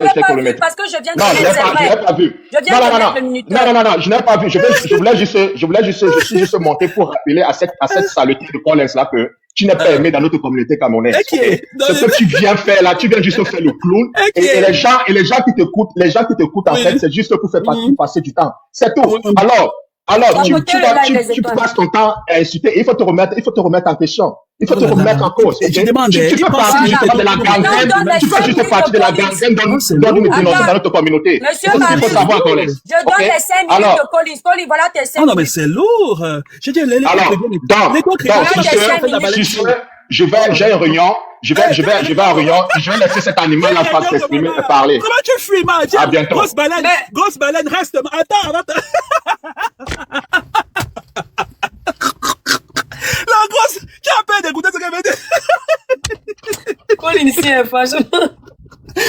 Cher pas vu colomètre. parce que je viens de Non, je dire n'ai c'est pas, je vrai. n'ai pas vu. Je viens Non, de non, non, mettre le non. minuteur. Non, non, non, non, je n'ai pas vu. Je suis juste monté pour rappeler à cette saleté de Collins là que tu n'es pas aimé dans notre communauté camerounaise. Ok. Okay? Non, Ce que tu viens faire là, tu viens juste faire le clown. ok. Et les gens qui t'écoutent en Oui. fait, c'est juste pour faire passer du temps. C'est tout. Oui. Alors, Saboter le live des tu étoiles. passes ton temps à insulter. Il faut te remettre en question. Il faut te remettre en cause. Et tu Okay? demandes, Tu il fais pense partie que juste j'étais de la tout- gangrène. Non, Tu fais juste partie de la gangrène dont nous nous dénonçons dans notre communauté. Monsieur C'est ce qu'il faut Marie, savoir, Collins. je donne Ok? les 5 minutes Alors, de Collins. Collins, voilà tes 5 Oh non, mais minutes. c'est lourd. Je dis, les alors, Voilà tes 5 minutes. j'ai une réunion, je vais en réunion, et je vais laisser cet animal-là s'exprimer et parler. Comment tu fuis, man? Tiens, À bientôt. grosse baleine, reste. Attends. La grosse, tu as peur d'écouter ce qu'elle veut dire. Collins, c'est franchement.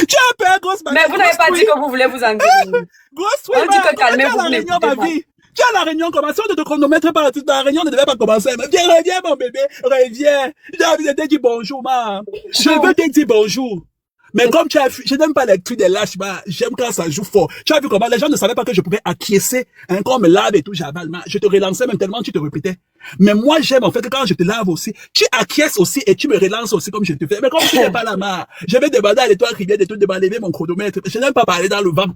Tu as peur, grosse baleine. Mais vous n'avez pas dit que vous voulez vous engueuler. Grosse On dit que calmez-vous, la réunion, n'écoutez ma pas. vie. Tu as la réunion commencé, on ne te chronomètre pas, la réunion ne devait pas commencer. Mais viens, reviens, mon bébé, reviens. J'ai envie de te dire bonjour, man. Je veux te dire bonjour. Mais comme tu as vu, je n'aime pas les cris des lâches, man. J'aime quand ça joue fort. Tu as vu comment les gens ne savaient pas que je pouvais acquiescer, hein, quand on me lave et tout, j'avale, man. Je te relançais même tellement tu te répétais. Mais moi, j'aime, en fait, que quand je te lave aussi, tu acquiesces aussi et tu me relances aussi comme je te fais. Mais comme tu n'es pas là, man, je vais demander à l'étoile qui vient de tout de m'enlever mon chronomètre. Je n'aime pas parler dans le vent.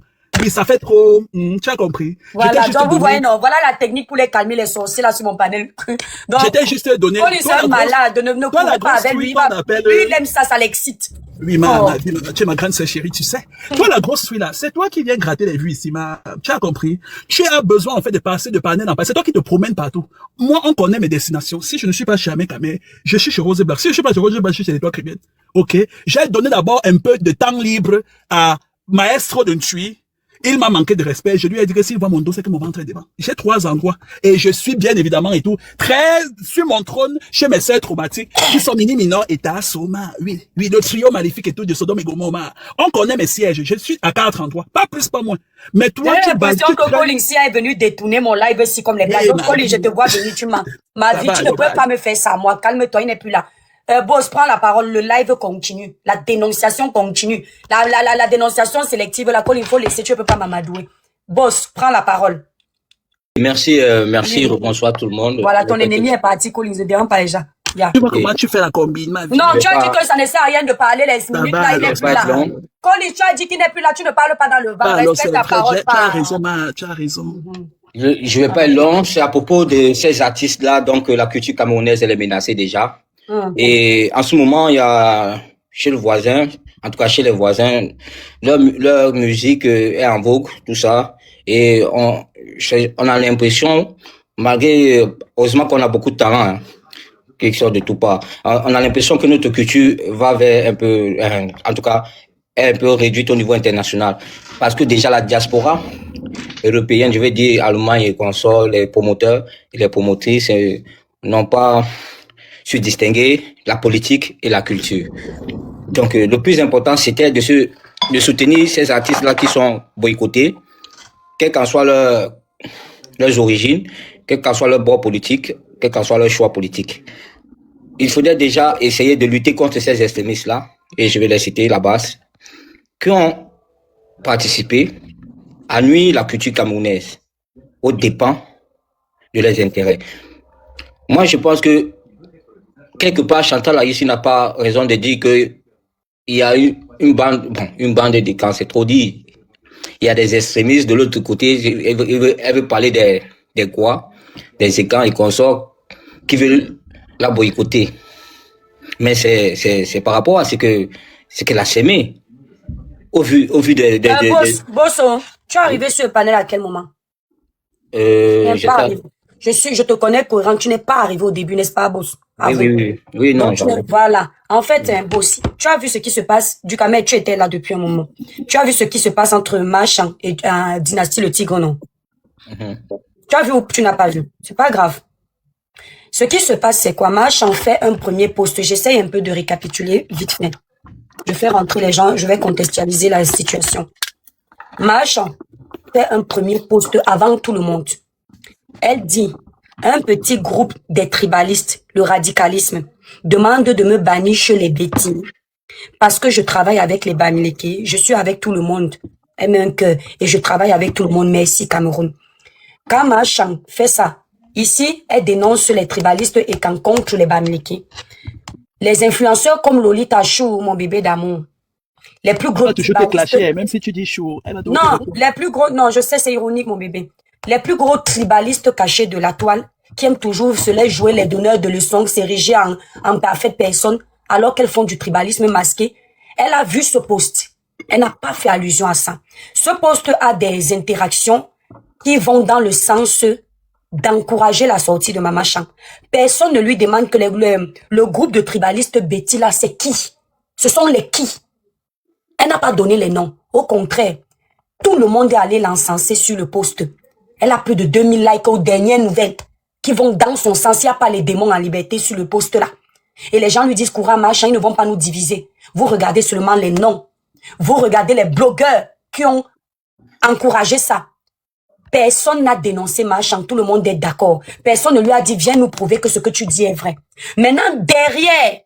Oui, ça fait trop, tu as compris. Voilà, donc vous voyez, non, voilà la technique pour les calmer les sorciers là sur mon panel. Donc, j'étais juste donné. Collins est un malade, ne courez pas avec lui. Lui, il aime ça, ça l'excite. Oui, tu es ma grande sœur chérie, tu sais. Toi, la grosse fille là, c'est toi qui viens gratter les vues ici, tu as compris. Tu as besoin, en fait, de passer de panel en panel. C'est toi qui te promènes partout. Moi, on connaît mes destinations. Si je ne suis pas chez Amé, je suis chez Rose Black. Si je suis pas chez Rose Black, je suis chez les toits criminels. Ok? J'ai donné d'abord un peu de temps libre à Maestro de Ntui. Il m'a manqué de respect. Je lui ai dit que s'il voit mon dos, c'est que mon ventre est devant. J'ai 3 endroits. Et je suis bien évidemment et tout, très sur mon trône, chez mes sœurs traumatiques, qui sont mini minor et Soma. Oui, le trio maléfique et tout de Sodome et Gomorrah. On connaît mes sièges. Je suis à 4 endroits. Pas plus, pas moins. Mais toi, j'ai l'impression que Collins est venu détourner mon live aussi comme les gars. Donc, Collins, je te vois venir, tu m'as. Ma vie, tu ne peux pas me faire ça. Moi, calme-toi, il n'est plus là. Boss, prends la parole, le live continue, la dénonciation continue, la dénonciation sélective, la colle, il faut laisser, tu peux pas m'amadouer. Boss, prends la parole. Merci, bonsoir tout le monde. Voilà, ton ennemi est parti, Colin, ne dérange pas les gens. Yeah. Tu vois comment tu fais la combine, ma vie. Non, tu as dit que ça ne sert à rien de parler les minutes, là, il n'est plus là. Colin, tu as dit qu'il n'est plus là, tu ne parles pas dans le vent, respecte ta parole. Tu as raison, tu as raison. Je vais pas être long, c'est à propos de ces artistes-là, donc la culture camerounaise, elle est menacée déjà. Et en ce moment, il y a chez le voisin, en tout cas chez les voisins, leur musique est en vogue, tout ça. Et on a l'impression, malgré, heureusement qu'on a beaucoup de talent, hein, qui sort de tout part, on a l'impression que notre culture va vers un peu, en tout cas, est un peu réduite au niveau international. Parce que déjà la diaspora européenne, je vais dire Allemagne et consorts, les promoteurs et les promotrices n'ont pas se distinguer la politique et la culture. Donc, le plus important, c'était de soutenir ces artistes-là qui sont boycottés, quelles qu'en soient leurs origines, quel qu'en soit leur bord politique, quel qu'en soit leur choix politique. Il faudrait déjà essayer de lutter contre ces extrémistes-là, et je vais les citer, la base, qui ont participé à nuire la culture camerounaise aux dépens de leurs intérêts. Moi, je pense que quelque part, Chantal ici n'a pas raison de dire que il y a une bande de camps, c'est trop dit. Il y a des extrémistes de l'autre côté, elle veut parler des quoi, des écans et consorts qui veulent la boycotter. Mais c'est par rapport à ce qu'elle a sémé. Au vu Bosso, tu es arrivé sur le panel à quel moment? Je te connais cohérent, tu n'es pas arrivé au début, n'est-ce pas, Boss? Oui, non. Voilà. En fait, Boss, tu as vu ce qui se passe, du Dukamel, tu étais là depuis un moment. Tu as vu ce qui se passe entre Machan et Dynastie le Tigre, non? Tu as vu ou tu n'as pas vu? C'est pas grave. Ce qui se passe, c'est quoi? Machan fait un premier post. J'essaye un peu de récapituler vite fait. Je fais rentrer les gens, je vais contextualiser la situation. Machan fait un premier post avant tout le monde. Elle dit, un petit groupe des tribalistes, le radicalisme, demande de me bannir chez les bêtises Parce que je travaille avec les Bamileke, je suis avec tout le monde, et je travaille avec tout le monde, merci Cameroun. Quand Machan fait ça, ici, elle dénonce les tribalistes et qu'en contre les Bamileke. Les influenceurs comme Lolita Chou, mon bébé d'amour, les plus gros tribalistes... même si tu dis chou. Non, les plus gros... Non, je sais, c'est ironique, mon bébé. Les plus gros tribalistes cachés de la toile, qui aiment toujours se laisser jouer les donneurs de leçons, s'ériger en parfaite personne, alors qu'elles font du tribalisme masqué. Elle a vu ce post. Elle n'a pas fait allusion à ça. Ce post a des interactions qui vont dans le sens d'encourager la sortie de Mama Chan. Personne ne lui demande que le groupe de tribalistes Betty là, c'est qui? Ce sont les qui? Elle n'a pas donné les noms. Au contraire, tout le monde est allé l'encenser sur le post. Elle a plus de 2000 likes aux dernières nouvelles qui vont dans son sens. Il n'y a pas les démons en liberté sur le post là. Et les gens lui disent, courant machin, ils ne vont pas nous diviser. Vous regardez seulement les noms. Vous regardez les blogueurs qui ont encouragé ça. Personne n'a dénoncé machin, tout le monde est d'accord. Personne ne lui a dit, viens nous prouver que ce que tu dis est vrai. Maintenant, derrière,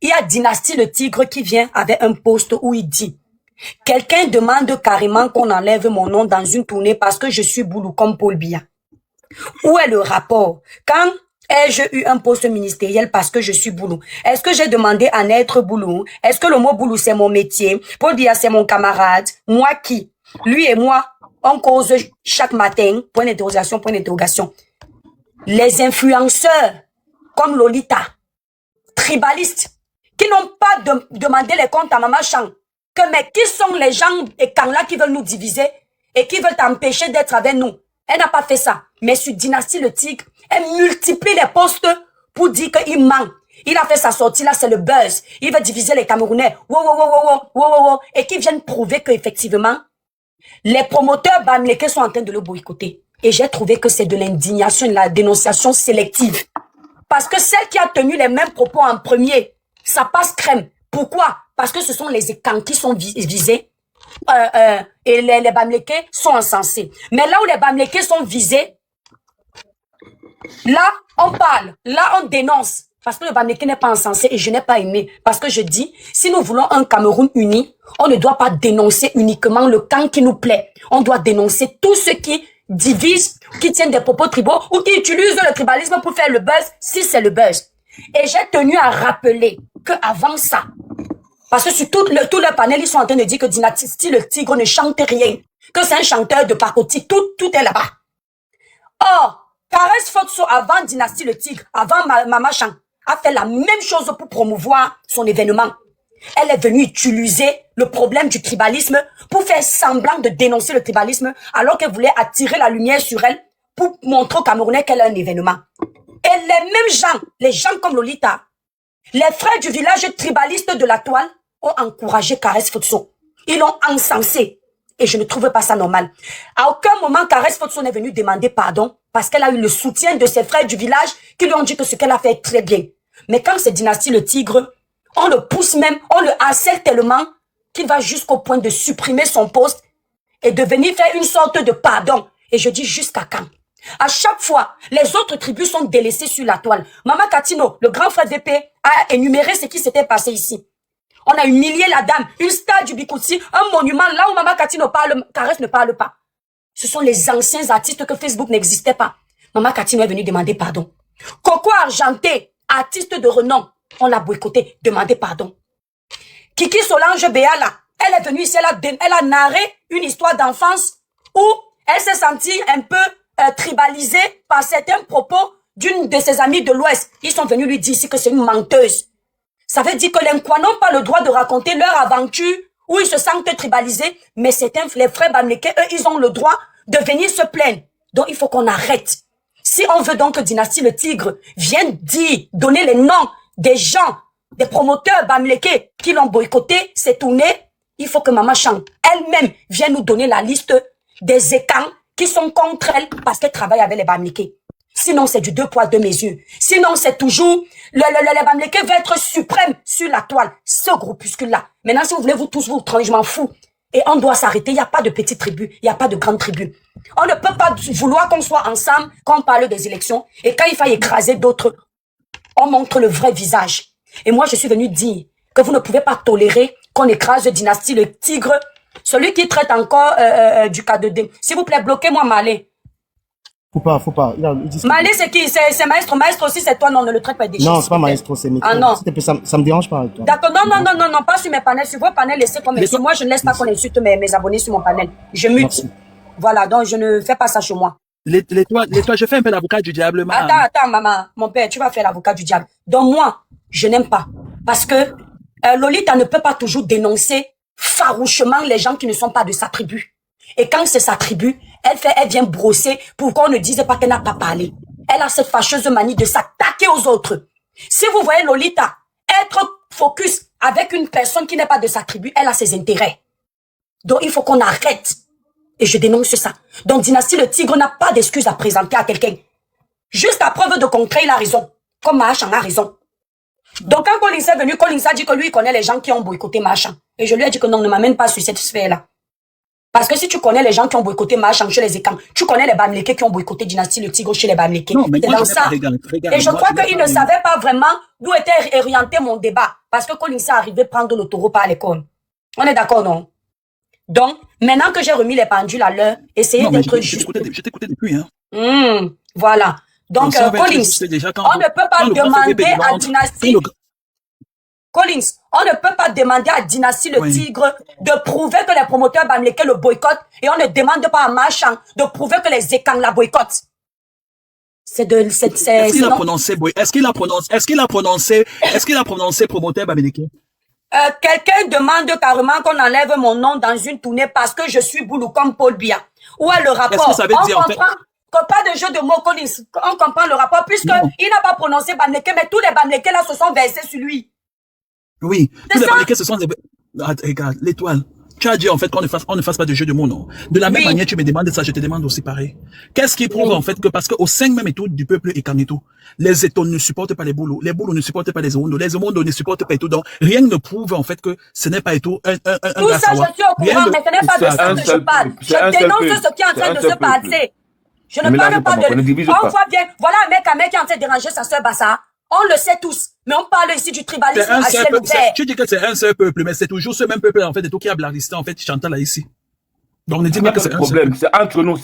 il y a Dynastie le Tigre qui vient avec un post où il dit, quelqu'un demande carrément qu'on enlève mon nom dans une tournée parce que je suis boulou comme Paul Biya. Où est le rapport? Quand ai-je eu un poste ministériel parce que je suis boulou? Est-ce que j'ai demandé à naître boulou? Est-ce que le mot boulou c'est mon métier? Paul Biya c'est mon camarade? Moi qui? Lui et moi, on cause chaque matin, point d'interrogation, point d'interrogation. Les influenceurs, comme Lolita, tribalistes, qui n'ont pas demandé les comptes à Mama Chan, mais qui sont les gens et là qui veulent nous diviser et qui veulent t'empêcher d'être avec nous. Elle n'a pas fait ça. Mais sur Dynastie le Tigre, elle multiplie les postes pour dire qu'il ment. Il a fait sa sortie là, c'est le buzz. Il veut diviser les Camerounais. Et qui viennent prouver qu'effectivement, les promoteurs Bamileke sont en train de le boycotter. Et j'ai trouvé que c'est de l'indignation et de la dénonciation sélective. Parce que celle qui a tenu les mêmes propos en premier, ça passe crème. Pourquoi? Parce que ce sont les écans qui sont visés et les Bamileke sont encensés. Mais là où les Bamileke sont visés, là, on parle, là, on dénonce. Parce que le Bamileke n'est pas encensé et je n'ai pas aimé. Parce que je dis, si nous voulons un Cameroun uni, on ne doit pas dénoncer uniquement le camp qui nous plaît. On doit dénoncer tous ceux qui divisent, qui tiennent des propos tribaux ou qui utilisent le tribalisme pour faire le buzz, si c'est le buzz. Et j'ai tenu à rappeler qu'avant ça, parce que sur tout le panel, ils sont en train de dire que Dynastie le Tigre ne chante rien, que c'est un chanteur de pacotille, tout est là-bas. Or, Caresse Fotso, avant Dynastie le Tigre, avant Mama Chan, a fait la même chose pour promouvoir son événement. Elle est venue utiliser le problème du tribalisme pour faire semblant de dénoncer le tribalisme alors qu'elle voulait attirer la lumière sur elle pour montrer aux Camerounais qu'elle a un événement. Et les mêmes gens, les gens comme Lolita, les frères du village tribaliste de la toile ont encouragé Caresse Fotso. Ils l'ont encensé. Et je ne trouve pas ça normal. À aucun moment, Caresse Fotso n'est venue demander pardon parce qu'elle a eu le soutien de ses frères du village qui lui ont dit que ce qu'elle a fait est très bien. Mais quand c'est Dynastie le Tigre, on le pousse même, on le harcèle tellement qu'il va jusqu'au point de supprimer son poste et de venir faire une sorte de pardon. Et je dis jusqu'à quand? À chaque fois, les autres tribus sont délaissées sur la toile. Mama Katino, le grand frère VP, a énuméré ce qui s'était passé ici. On a humilié la dame, une star du Bikouti, un monument, là où Mama Katino parle, Caresse ne parle pas. Ce sont les anciens artistes que Facebook n'existait pas. Mama Katino est venue demander pardon. Coco Argenté, artiste de renom, on l'a boycotté, demandé pardon. Kiki Solange Béala, elle est venue ici, elle a narré une histoire d'enfance où elle s'est sentie un peu tribalisée par certains propos d'une de ses amies de l'Ouest. Ils sont venus lui dire ici que c'est une menteuse. Ça veut dire que les Nkwa n'ont pas le droit de raconter leur aventure où ils se sentent tribalisés, mais certains, les frères Bamileke, eux, ils ont le droit de venir se plaindre. Donc, il faut qu'on arrête. Si on veut donc que Dynastie le Tigre vienne donner les noms des gens, des promoteurs Bamileke qui l'ont boycotté, c'est tourné, il faut que Mama Chan elle-même vienne nous donner la liste des écans qui sont contre elle parce qu'elle travaille avec les Bamileke. Sinon, c'est du 2 poids 2 mesures. Sinon, c'est toujours les Bamileke veulent être suprême sur la toile. Ce groupuscule-là. Maintenant, si vous voulez vous tous vous trancher, je m'en fous. Et on doit s'arrêter. Il n'y a pas de petites tribus. Il n'y a pas de grandes tribus. On ne peut pas vouloir qu'on soit ensemble quand on parle des élections. Et quand il faut écraser d'autres, on montre le vrai visage. Et moi, je suis venue dire que vous ne pouvez pas tolérer qu'on écrase Dynastie le Tigre. Celui qui traite encore du cas de D. S'il vous plaît, bloquez-moi Malé. Faut pas. Malé, c'est qui? C'est Maestro. Maestro aussi, c'est toi. Non, ne le traite pas des Non, c'est pas Maestro, c'est Métro. Ah non. Ça me dérange pas avec toi. D'accord, non, pas sur mes panels. Sur vos panels, laissez comme ici. Moi, je ne laisse pas qu'on insulte mes abonnés sur mon panel. Je mute. Merci. Voilà, donc je ne fais pas ça chez moi. L'étoile, je fais un peu l'avocat du diable, man. Attends, maman, mon père, tu vas faire l'avocat du diable. Donc moi, je n'aime pas. Parce que Lolita ne peut pas toujours dénoncer farouchement les gens qui ne sont pas de sa tribu. Et quand c'est sa tribu, elle vient brosser pour qu'on ne dise pas qu'elle n'a pas parlé. Elle a cette fâcheuse manie de s'attaquer aux autres. Si vous voyez Lolita être focus avec une personne qui n'est pas de sa tribu, elle a ses intérêts. Donc il faut qu'on arrête. Et je dénonce ça. Donc Dynastie le Tigre n'a pas d'excuses à présenter à quelqu'un. Juste à preuve de contraire, il a raison. Comme Mahachan a raison. Donc quand Collins est venu, Collins a dit que lui, il connaît les gens qui ont boycotté Mahachan. Et je lui ai dit que non, ne m'amène pas sur cette sphère-là. Parce que si tu connais les gens qui ont boycotté Mahachan chez les Ekans, tu connais les Bamlékés qui ont boycotté Dynastie le Tigre chez les Bamlékés. C'est dans ça. Regarde, et je crois qu'il ne savait pas vraiment d'où était orienté mon débat. Parce que Collins est arrivé prendre le taureau par les cornes. On est d'accord, non? Donc, maintenant que j'ai remis les pendules à l'heure, essayez d'être juste. Je t'écoutais depuis, hein. Voilà. Donc, Collins, on ne peut pas demander à Dynastie... Collins, on ne peut pas demander à Dynastie le Tigre de prouver que les promoteurs Bamlékés le boycottent et on ne demande pas à Mahachan de prouver que les Ekans la boycottent. Est-ce qu'il a prononcé promoteur Bamlékés? Quelqu'un demande carrément qu'on enlève mon nom dans une tournée parce que je suis boulou comme Paul Biya. Où est le rapport? On comprend que pas de jeu de mots, Collins. On comprend le rapport puisque il n'a pas prononcé Bamlékés, mais tous les Bamlékés là se sont versés sur lui. Oui, tous les Bamlékés se sont... Regarde, l'étoile. Tu as dit en fait qu'on ne fasse pas de jeu de mots, non? De la même manière, tu me demandes ça, je te demande aussi pareil. Qu'est-ce qui prouve en fait que parce qu'au sein même et tout du peuple Ekan et tout, les Eton ne supportent pas les Boulos ne supportent pas les Omondo ne supportent pas et tout, donc rien ne prouve en fait que ce n'est pas et tout un tout ça, je suis au courant, mais ce n'est pas de ça que je parle. Je dénonce ce qui est en train de se passer. Je ne parle pas de... On voit bien, voilà un mec qui est en train de déranger sa sœur Bassa. On le sait tous, mais on parle ici du tribalisme à ciel ouvert. Tu dis que c'est un seul peuple, mais c'est toujours ce même peuple en fait et tout qui a blacklisté en fait Chantal là ici. Donc ne dis pas que c'est un problème, c'est entre nous.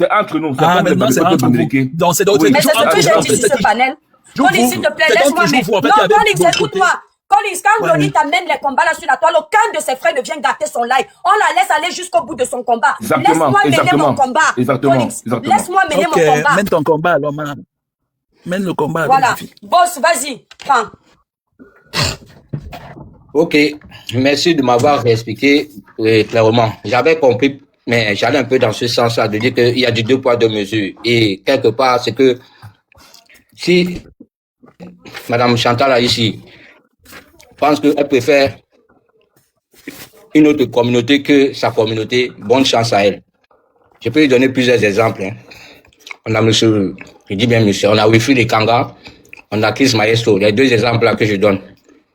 Ah maintenant c'est entre vous. Donc c'est d'autres. Mais c'est ce que j'ai dit sur ce panel. Collins, s'il te plaît, laisse-moi. Non, Collins, écoute-moi. Collins, quand Lolita mène les combats là sur la toile, aucun de ses frères ne vient gâter son live. On la laisse aller jusqu'au bout de son combat. Laisse-moi mener mon combat. Collins, laisse-moi mener mon combat. Mène ton combat alors, madame. Mène le combat. Voilà. Boss, vas-y, prends. Ok, merci de m'avoir expliqué clairement. J'avais compris, mais j'allais un peu dans ce sens-là, de dire qu'il y a du 2 poids 2 mesures. Et quelque part, c'est que si Madame Chantal ici pense qu'elle préfère une autre communauté que sa communauté, bonne chance à elle. Je peux lui donner plusieurs exemples. On a monsieur, je dis bien monsieur, on a Wilfried Ekanga, on a Chris Maestro, les 2 exemples là que je donne.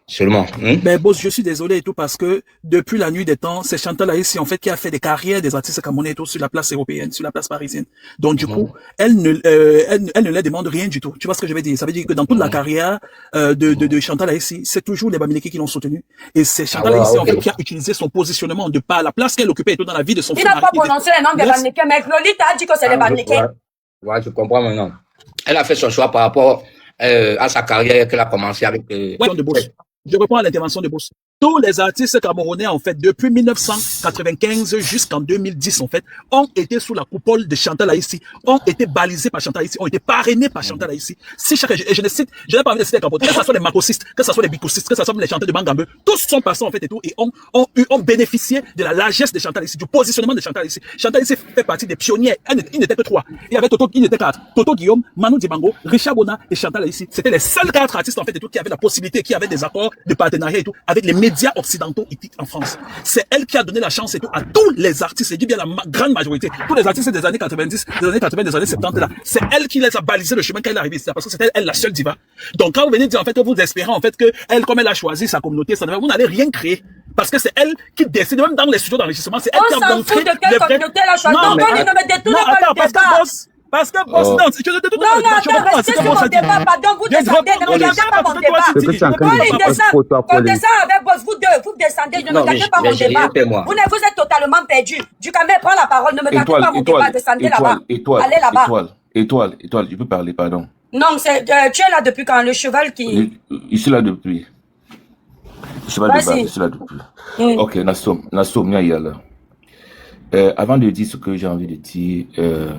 Seulement. Mais boss, je suis désolé et tout parce que depuis la nuit des temps, c'est Chantal ici en fait qui a fait des carrières des artistes camerounais et tout sur la place européenne, sur la place parisienne. Donc du coup, elle ne leur demande rien du tout. Tu vois ce que je veux dire? Ça veut dire que dans toute la carrière de Chantal ici, c'est toujours les Bamlékés qui l'ont soutenu. Et c'est Chantal ici en fait qui a utilisé son positionnement de par la place qu'elle occupait et tout dans la vie de son fils. Il n'a pas prononcé les noms des Bamlékés, mais Lolita a dit que c'est les Bamlékés. Ouais, je comprends maintenant. Elle a fait son choix par rapport à sa carrière qu'elle a commencé avec. Je reprends l'intervention de Boss. Tous les artistes camerounais, en fait, depuis 1995 jusqu'en 2010, en fait, ont été sous la coupole de Chantal ici, ont été balisés par Chantal ici, ont été parrainés par Chantal ici. Si chaque, et je ne cite, je n'ai pas envie de citer Capote, que ce soit les Makosistes, que ce soit les Bikosistes, que ce soit les chanteurs de Bangambe, tous sont passés, en fait, et tout, et ont bénéficié de la largesse de Chantal ici, du positionnement de Chantal ici. Chantal ici fait partie des pionniers. Il n'était que 3. Il y avait il n'était 4. Toto Guillaume, Manu Dibango, Richard Bona et Chantal ici. C'était les seuls 4 artistes, en fait, et tout, qui avaient la possibilité, qui avaient des accords de partenariat et tout, avec les médias occidentaux en France. C'est elle qui a donné la chance et tout à tous les artistes, et dit bien la grande majorité, tous les artistes des années 90, des années 80, des années 70 là. C'est elle qui les a balisé le chemin quand elle est arrivée ici, parce que c'était elle la seule diva. Donc quand vous venez dire en fait que vous espérez en fait que elle, comme elle a choisi sa communauté, vous n'allez rien créer. Parce que c'est elle qui décide, même dans les studios d'enregistrement, c'est elle qui a montré... On s'en fout de quelle communauté elle a choisi. Non, mais ne me détourne pas le débat. Parce que, boss, non, je te tout Non, attends, restez sur mon débat, pardon, vous descendez, ne regardez pas mon débat. Ce que tu es en train de Quand il faire, descend, pour toi, quand Pauline. descend avec boss, vous deux, vous descendez, ne Non, regardez pas mon j'ai débat. rien fait, moi. Vous êtes totalement perdus. Ducamel, prends la parole, ne me gardez pas mon débat, descendez là-bas. Allez là-bas. Étoile, je peux parler, pardon. Non, tu es là depuis quand le cheval qui... Je suis là depuis. Cheval de base, je suis là depuis. Ok, Nassom, Nyayala. Avant de dire ce que j'ai envie de dire, je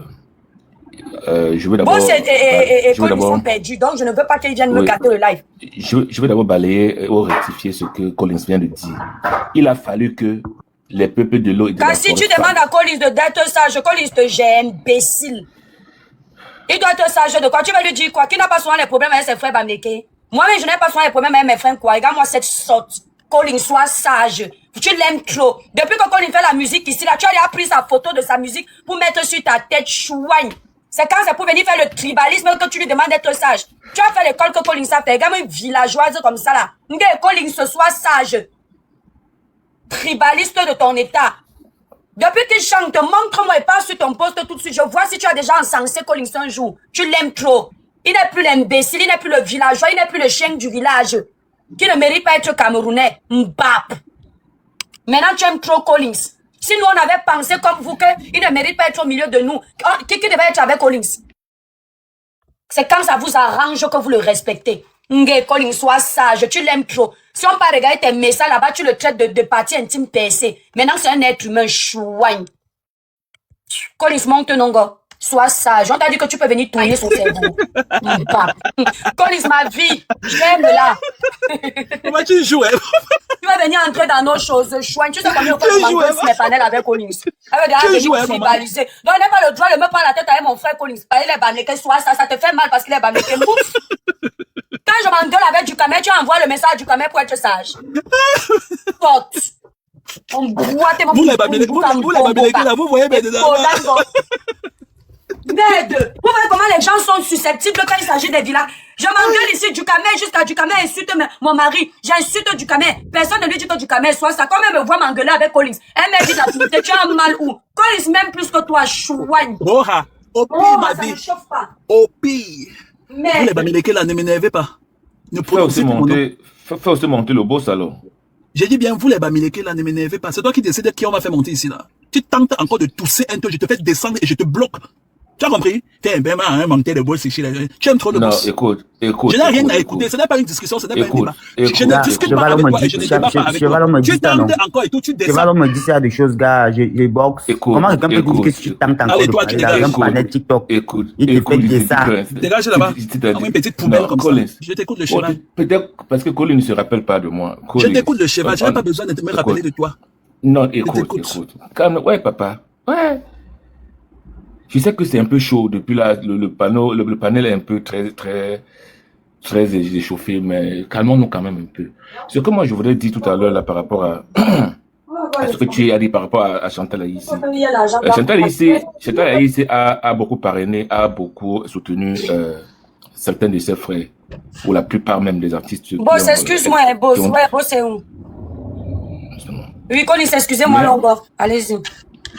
veux d'abord... Bon, ils sont perdus, donc je ne veux pas qu'ils viennent me gâter le live. Je veux d'abord balayer ou rectifier ce que Collins vient de dire. Il a fallu que les peuples de l'eau... Quand si tu demandes à Collins d'être sage, Collins te gère, imbécile. Il doit être sage de quoi? Tu vas lui dire quoi? Qui n'a pas souvent les problèmes avec ses frères Bameke? Moi-même, je n'ai pas souvent les problèmes avec mes frères quoi? Regarde-moi cette sorte. Collins, sois sage. Tu l'aimes trop. Depuis que Collins fait la musique ici, là, tu as pris sa photo de sa musique pour mettre sur ta tête chouigne. C'est quand c'est pour venir faire le tribalisme que tu lui demandes d'être sage. Tu as fait l'école que Collins a fait. Regarde-moi une villageoise comme ça, là. Collins, sois sage. Tribaliste de ton état. Depuis qu'il chante, montre-moi et passe sur ton poste tout de suite. Je vois si tu as déjà encensé Collins un jour. Tu l'aimes trop. Il n'est plus l'imbécile, il n'est plus le villageois, il n'est plus le chien du village. Qui ne mérite pas être camerounais. Mbap. Maintenant, tu aimes trop Collins. Si nous, on avait pensé comme vous qu'il ne mérite pas être au milieu de nous, qui devait être avec Collins? C'est quand ça vous arrange que vous le respectez. Collins, sois sage, tu l'aimes trop. Si on part regarder tes messages là-bas, tu le traites de partie intime percée. Maintenant, c'est un être humain chouigne. Collins, monte non, gars. Sois sage. On t'a dit que tu peux venir tourner son cerveau. Collins, ma vie, j'aime là. Comment tu joues, hein? Tu vas venir entrer dans nos choses, chouin. Tu sais combien de fois je m'engueule sur mes panels avec Collins. Elle veut venir tribaliser. Donc, on n'a pas le droit de me prendre la tête avec mon frère Collins. Il est Bameke, soit ça te fait mal parce qu'il est Bameke. Mouf. Quand je m'engueule avec Ducamel, tu envoies le message à Ducamel pour être sage. Porte. On boite mon vous les Bameke, là, vous voyez, mais dedans. Merde! Vous voyez comment les gens sont susceptibles quand il s'agit des villages. Je m'engueule ici, Ducamel, jusqu'à Ducamel insulte mon mari. J'insulte Ducamel. Personne ne lui dit que Ducamel soit ça. Quand elle me voit m'engueuler avec Collins, elle me dit d'activité, tu as mal où? Collins même plus que toi, chouigne. Oh, au pire, ma ça vie. ne chauffe pas. Au pire. Merde. Vous les Bamileke là, ne m'énervez pas. Ne Fais aussi monter le boss alors. J'ai dit bien, vous les Bamileke là, ne m'énervez pas. C'est toi qui décides qui on va faire monter ici là. Tu tentes encore de tousser un peu, je te fais descendre et je te bloque. Tu as compris? T'es un peu mal, monter le boss ici là. Tu aimes trop le boss. Non, écoute. Je n'ai rien à écouter. Ce n'est pas une discussion, ce n'est pas un débat. Je ne discute pas avec toi et je ne débat pas avec toi. Tu tentes encore et tout, tu descends. Cheval, on me dit ça des choses, gars. J'ai boxe. Comment quelqu'un peut dire que tu tentes encore de parler dans un panel TikTok? Écoute. Il te fait dire ça. Dégage là-bas. Une petite poubelle comme ça. Je t'écoute le cheval. Peut-être parce que Colin ne se rappelle pas de moi. Je t'écoute le cheval. Je n'ai pas besoin de me rappeler de toi. Non, écoute. Calme. Ouais, papa. Ouais. Je sais que c'est un peu chaud depuis là, le panel est un peu très échauffé, mais calmons-nous quand même un peu. Ce que moi je voudrais dire tout à l'heure là par rapport à ce que tu as dit par rapport à Chantal Aïssi. Chantal Aïssi a beaucoup parrainé, a beaucoup soutenu certains de ses frères, ou la plupart même des artistes. Boss, excuse-moi, boss. Ouais, boss, c'est où? Oui, Collins, excusez-moi, Longo. Allez-y.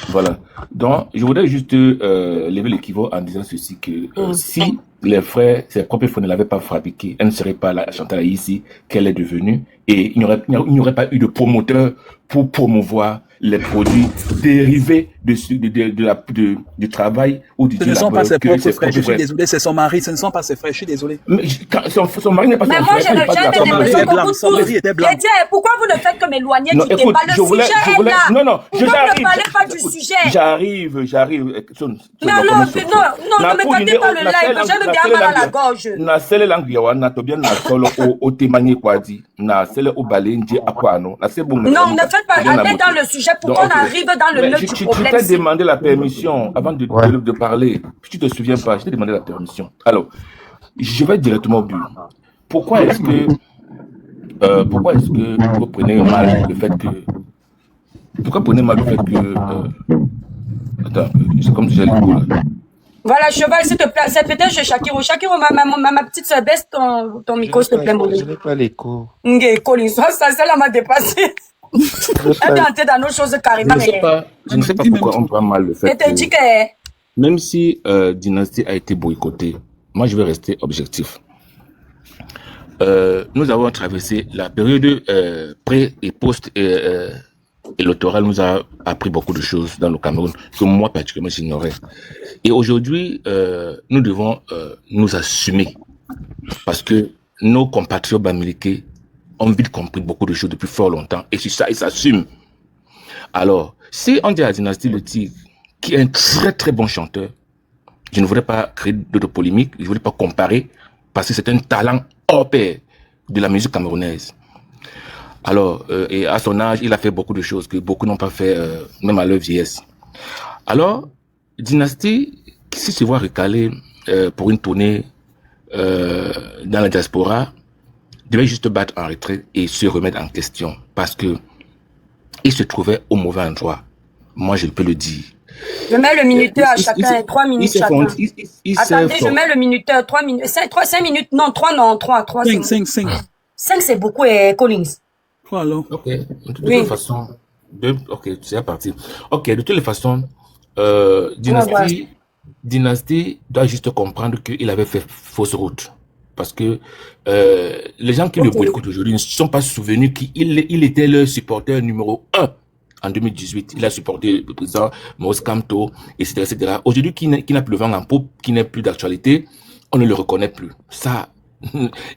Voilà. Donc, je voudrais juste lever l'équivoque en disant ceci que si les frères, ses propres frères ne l'avaient pas fabriqué, elle ne serait pas la Chantal Aïssi qu'elle est devenue et il n'y aurait pas eu de promoteur pour promouvoir les produits dérivés du travail ou du Ce ne sont pas ses propres frères, je suis désolé, c'est son mari, ce ne sont pas ses frères, je suis désolé. Mais son mari n'est pas son frère. Mais moi, j'ai l'impression que vous était blanc. Pourquoi vous ne faites que m'éloigner du débat? Le sujet est là. Non, pourquoi vous ne parlez pas du sujet? J'arrive. Mais alors, non, ne me gâtez pas le live, j'aime bien mal à la gorge. Na sele langue yawa na to bien na solo o temanye kwadi na sele o balenji akwano na c'est bon. Non, ne faites pas aller dans le sujet pour qu'on arrive dans le nœud du problème. Tu t'es demandé la permission avant de parler. Tu te souviens pas, je t'ai demandé la permission. Alors, je vais directement au but. Pourquoi est-ce que vous prenez mal le fait que attends, c'est comme si j'allais là. Voilà, cheval, s'il te plaît. C'est peut-être chez Shakiro. Shakiro, ma petite soeur, baisse ton micro, s'il te plaît, mon Je n'ai pas l'écho. Collins, ça m'a dépassé. Elle est entrée dans nos choses carrément. Je ne sais pas pourquoi on prend mal le fait. Je te dis que... même si Dynasty a été boycotté, moi je vais rester objectif. Nous avons traversé la période pré- et post-électorale, nous a appris beaucoup de choses dans le Cameroun que moi particulièrement j'ignorais. Et aujourd'hui, nous devons nous assumer parce que nos compatriotes bamileke ont vite compris beaucoup de choses depuis fort longtemps et sur ça, ils s'assument. Alors, si on dit à Dynasty Le Tigre, qui est un très très bon chanteur, je ne voudrais pas créer de polémique, je ne voudrais pas comparer, parce que c'est un talent hors pair de la musique camerounaise. Alors, et à son âge, il a fait beaucoup de choses que beaucoup n'ont pas fait, même à leur vieillesse. Alors, Dynasty, si se voit recalé pour une tournée dans la diaspora, devait juste battre en retrait et se remettre en question, parce que il se trouvait au mauvais endroit. Moi, je peux le dire. Je mets le minuteur à chacun, 3 minutes chacun. Attendez, je mets le minuteur, 3 minutes, 5 minutes, non, 3, 5. 5, c'est beaucoup, Collins. 3 alors. Ok, de toute façon, ok, c'est parti. Ok, de toutes les façons, Dynasty doit juste comprendre qu'il avait fait fausse route. Parce que les gens qui le boycottent aujourd'hui ne se sont pas souvenus qu'il était leur supporter numéro 1 en 2018. Il a supporté le président Moïse Kamto, etc., etc. Aujourd'hui, qui n'a plus le vent en poupe, qui n'est plus d'actualité, on ne le reconnaît plus. Ça,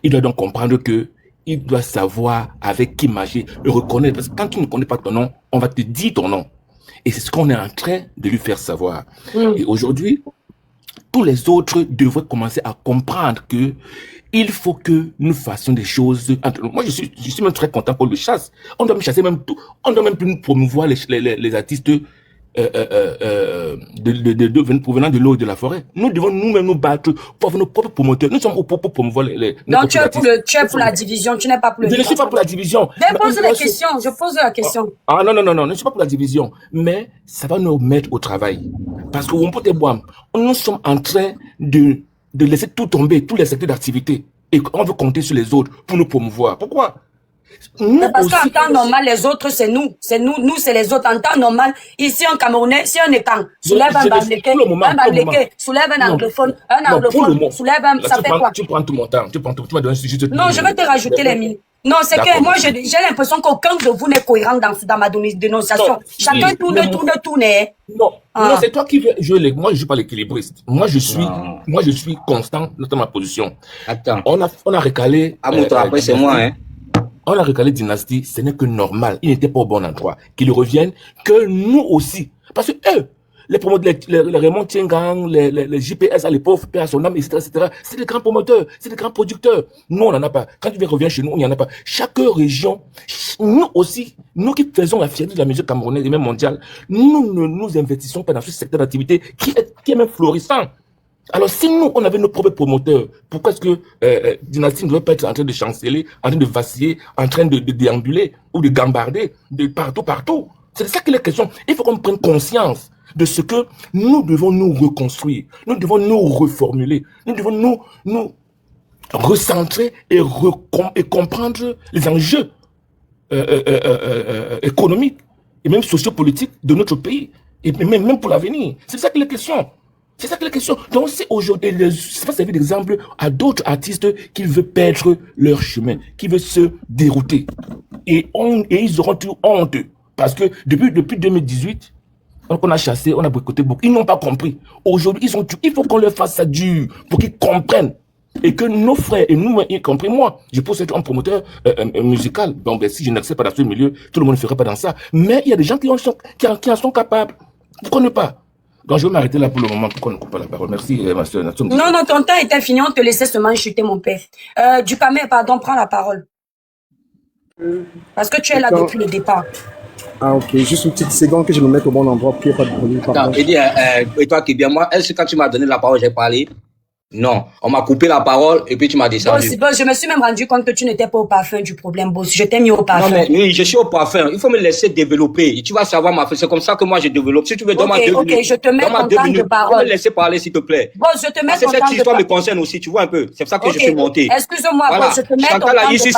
il doit donc comprendre que il doit savoir avec qui marcher, le reconnaître. Parce que quand tu ne connais pas ton nom, on va te dire ton nom. Et c'est ce qu'on est en train de lui faire savoir. Et aujourd'hui, tous les autres devraient commencer à comprendre que il faut que nous fassions des choses. Moi, je suis même très content qu'on le chasse. On doit même chasser même tout. On doit même plus promouvoir les artistes provenant de l'eau et de la forêt. Nous devons nous-mêmes nous battre pour avoir nos propres promoteurs. Nous sommes au pour promouvoir les non, tu es pour la division, tu n'es pas pour le. Je ne suis pas pour la division. Je pose la question. Ah non, je ne suis pas pour la division. Mais ça va nous mettre au travail. Parce que nous sommes en train de laisser tout tomber, tous les secteurs d'activité. Et on veut compter sur les autres pour nous promouvoir. Pourquoi? Parce qu'en temps normal, les autres, c'est nous. C'est nous, c'est les autres. En temps normal, ici en Camerounais, si on est quand, soulève un bamileke, soulève un anglophone, soulève un, ça fait quoi? Tu prends tout mon temps, tu m'as donné juste. Non, je vais te rajouter les minutes. Non, c'est que moi, j'ai l'impression qu'aucun de vous n'est cohérent dans ma dénonciation. Chacun tourne. Non, c'est toi qui veux jouer moi, je ne suis pas l'équilibriste. Moi, je suis constant dans ma position. Attends. On a recalé. Après, c'est moi, hein. On a recalé Dynasty, ce n'est que normal. Il n'était pas au bon endroit. Qu'il revienne, que nous aussi. Parce que les promoteurs, les Raymond Tiengang, les JPS à l'époque, Père à son âme, etc., c'est des grands promoteurs, c'est des grands producteurs. Nous, on n'en a pas. Quand tu reviens chez nous, il n'y en a pas. Chaque région, nous aussi, nous qui faisons la fierté de la musique camerounaise et même mondiale, nous ne nous investissons pas dans ce secteur d'activité qui est même florissant. Alors, si nous, on avait nos propres promoteurs, pourquoi est-ce que Dynasty ne doit pas être en train de chanceler, en train de vaciller, en train de déambuler ou de gambarder de partout? C'est de ça qu'il est question. Il faut qu'on prenne conscience de ce que nous devons nous reconstruire. Nous devons nous reformuler. Nous devons nous recentrer et comprendre les enjeux économiques et même sociopolitiques de notre pays. Et même pour l'avenir. C'est ça qu'il est question. C'est ça que la question. Donc, c'est aujourd'hui, ça va servir d'exemple à d'autres artistes qui veulent perdre leur chemin, qui veulent se dérouter. Et ils auront tout honte. Parce que depuis 2018, on a chassé, on a boycotté beaucoup. Ils n'ont pas compris. Aujourd'hui, il faut qu'on leur fasse ça dur pour qu'ils comprennent. Et que nos frères, et nous, y compris moi, je peux être un promoteur musical. Donc, si je n'accepte pas dans ce milieu, tout le monde ne ferait pas dans ça. Mais il y a des gens qui en sont capables. Pourquoi ne pas? Donc, je vais m'arrêter là pour le moment pour qu'on ne coupe pas la parole. Merci, ma soeur. Non, ton temps est infini. On te laissait seulement chuter, mon père. Dukame, pardon, prends la parole. Parce que tu es là depuis le départ. Ah, ok. Juste une petite seconde que je me mette au bon endroit. Puis il n'y a pas de problème. Et toi qui bien, moi, est-ce que quand tu m'as donné la parole, j'ai parlé? Non, on m'a coupé la parole et puis tu m'as descendu. Bon, je me suis même rendu compte que tu n'étais pas au parfum du problème, boss. Je t'ai mis au parfum. Non, mais oui, je suis au parfum. Il faut me laisser développer. Et tu vas savoir ma femme. C'est comme ça que moi je développe. Si tu veux, donne-moi 2 minutes. Ok, je te mets ton temps de parole. Tu me laisser parler, s'il te plaît. Boss, je te mets ton temps de parole. Cette histoire me concerne aussi, tu vois un peu. C'est pour ça que je suis monté. Excuse-moi, voilà. Boss, je te mets ton temps de parole. Ici,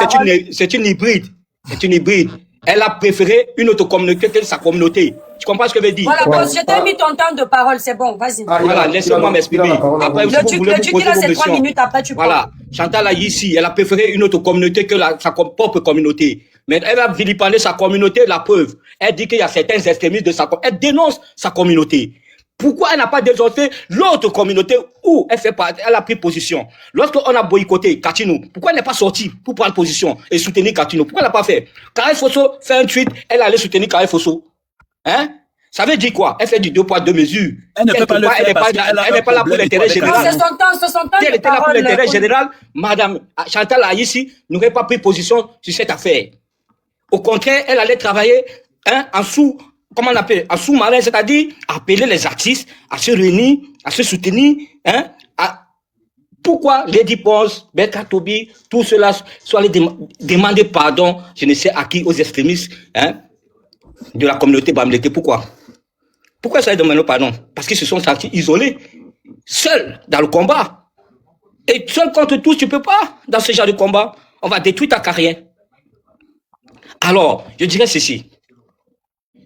c'est une hybride. C'est une hybride. Elle a préféré une autre communauté que sa communauté. Tu comprends ce que je veux dire? Voilà, boss, je t'ai mis ton temps de parole, c'est bon, vas-y. Voilà, laissez-moi m'exprimer. Après, le duc, là, c'est 3 minutes, après tu parles. Voilà, Chantal ici, elle a préféré une autre communauté que sa propre communauté. Mais elle a vilipendé sa communauté, la preuve. Elle dit qu'il y a certains extrémistes de sa communauté. Elle dénonce sa communauté. Pourquoi elle n'a pas dénoncé l'autre communauté où elle a pris position? Lorsqu'on a boycotté Katinou, pourquoi elle n'est pas sortie pour prendre position et soutenir Katinou? Pourquoi elle n'a pas fait? Karel Fosso fait un tweet, elle allait soutenir Karel Fosso. Hein? Ça veut dire quoi? Elle fait du 2 poids 2 mesures. Elle ne peut pas le faire elle n'est pas là pour l'intérêt général. C'est son temps. Si elle était là pour l'intérêt général, madame Chantal ici n'aurait pas pris position sur cette affaire. Au contraire, elle allait travailler en sous-marin, c'est-à-dire appeler les artistes à se réunir, à se soutenir. Pourquoi Lady Pons, Berka Tobi, tout cela soit allé demander pardon, je ne sais à qui, aux extrémistes de la communauté Bamileke? Pourquoi ça a demandé pardon? Parce qu'ils se sont sentis isolés, seuls dans le combat. Et seul contre tous, tu ne peux pas dans ce genre de combat. On va détruire ta carrière. Alors, je dirais ceci.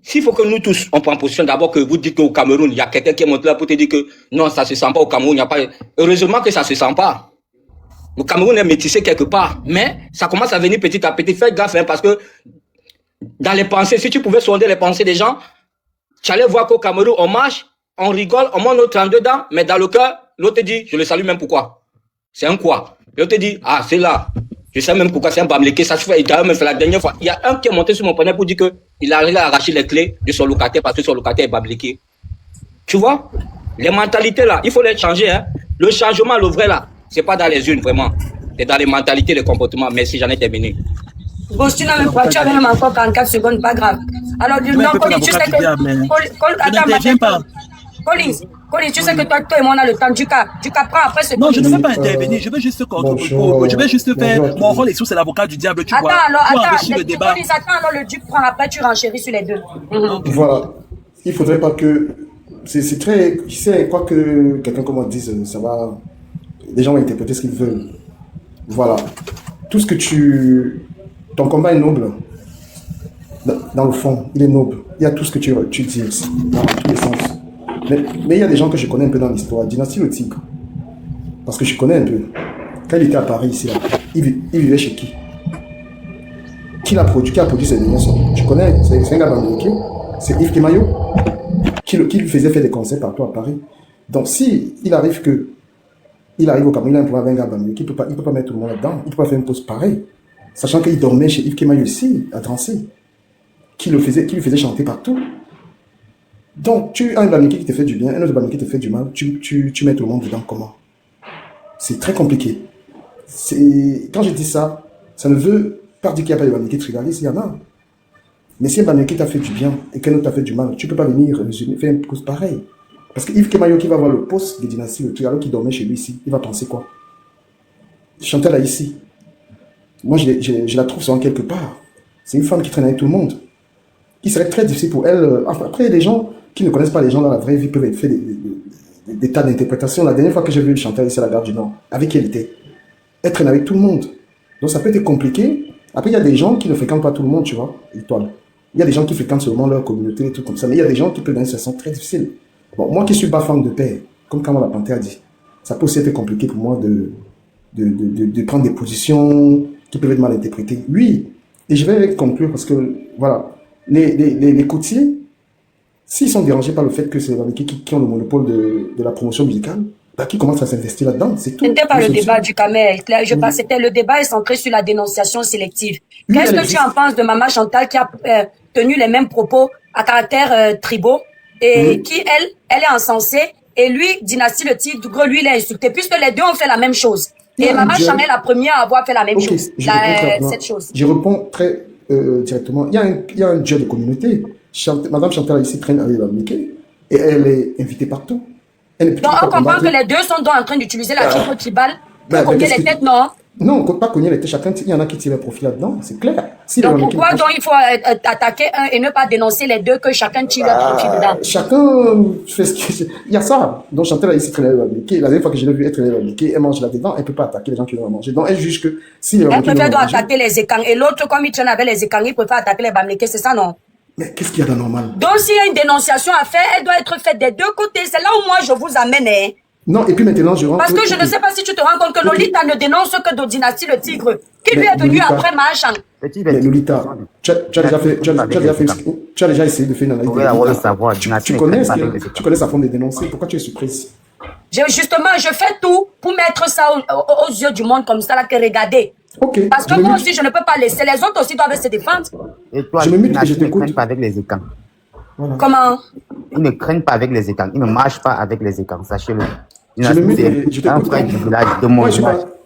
S'il faut que nous tous, on prenne position, d'abord que vous dites qu'au Cameroun, il y a quelqu'un qui est monté là pour te dire que non, ça ne se sent pas au Cameroun, il n'y a pas... Heureusement que ça ne se sent pas. Le Cameroun est métissé quelque part, mais ça commence à venir petit à petit. Fais gaffe, parce que dans les pensées, si tu pouvais sonder les pensées des gens, tu allais voir qu'au Cameroun, on marche, on rigole, on monte nos 32 dents, mais dans le cœur, l'autre te dit, je le salue même pourquoi. C'est un quoi? L'autre te dit, ah, c'est là. Je sais même pourquoi c'est un Bamileke, ça se fait, il a même fait la dernière fois. Il y a un qui est monté sur mon panel pour dire qu'il a arrivé à arracher les clés de son locataire parce que son locataire est Bamileke. Tu vois? Les mentalités là, il faut les changer, hein. Le changement, le vrai là, c'est pas dans les unes, vraiment. C'est dans les mentalités, les comportements. Merci, j'en ai terminé. Bon, tu n'as même pas, tu as même encore 44 secondes, pas grave. Alors, non, Colin, tu sais que... Attends, Colin, tu sais que toi et moi, on a le temps. Du cas prend après ce... Non, je ne veux pas intervenir. Je veux juste je vais juste faire... Mon rôle ici, c'est l'avocat du diable. Tu vois. Attends, le débat. Attends, alors le duc prend après, tu renchéris sur les deux. Voilà. Il faudrait pas que... C'est très... Tu sais, quoi que quelqu'un comme moi dise, ça va... Les gens vont interpréter ce qu'ils veulent. Voilà. Tout ce que tu... Ton combat est noble. Dans le fond, il est noble. Il y a tout ce que tu dis dans tous les sens. Mais il y a des gens que je connais un peu dans l'histoire. Dynastie Le Tigre. Parce que je connais un peu. Quand il était à Paris, ici, là, il vivait chez qui? Qui a produit ces derniers sons? Tu connais? C'est un gars Bamileke. C'est Yves Kemayo. Qui lui faisait faire des concerts partout à Paris. Donc, si il arrive au Cameroun, il a un problème avec un gars Bamileke, il ne peut pas mettre tout le monde là-dedans. Il ne peut pas faire une pause pareille. Sachant qu'il dormait chez Yves Kemayo ici, à Drancy. Qui lui faisait chanter partout. Donc, tu as un Bamileke qui te fait du bien, un autre Bamileke qui te fait du mal, tu mets tout le monde dedans comment? C'est très compliqué. Quand je dis ça, ça ne veut pas dire qu'il n'y a pas de Bamileke trigaliste, il y en a. Mais si un Bamileke t'a fait du bien et qu'un autre t'a fait du mal, tu ne peux pas venir faire une cause pareille. Parce que Yves Kemayo qui va voir le poste de Dynastie, le Trigalo qui dormait chez lui ici, il va penser quoi? Chantal là ici. Moi, je la trouve sur quelque part. C'est une femme qui traîne avec tout le monde. Il serait très difficile pour elle. Après, les gens qui ne connaissent pas les gens dans la vraie vie peuvent être fait des tas d'interprétations. La dernière fois que j'ai vu Chantal ici à la Gare du Nord, avec qui elle était, elle traîne avec tout le monde. Donc ça peut être compliqué. Après, il y a des gens qui ne fréquentent pas tout le monde, tu vois, Étoile. Il y a des gens qui fréquentent seulement leur communauté et tout comme ça. Mais il y a des gens qui peuvent dans une situation très difficile. Bon, moi qui suis pas femme de paix, comme Kamala Panthère a dit, ça peut aussi être compliqué pour moi de prendre des positions qui peuvent être mal interprétées. Oui, et je vais conclure parce que, voilà, les courtiers, s'ils sont dérangés par le fait que c'est les Bamileke qui ont le monopole de la promotion musicale, bah, qui commencent à s'investir là-dedans, c'est tout. Ce n'était pas le débat du Kamel. C'était le débat est centré sur la dénonciation sélective. Qu'est-ce que tu en penses de Maman Chantal qui a tenu les mêmes propos à caractère tribaux et qui, elle est encensée et lui, Dynastie Le Tigre, lui, il est insulté puisque les deux ont fait la même chose. Et Maman Chantal est la première à avoir fait la même chose. Cette chose. Je réponds très directement. Il y a un duel de communauté. Madame Chantal ici traîne avec Bamileke et elle est invitée partout. Donc on comprend que les deux sont donc en train d'utiliser la tribu tribale pour cogner les têtes, non? Non, on ne compte pas cogner les têtes. Chacun, il y en a qui tirent le profit là-dedans, c'est clair. Donc pourquoi donc il faut attaquer un et ne pas dénoncer les deux, que chacun tire le profit dedans? Chacun fait ce qu'il... Il y a ça. Donc Chantal ici traîne avec Bamileke. La dernière fois que je l'ai vu, elle traîne avec Bamileke, elle mange là-dedans, elle ne peut pas attaquer les gens qui vont manger. Donc elle juge que si elle préfère donc attaquer les écangs. Et l'autre, comme il traîne avec les écangs, il préfère attaquer les Bamileke, c'est ça, non? Mais qu'est-ce qu'il y a d'anormal? Donc, s'il y a une dénonciation à faire, elle doit être faite des deux côtés. C'est là où moi, je vous amène. Hein. Non, et puis maintenant, je rentre... Parce que je ne sais pas si tu te rends compte que Lolita ne dénonce que de Dynastie le Tigre, qui lui est venu après Machan. Mais Lolita, tu as déjà essayé de faire une analyse. Tu connais sa forme de dénoncer. Pourquoi tu es surprise? Justement, je fais tout pour mettre ça aux yeux du monde comme ça, là, que regardez. Okay, parce que moi aussi, je ne peux pas laisser. Les autres aussi doivent se défendre. Et toi, je ne craignent pas avec les écrans. Voilà. Comment? Ils ne craignent pas avec les écrans. Ils ne marchent pas avec les écrans, sachez-le. Je t'écoute.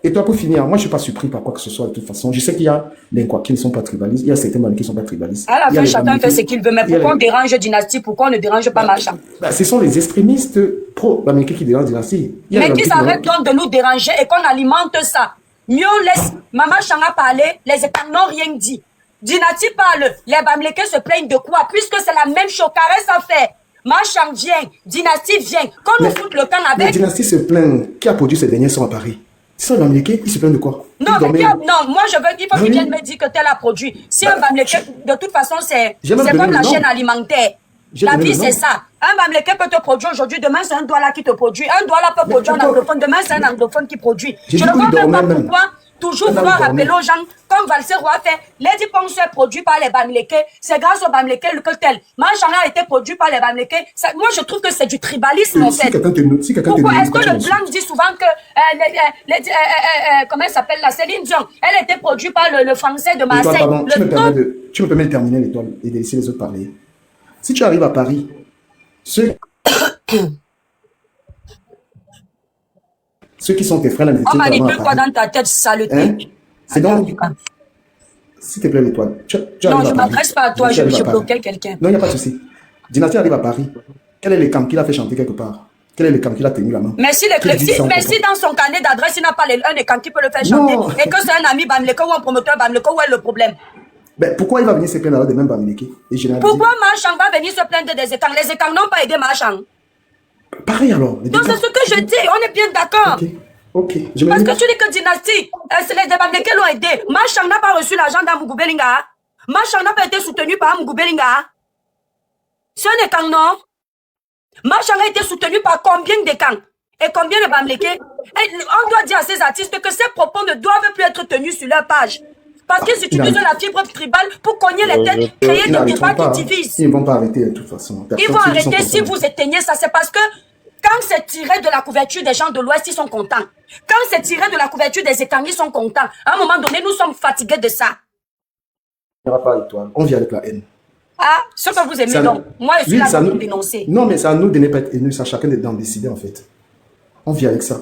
Et toi, pour finir, moi, je ne suis pas surpris par quoi que ce soit de toute façon. Je sais qu'il y a des quoi qui ne sont pas tribalistes. Il y a certains qui ne sont pas tribalistes. À la fin, chacun fait ce qu'il veut. Mais pourquoi on dérange Dynastie? Pourquoi on ne dérange pas Machan? Ce sont les extrémistes pro-américains qui dérangent Dynastie. Mais qui s'arrêtent donc de nous déranger et qu'on alimente ça. Mieux on laisse Maman Changa parler, les États n'ont rien dit. Dynastie parle, les Bamileke se plaignent de quoi? Puisque c'est la même chose, caresse à faire. Machan vient, Dynastie vient. Qu'on nous foute le camp avec. Mais Dynastie se plaint. Qui a produit ces derniers sons à Paris? C'est un Bamileke, il se plaint de quoi? Non, mais non, moi je veux qu'il faut qu'il vienne me dire que tel a produit. Si un Bamileke, de toute façon, c'est comme la chaîne alimentaire. La vie, c'est ça. Un Bamileke peut te produire aujourd'hui, demain, c'est un Douala qui te produit. Un Douala peut produire un anglophone, demain, c'est un anglophone qui produit. Je ne vois même pas pourquoi toujours vouloir rappeler aux gens, comme Valser Roy fait, Lady Ponce est produit par les Bamileke, c'est grâce aux Bamileke que tel. Manchana a été produit par les Bamileke. Moi, je trouve que c'est du tribalisme, en fait. Pourquoi est-ce que le blanc dit souvent que, comment elle s'appelle, la Céline Dion, elle était produite par le français de Marseille. Tu me permets de terminer l'étoile et de laisser les autres parler. Si tu arrives à Paris, ceux qui sont tes frères là, on manipule quoi dans ta tête, saleté? Hein? C'est donc. S'il te plaît, l'étoile. Non, je ne m'adresse pas à toi, je bloquais quelqu'un. Non, il n'y a pas de souci. Dynastie arrive à Paris. Quel est le camp qu'il a fait chanter quelque part? Quel est le camp qu'il a tenu la main? Mais si dans son carnet d'adresse, il n'a pas un des camps qui peut le faire chanter, et que c'est un ami Bamileke ou un promoteur Bamileke, où est le problème? Ben, pourquoi il va venir se plaindre alors des mêmes Bamileke? Pourquoi Machan va venir se plaindre des étangs? Les étangs n'ont pas aidé Machan. Pareil alors. Donc c'est ce que je dis, on est bien d'accord. Ok. Parce que tu dis que Dynastie, c'est les Bamileke qui l'ont aidé. Machan n'a pas reçu l'argent d'Amougou Belinga. Machan n'a pas été soutenu par Amougou Belinga. C'est un étang, non? Machan a été soutenu par combien d'étangs? Et combien de Bamileke? On doit dire à ces artistes que ces propos ne doivent plus être tenus sur leur page. Parce qu'ils utilisent la fibre tribale pour cogner les têtes, créer des débats qui divisent. Ils ne vont pas arrêter de toute façon. Ils vont arrêter si vous éteignez ça. C'est parce que quand c'est tiré de la couverture des gens de l'Ouest, ils sont contents. Quand c'est tiré de la couverture des étangs, ils sont contents. À un moment donné, nous sommes fatigués de ça. On vit avec la haine. Ah, ce que vous aimez donc. Moi, je suis là pour dénoncer. Non, mais c'est à nous de ne pas être haineux. C'est à chacun d'en décider, en fait. On vit avec ça.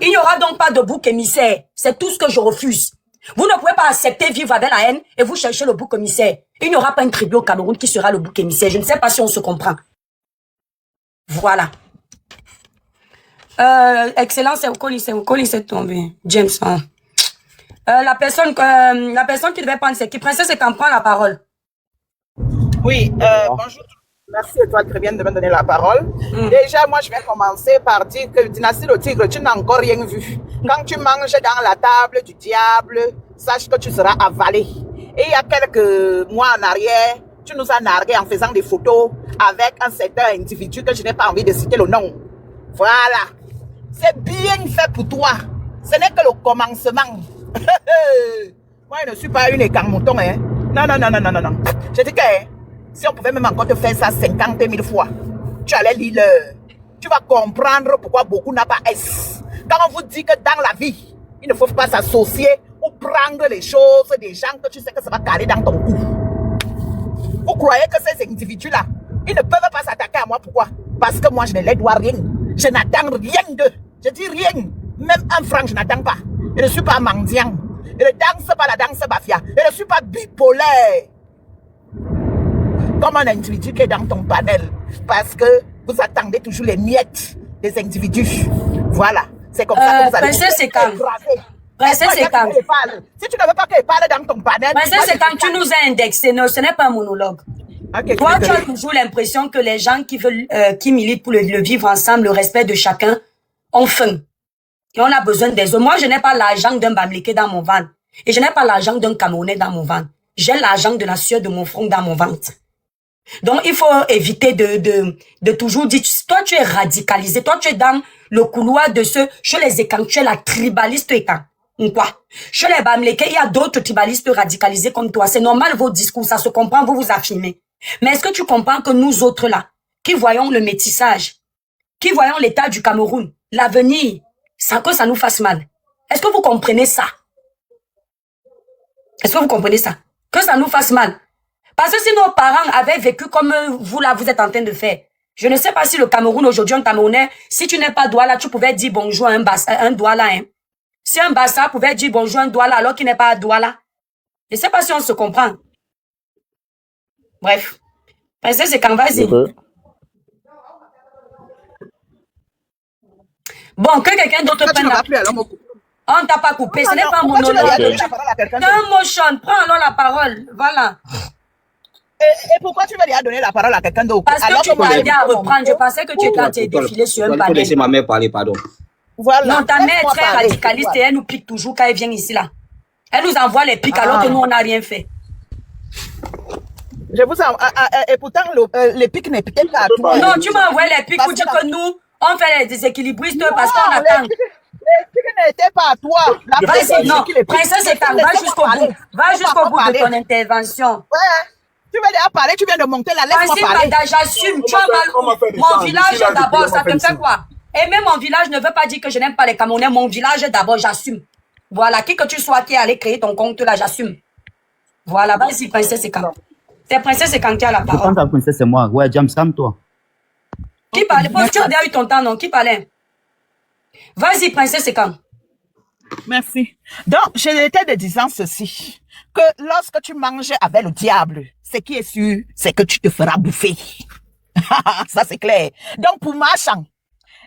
Il n'y aura donc pas de bouc émissaire. C'est tout ce que je refuse. Vous ne pouvez pas accepter vivre avec la haine et vous cherchez le bouc émissaire. Il n'y aura pas une tribu au Cameroun qui sera le bouc émissaire. Je ne sais pas si on se comprend. Voilà. Excellence, c'est où c'est tombé. James. Hein. La personne qui devait prendre, c'est qui? Princesse, et qu'en prend la parole. Oui, bonjour. Merci Étoile très bien de me donner la parole. Déjà, moi, je vais commencer par dire que Dynastie le Tigre, tu n'as encore rien vu. Quand tu manges dans la table du diable, sache que tu seras avalé. Et il y a quelques mois en arrière, tu nous as nargué en faisant des photos avec un certain individu que je n'ai pas envie de citer le nom. Voilà. C'est bien fait pour toi. Ce n'est que le commencement. Moi, je ne suis pas une écarmouton, hein. Non. Je dis que si on pouvait même encore te faire ça 50 000 fois, tu allais lire l'heure. Tu vas comprendre pourquoi beaucoup n'a pas S. Quand on vous dit que dans la vie, il ne faut pas s'associer ou prendre les choses des gens que tu sais que ça va caler dans ton cou. Vous croyez que ces individus-là, ils ne peuvent pas s'attaquer à moi? Pourquoi? Parce que moi, je ne les dois rien. Je n'attends rien d'eux. Je dis rien. Même un franc, je n'attends pas. Je ne suis pas mendiant. Je ne danse pas la danse bafia. Je ne suis pas bipolaire. Comme un individu qui est dans ton panel. Parce que vous attendez toujours les miettes des individus. Voilà. C'est comme ça que vous allez... Princesse, c'est calme. Princesse, c'est calme. Si tu ne veux pas qu'elle parle dans ton panel... Princesse, c'est quand tu nous as indexé. Non, ce n'est pas un monologue. Okay, toi, tu as toujours l'impression que les gens qui veulent, qui militent pour le vivre ensemble, le respect de chacun, ont faim. Et on a besoin des autres. Moi, je n'ai pas l'argent d'un Bamileke dans mon ventre. Et je n'ai pas l'argent d'un Camerounais dans mon ventre. J'ai l'argent de la sueur de mon front dans mon ventre. Donc, il faut éviter de toujours dire, toi, tu es radicalisé. Toi, tu es dans le couloir de ceux, chez les Ekang, tu es la tribaliste Ekang. Ou quoi? Chez les Bamileke, il y a d'autres tribalistes radicalisés comme toi. C'est normal, vos discours, ça se comprend, vous vous affirmez. Mais est-ce que tu comprends que nous autres là, qui voyons le métissage, qui voyons l'état du Cameroun, l'avenir, sans que ça nous fasse mal? Est-ce que vous comprenez ça? Est-ce que vous comprenez ça? Que ça nous fasse mal? Parce que si nos parents avaient vécu comme vous là, vous êtes en train de faire, je ne sais pas si le Cameroun aujourd'hui, un Camerounais, si tu n'es pas Douala, tu pouvais dire bonjour à un Douala, hein. Si un Bassa pouvait dire bonjour à un Douala alors qu'il n'est pas à Douala. Je ne sais pas si on se comprend. Bref. Princesse, c'est quand vas-y. Bon, que quelqu'un d'autre prenne la parole. On ne t'a pas coupé, ce n'est pas mon honneur. Non, mon chant, prends alors la parole. Voilà. Et pourquoi tu veux lui donner la parole à quelqu'un d'autre? Parce que tu m'as dit à reprendre. Je pensais que tu étais en train de défiler sur un panel. Il faut laisser ma mère parler, pardon. Voilà. Non, ta mère est très radicaliste et elle nous pique toujours quand elle vient ici là. Elle nous envoie les pics alors que nous on n'a rien fait. Je vous et pourtant les pics n'est peut-être pas à toi. Non, tu m'as envoyé les pics pour dire que nous on fait les déséquilibristes parce qu'on attend. Les pics n'étaient pas à toi. Vas-y, non, princesse Ekang, va jusqu'au bout. Va jusqu'au bout de ton intervention. Ouais. Tu veux déjà parler, tu viens de monter la laisse-moi parler. J'assume, tu as mal. Mon village d'abord, ça te fait quoi? Et même mon village ne veut pas dire que je n'aime pas les Camerounais. Mon village d'abord, j'assume. Voilà, qui que tu sois qui est allé créer ton compte là, j'assume. Voilà, vas-y, princesse Ekang. C'est princesse Ekang qui a la parole. Je pense que la princesse c'est moi. Ouais, James, calme-toi. Qui parlait? Parce que tu as déjà eu ton temps, non? Qui parlait? Vas-y, princesse Ekang. Merci. Donc, je l'étais de disant ceci, que lorsque tu manges avec le diable, ce qui est sûr, c'est que tu te feras bouffer. Ça, c'est clair. Donc, pour Machan,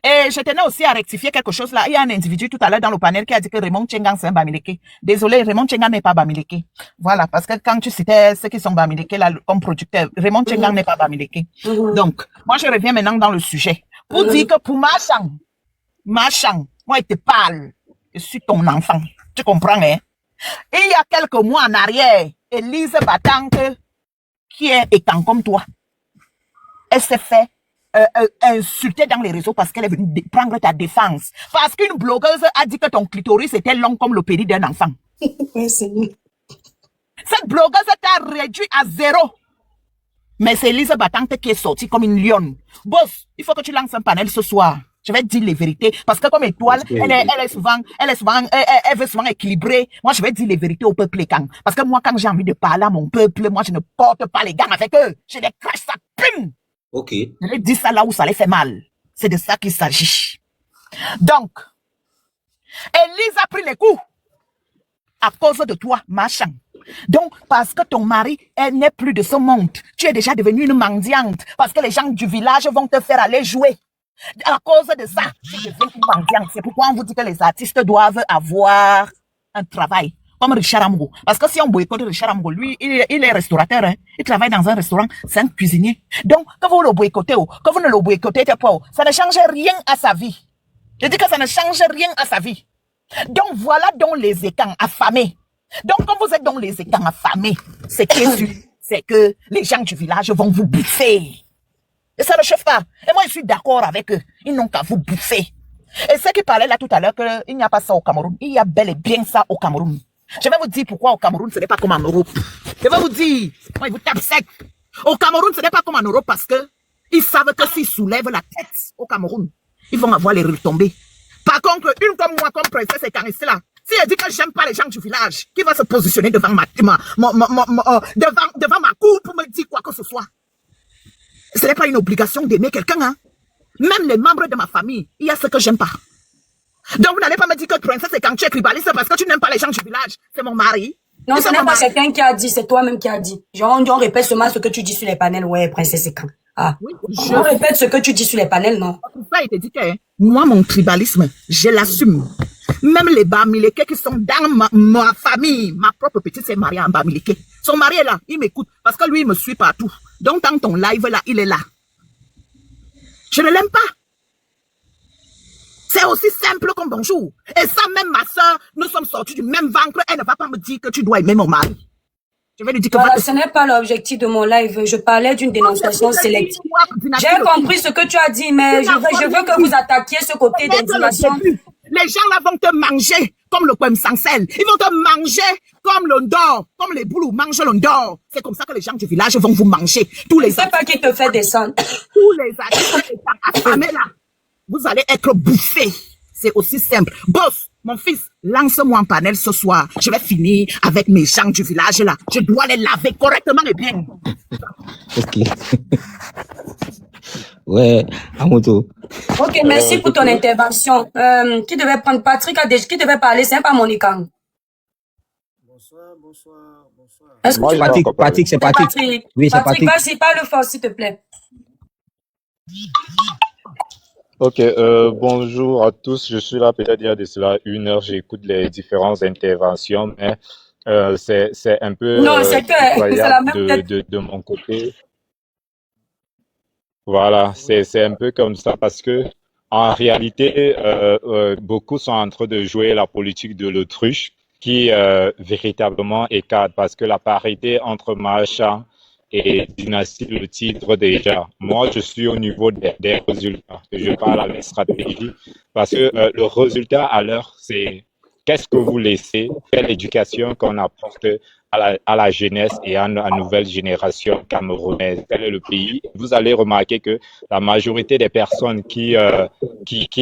et je tenais aussi à rectifier quelque chose là. Il y a un individu tout à l'heure dans le panel qui a dit que Raymond Tchengang c'est un Bamileke. Désolé, Raymond Tchengang n'est pas Bamileke. Voilà, parce que quand tu citais ceux qui sont Bamileke là comme producteurs, Raymond Tchengang n'est pas Bamileke. Donc, moi je reviens maintenant dans le sujet. Pour dire que pour Machan, moi il te parle. Je suis ton enfant. Tu comprends, hein? Et il y a quelques mois en arrière, Elise Batante, qui est étant comme toi, elle s'est fait insulter dans les réseaux parce qu'elle est venue prendre ta défense. Parce qu'une blogueuse a dit que ton clitoris était long comme le pénis d'un enfant. Oui, Seigneur. Cette blogueuse t'a réduit à 0. Mais c'est Elise Batante qui est sortie comme une lionne. Boss, il faut que tu lances un panel ce soir. Je vais te dire les vérités. Parce que comme étoile, elle veut souvent équilibrer. Moi, je vais dire les vérités au peuple Ekang. Parce que moi, quand j'ai envie de parler à mon peuple, moi, je ne porte pas les gants avec eux. Je les crache, ça pum. Ok. Je vais dire ça là où ça les fait mal. C'est de ça qu'il s'agit. Donc, Elise a pris les coups. À cause de toi, machin. Donc, parce que ton mari, elle n'est plus de ce monde. Tu es déjà devenue une mendiante. Parce que les gens du village vont te faire aller jouer. À cause de ça, tu deviens une mendiante. C'est pourquoi on vous dit que les artistes doivent avoir un travail. Comme Richard Amgo. Parce que si on boycotte Richard Amgo, lui, il est restaurateur. Hein. Il travaille dans un restaurant. C'est un cuisinier. Donc, que vous le boycottez ou que vous ne le boycottez pas, ça ne change rien à sa vie. Je dis que ça ne change rien à sa vie. Donc, voilà donc les étangs affamés. Donc, quand vous êtes dans les étangs affamés, c'est que les gens du village vont vous bouffer. Et ça ne chauffe pas. Et moi, je suis d'accord avec eux. Ils n'ont qu'à vous bouffer. Et ceux qui parlaient là tout à l'heure qu'il n'y a pas ça au Cameroun, il y a bel et bien ça au Cameroun. Je vais vous dire pourquoi au Cameroun, ce n'est pas comme en Europe. Je vais vous dire, moi, ils vous tapent sec. Au Cameroun, ce n'est pas comme en Europe parce que ils savent que s'ils soulèvent la tête au Cameroun, ils vont avoir les retombées. Par contre, une comme moi, comme princesse et caressée là, si elle dit que j'aime pas les gens du village, qui va se positionner devant devant ma cour pour me dire quoi que ce soit? Ce n'est pas une obligation d'aimer quelqu'un, hein. Même les membres de ma famille, il y a ce que j'aime pas. Donc, vous n'allez pas me dire que princesse et quand tu es tribaliste parce que tu n'aimes pas les gens du village. C'est mon mari. Non, ce n'est pas quelqu'un qui a dit, c'est toi-même qui a dit. Genre, on répète seulement ce que tu dis sur les panels. Ouais, princesse et quand. Ah. Oui, on répète ce que tu dis sur les panels, non? Il te dit que moi, mon tribalisme, je l'assume. Même les Bamileke qui sont dans ma famille, ma propre petite s'est mariée en Bamileke. Son mari est là, il m'écoute parce que lui, il me suit partout. Donc, dans ton live là, il est là. Je ne l'aime pas. C'est aussi simple comme bonjour. Et ça, même ma soeur, nous sommes sortis du même ventre. Elle ne va pas me dire que tu dois aimer mon mari. Je vais lui dire que voilà, ce n'est pas l'objectif de mon live. Je parlais d'une dénonciation sélective. J'ai compris ce que tu as dit, mais je veux que vous attaquiez ce côté d'indignation. Les gens là vont te manger comme le poème Sancel. Ils vont te manger comme l'ondor, comme les boulous mangent l'ondor. C'est comme ça que les gens du village vont vous manger. Tous les c'est pas qui te fait descendre. Tous les affamés là, vous allez être bouffés. C'est aussi simple. Boss, mon fils, lance-moi en panel ce soir. Je vais finir avec mes gens du village là. Je dois les laver correctement et bien. Ok. Ouais, à moto. Ok, merci pour ton intervention. Qui devait prendre Patrick qui devait parler, c'est pas Monique. Bonsoir. Est-ce que Patrick, c'est Patrick. Oui, c'est Patrick. Vas-y, parle fort, s'il te plaît. Ok, bonjour à tous. Je suis là peut-être il y a de cela 1 heure. J'écoute les différentes interventions, mais c'est un peu non, c'est la même tête. de mon côté. Voilà, c'est un peu comme ça parce que en réalité, beaucoup sont en train de jouer la politique de l'autruche qui véritablement écarte parce que la parité entre Macha et Dynastie le titre déjà. Moi, je suis au niveau des résultats. Je parle avec stratégie parce que le résultat à l'heure, c'est qu'est-ce que vous laissez, quelle éducation qu'on apporte à la jeunesse et à la nouvelle génération camerounaise. Quel est le pays? Vous allez remarquer que la majorité des personnes qui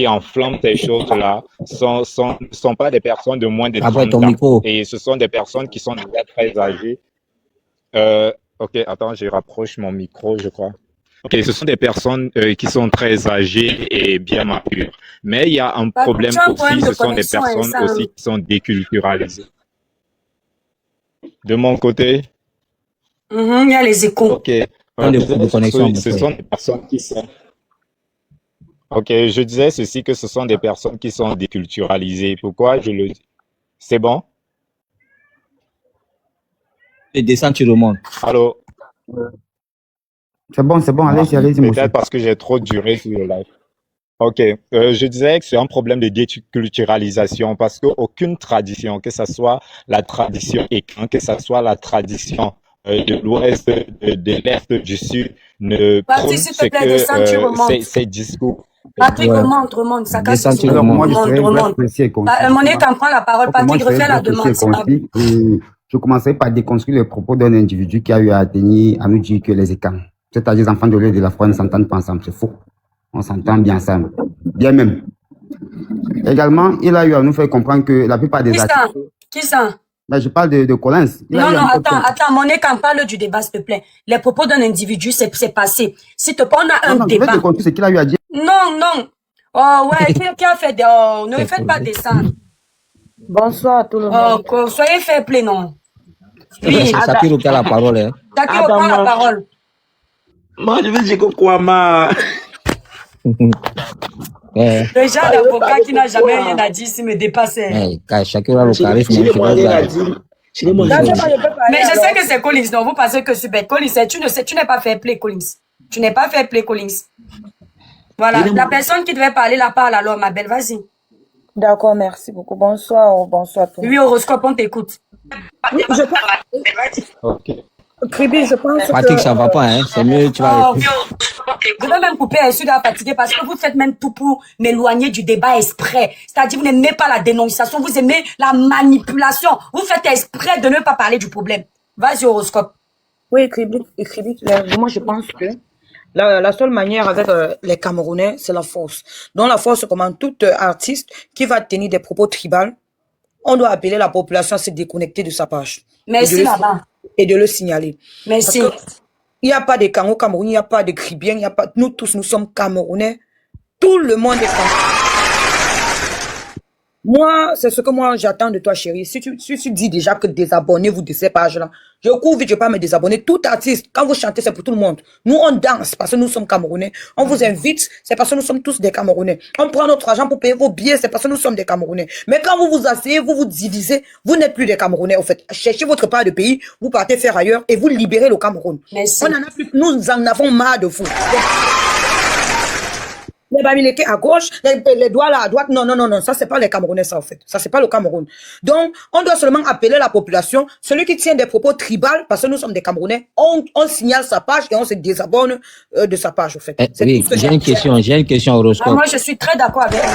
enflamment ces choses-là sont pas des personnes de moins de 30 ans. Et ce sont des personnes qui sont déjà très âgées. Ok, attends, je rapproche mon micro, je crois. Ok, ce sont des personnes qui sont très âgées et bien matures. Mais il y a un problème aussi, ce sont des personnes aussi qui sont déculturalisées. De mon côté? Il y a les échos. Ok. Ce sont des personnes qui sont... Ok, je disais ceci, que ce sont des personnes qui sont déculturalisées. Pourquoi je le dis? C'est bon? Et descends, tu remontes. Allô? C'est bon, allez-y. Peut-être parce que j'ai trop duré sur le live. Ok, je disais que c'est un problème de déculturalisation parce qu'aucune tradition, que ce soit la tradition écan, que ce soit la tradition de l'Ouest, de l'Est, du Sud, ne prône ce que ces discours. Patrick, remonte, ça casse. Remonte. Monique en prend la parole, Patrick refait la demande. Je commençais par déconstruire les propos d'un individu qui a eu à nous dire que les écans, c'est-à-dire les enfants de l'œil de la foi, ne s'entendent pas ensemble. C'est faux. On s'entend bien ensemble. Bien même. Également, il a eu à nous faire comprendre que la plupart des artistes... Qui ça? Ben, je parle de Collins. Non, attends, Monique, on parle du débat, s'il te plaît. Les propos d'un individu, c'est passé. S'il te plaît, on a un débat. Je vais te conter ce qu'il a eu à dire. Non. Oh, ouais, qui a fait ne me faites pas descendre. Bonsoir à tout le monde. Oh, soyez fair play, non. Oui, Sakiro qui a la parole. Hein. Sakiro prend la parole. Moi, je veux dire quoi, ma... Le genre d'avocat qui n'a jamais rien à dire s'il me dépassait. Chacun a le charisme. Mais je sais que c'est Collins, non, vous pensez que c'est bête. Collins, tu n'es pas fair play, Collins. Tu n'es pas fair play, Collins. Voilà, la personne qui devait parler la parle alors, ma belle, vas-y. D'accord, merci beaucoup. Bonsoir à tous. Oui, horoscope, on t'écoute. Ok. Kribi, je pense Patrick, ça va pas, hein. C'est mieux, tu vas... Je vais même couper, je suis fatigué parce que vous faites même tout pour m'éloigner du débat exprès. C'est-à-dire, vous n'aimez pas la dénonciation, vous aimez la manipulation. Vous faites exprès de ne pas parler du problème. Vas-y, horoscope. Oui, Kribi, moi je pense que la seule manière avec les Camerounais, c'est la force. Donc la force, comme tout artiste qui va tenir des propos tribaux, on doit appeler la population à se déconnecter de sa page. Merci là-bas. Et de le signaler. Merci. Il n'y a pas de Kango Cameroun, il n'y a pas de Cribiens, il n'y a pas... Nous tous, nous sommes Camerounais. Tout le monde est Camerounais. Moi, c'est ce que moi j'attends de toi, chérie. Si tu dis déjà que désabonnez-vous de ces pages-là, je cours vite, je ne vais pas me désabonner. Tout artiste, quand vous chantez, c'est pour tout le monde. Nous, on danse parce que nous sommes Camerounais. On vous invite, c'est parce que nous sommes tous des Camerounais. On prend notre argent pour payer vos billets, c'est parce que nous sommes des Camerounais. Mais quand vous vous asseyez, vous vous divisez, vous n'êtes plus des Camerounais, au fait. Cherchez votre part de pays, vous partez faire ailleurs et vous libérez le Cameroun. Merci. On en a plus, nous en avons marre de vous. les Bamileke à gauche, les doigts là à droite. Non, non, non, non, ça c'est pas les Camerounais ça en fait. Ça c'est pas le Cameroun. Donc, on doit seulement appeler la population, celui qui tient des propos tribales, parce que nous sommes des Camerounais, on signale sa page et on se désabonne de sa page en fait. Oui, j'ai une question horoscope. Moi, je suis très d'accord avec elle.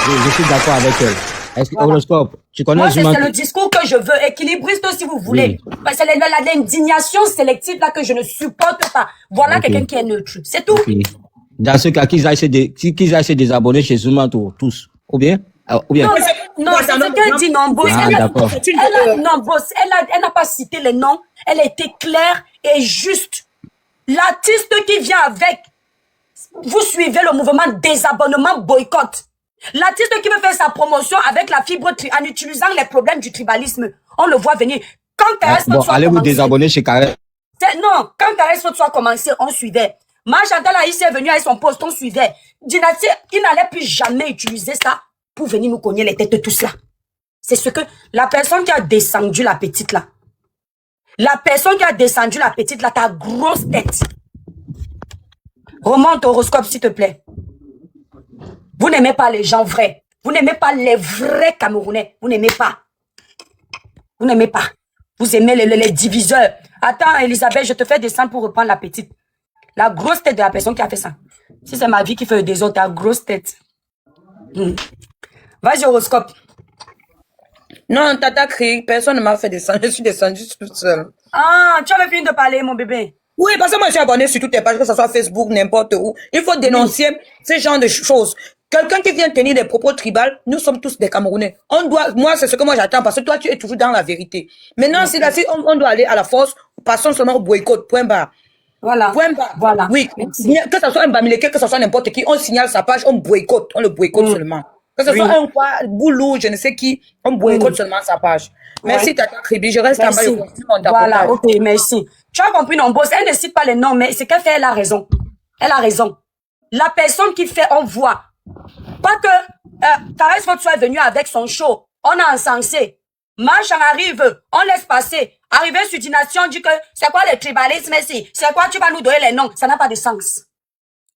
Oui, je suis d'accord avec elle. Est-ce que horoscope, tu connais Moi, c'est le discours que je veux, équilibriste si vous voulez. Oui. Parce que c'est l'indignation sélective là que je ne supporte pas. Voilà quelqu'un qui est neutre. C'est tout. Okay. Dans ce cas, qu'ils aillent se désabonner chez Zouma tous. Ou bien? Non, c'est ce qu'elle dit, non, boss. Elle n'a pas cité les noms. Elle a été claire et juste. L'artiste qui vient avec, vous suivez le mouvement désabonnement boycott. L'artiste qui veut faire sa promotion avec la fibre en utilisant les problèmes du tribalisme, on le voit venir. Quand Caresse allez vous désabonner chez Caresse. Non, quand Caresse soit commencé, on suivait. Chantal Aïs est venu avec son poste, on suivait. Dynastie, il n'allait plus jamais utiliser ça pour venir nous cogner les têtes tous là. C'est ce que la personne qui a descendu la petite là. La personne qui a descendu la petite là, ta grosse tête. Remonte horoscope s'il te plaît. Vous n'aimez pas les gens vrais. Vous n'aimez pas les vrais Camerounais. Vous n'aimez pas. Vous n'aimez pas. Vous aimez les diviseurs. Attends, Elisabeth, je te fais descendre pour reprendre la petite. La grosse tête de la personne qui a fait ça. Si c'est ma vie qui fait le désordre, ta grosse tête. Vas-y, horoscope. Non, Tata crie. Personne ne m'a fait descendre. Je suis descendue toute seule. Ah, tu avais fini de parler, mon bébé. Oui, parce que moi, je suis abonné sur toutes les pages, que ce soit Facebook, n'importe où. Il faut dénoncer ce genre de choses. Quelqu'un qui vient tenir des propos tribales, nous sommes tous des Camerounais. Moi, c'est ce que moi j'attends, parce que toi, tu es toujours dans la vérité. Maintenant, si on doit aller à la force, passons seulement au boycott, point barre. Voilà. Point barre. Voilà. Oui. Merci. Que ce soit un Bamileke, que ce soit n'importe qui, on signale sa page, on boycotte. On le boycotte seulement. Que ce soit un quoi, boulot, je ne sais qui, on boycotte seulement sa page. Merci, Tata Kribi. Je reste en bas, je continue mon Voilà, ok, merci. Tu as compris, non, boss, elle ne cite pas les noms, mais c'est qu'elle fait, elle a raison. Elle a raison. La personne qui fait, on voit. Pas que Caresse Foto est venu avec son show. On a encensé. Marche en arrive, on laisse passer. Arrivé sur Dynastie, on dit que c'est quoi le tribalisme ici? C'est quoi, tu vas nous donner les noms? Ça n'a pas de sens.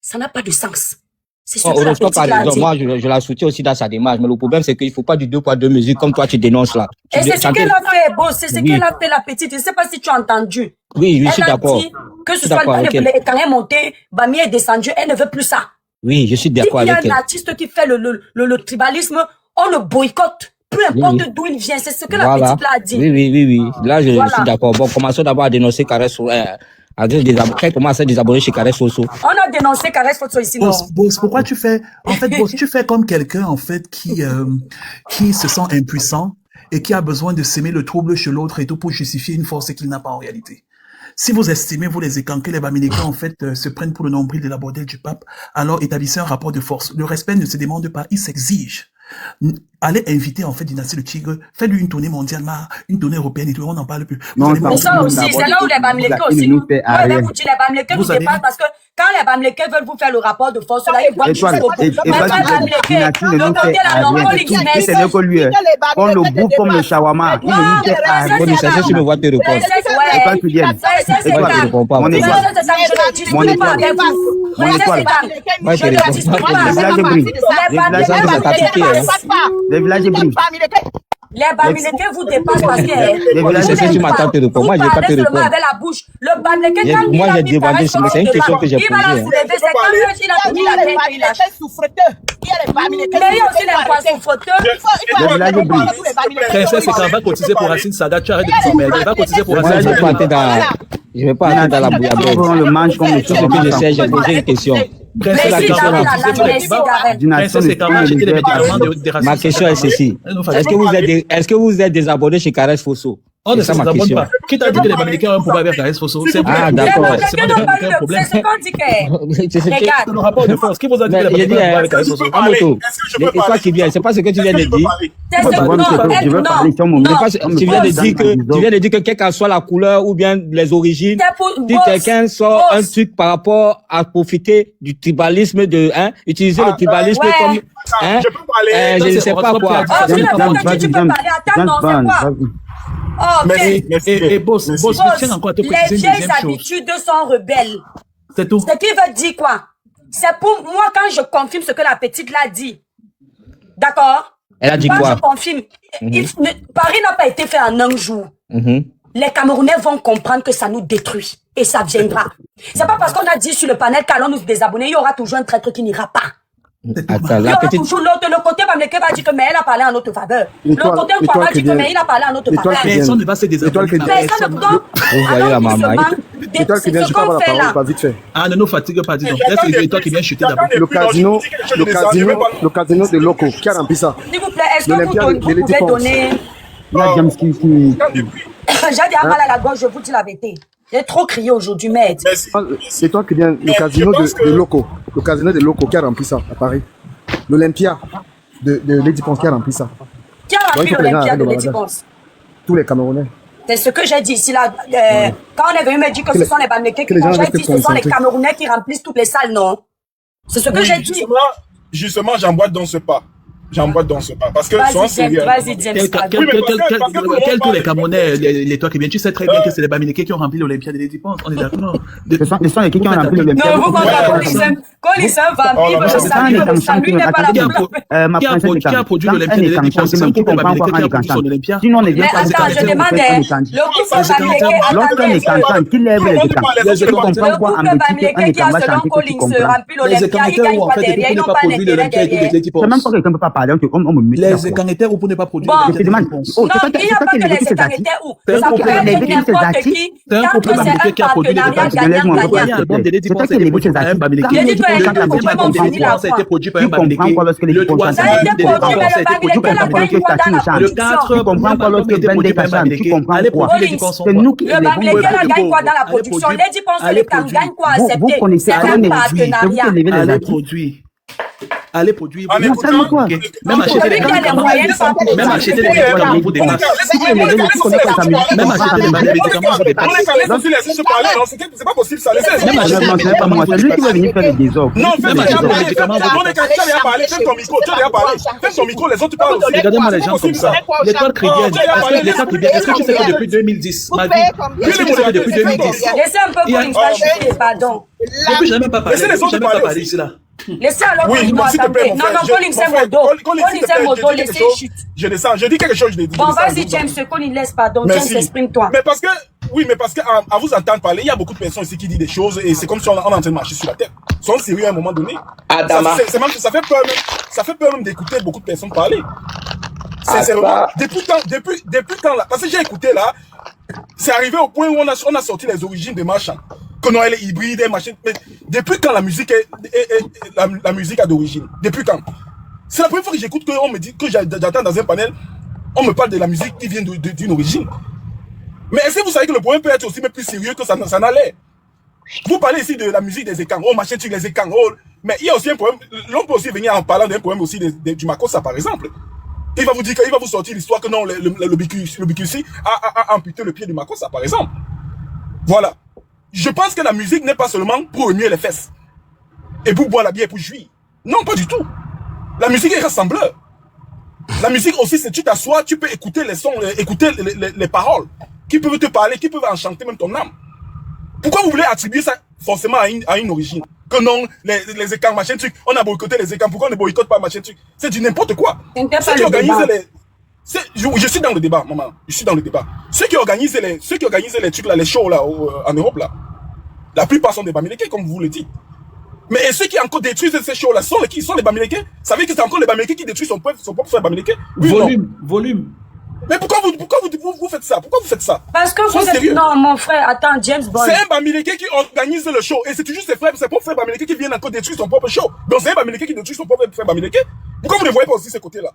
Ça n'a pas de sens. C'est ce que la petite a dit. Moi, je la soutiens aussi dans sa démarche, mais le problème, c'est qu'il ne faut pas du 2 poids 2 mesures comme toi, tu dénonces là. Et c'est ce qu'elle a fait, boss. C'est ce qu'elle a fait, la petite. Je ne sais pas si tu as entendu. Oui, je suis d'accord. Elle a dit que ce soit quand elle est montée, Bami est descendu, elle ne veut plus ça. Oui, je suis d'accord avec elle. Il y a un artiste qui fait le tribalisme, on le boycotte. Peu importe d'où il vient, c'est ce que la petite là a dit. Oui. Là, je suis d'accord. Bon, commençons d'abord à dénoncer Caresse. Commence à désabonner chez Caresse Foto. On a dénoncé Caresse Foto ici, non? Boss, pourquoi tu fais, en fait, Boss, tu fais comme quelqu'un, en fait, qui se sent impuissant et qui a besoin de s'aimer le trouble chez l'autre et tout pour justifier une force qu'il n'a pas en réalité. Si vous estimez, vous les écanquez, les Bamileke, en fait, se prennent pour le nombril de la bordelle du pape, alors établissez un rapport de force. Le respect ne se demande pas, il s'exige. Allez inviter, en fait, Dynastie le Tigre, faites-lui une tournée mondiale, une tournée européenne et tout, on n'en parle plus. Mais ça aussi, c'est là où les Bamileke aussi. Vous les Bamileke vous dépassent parce que quand les Bamileke veulent vous faire le rapport de force, là, ils voient jusqu'au bout. Mais le côté là, non, on l'examine. C'est le lui, on le bouffe comme le shawarma. Il ne nous fait à rien. Ça, je me vois te répondre. Et toi, tu viens. Et toi, tu réponds pas. Mon étoile. Mon étoile. Mon étoile. Moi, je réponds pas. Les villages brillent. Les Bamileke vous dépassent parce que les villages, c'est ce que tu m'attends te répondre. Moi, je n'ai pas te répondre. Avec la bouche. Le Bamileke, quand moi, j'ai demandé, c'est une question que j'ai posée. Il va la soulever, c'est quand il a pris la tête, il a fait souffreteux. Mais il y a aussi les poissons souffreteux. les villages brillent. Princesse, c'est quand on va cotiser pour Racine Sada, tu arrêtes de nous emmerder. Va cotiser pour Racine Sada. Je vais pas entrer dans la bouillabaisse. On le mange comme le Tout ce que je sais, j'ai posé une question. Ma question est ceci. Est-ce que vous êtes désabonné chez Caresse Foto? On ne s'abonne pas. Qui t'a dit que les Bamileke ont un problème avec Caresse Foto? Ah, d'accord. C'est ce qu'on dit que... Regarde. C'est le rapport de force. Qui vous a dit que les Bamileke ont un problème avec Caresse Foto? Et toi qui viens, c'est pas ce que tu viens de dire. Tu viens de dire que quelle que soit la couleur ou bien les origines, si quelqu'un sort un truc par rapport à profiter du tribalisme utiliser le tribalisme comme, je ne sais pas quoi. Tu peux parler, attends, non, c'est quoi? Merci. Et boss, je tiens encore à te préciser une deuxième chose. Les vieilles habitudes sont rebelles. C'est tout. Ce qui veut dire quoi? C'est pour moi quand je confirme ce que la petite l'a dit. D'accord? Elle a dit Quand quoi? je confirme, Paris n'a pas été fait en un jour. Mhm. Les Camerounais vont comprendre que ça nous détruit. Et ça viendra. C'est pas parce qu'on a dit sur le panel qu'allons nous désabonner, il y aura toujours un traître qui n'ira pas. Attends, Il y la aura petite... toujours l'autre. Le côté Bamleke va dire que mais elle a parlé en notre faveur. Le côté Nkwa va dire que mais il a parlé en notre faveur. Personne ne va se désabonner. Personne ne peut. Vous voyez la maman. C'est toi qui viens, je parle la parole, pas vite fait. Ah, ne nous fatigue pas, disons. C'est toi qui viens chuter d'abord. Le casino de Loco, qui a rempli ça? S'il vous plaît, est-ce que vous pouvez donner... Il y a James qui... J'ai déjà mal à la gorge, je vous dis la vérité. J'ai trop crié aujourd'hui, merde. C'est toi qui viens, le casino de Loco. Le casino de Loco qui a rempli ça à Paris. L'Olympia de Lady Ponce qui a rempli ça. Qui a rempli l'Olympia de Lady Ponce? Tous les Camerounais. C'est ce que j'ai dit ici là. Quand on est venu me dire que ce sont les Bamleke qui mangent, j'ai dit que ce sont les Camerounais qui remplissent toutes les salles, non? C'est ce que j'ai dit. Justement, j'emboîte dans ce pas. Parce que vas-y, James. Quels tous les Camerounais, les toi qui viens, tu sais très bien que c'est les Bamileke qui ont rempli l'Olympia de Lady Ponce. On est d'accord. Ce sont les qui ont rempli l'Olympia. Non, vous comprenez, Colissem va vivre, lui n'est pas là. Qui a produit l'Olympia de Lady Ponce? C'est un couple Bamileke qui a produit son Olympia. Sinon, on est Mais attends, je demandais, le couple Bamileke, lorsqu'on est cantant, qui lève les écrans? Je comprends quoi en Belgique, un écran va chanter que tu comprends. Les écangétaires où en fait, depuis qu'on n'a pas produit l'Olympia de Lady Ponce. C'est même pas quelqu'un ne peut pas parler, on me met. Les écarnétaires, vous ne pas produire. Je te demande. Non, il n'y a pas que les écarnétaires où. Ça peut être n'importe qui. C'est un couple Bamileke qui a produit les albums de Lady Ponce. Ça a été produit par un Bamileke. Ça a été produit par un Bamileke. Le 3 ça a été produit par un Bamileke. Le 4, tu comprends quoi lorsque Ben produit par un Bamileke. Allez produire Lady Ponce. C'est nous qui le Bamileke gagne quoi dans la production? Lady Ponce, les Cam gagne quoi à accepter? Vous connaissez un partenariat. Allez produire. Allez produire. Même acheter les médicaments pour des masques. Même acheter les médicaments pour des masques. C'est pas possible ça. Même acheter pas moi. C'est lui qui va venir faire les désordres. Non, fais les médicaments. Fais ton micro, les autres parlent aussi. Regardez-moi les gens comme ça. L'étoile chrétienne, est-ce que tu sais que depuis 2010, ma vie, est-ce que tu sais que depuis 2010, laissez un peu pour une chuter, pardon. Depuis, je n'ai même pas parlé ici là. Laissez alors Colin, s'il te plaît, mon frère. Colin, c'est mon dos. Colin, c'est mon dos, laissez chute. Je descends, je dis quelque chose, je l'ai dit. Bon, vas-y, James, Colin, laisse pardon. James, exprime-toi. Mais parce que, à vous entendre parler, il y a beaucoup de personnes ici qui disent des choses et c'est comme si on est en train de marcher sur la tête. Soyons sérieux à un moment donné. Adama. Ça fait peur même d'écouter beaucoup de personnes parler. Sincèrement, depuis quand là, parce que j'ai écouté là, c'est arrivé au point où on a sorti les origines des machins. Que Noël est hybride, machin. Mais depuis quand la musique la musique a d'origine? Depuis quand? C'est la première fois que j'écoute qu'on me dit, que j'attends dans un panel, on me parle de la musique qui vient d'une origine. Mais est-ce que vous savez que le problème peut être aussi plus sérieux que ça n'a l'air? Vous parlez ici de la musique des écans, oh machin, tu les écans, oh. Mais il y a aussi un problème, l'on peut aussi venir en parlant d'un problème aussi du Makossa par exemple. Il va vous dire qu'il va vous sortir l'histoire que non, le BQC a amputé le pied du Makossa par exemple. Voilà. Je pense que la musique n'est pas seulement pour remuer les fesses et pour boire la bière et pour jouir. Non, pas du tout. La musique est rassembleur. La musique aussi, c'est tu t'assois, tu peux écouter les sons, écouter les paroles qui peuvent te parler, qui peuvent enchanter même ton âme. Pourquoi vous voulez attribuer ça forcément à une origine? Que non, les écans, machin truc, on a boycotté les écans, pourquoi on ne boycotte pas machin truc? C'est du n'importe quoi. Ceux qui organisent je suis dans le débat, maman. Je suis dans le débat. Ceux qui organisent les trucs là, les shows là, en Europe là, la plupart sont des Bamileke, comme vous le dites. Mais ceux qui encore détruisent ces shows là, sont les Bamileke? Ça veut dire que c'est encore les Bamileke qui détruisent son propre frère Bamileke? Oui, volume. Mais pourquoi vous faites ça? Pourquoi vous faites ça? Parce que vous êtes... Non, mon frère, attends, James Bond. C'est un Bamileke qui organise le show. Et c'est toujours ses propres frères Bamileke qui viennent encore détruire son propre show. Donc c'est un Bamileke qui détruit son propre frère Bamileke. Pourquoi vous ne voyez pas aussi ce côté-là?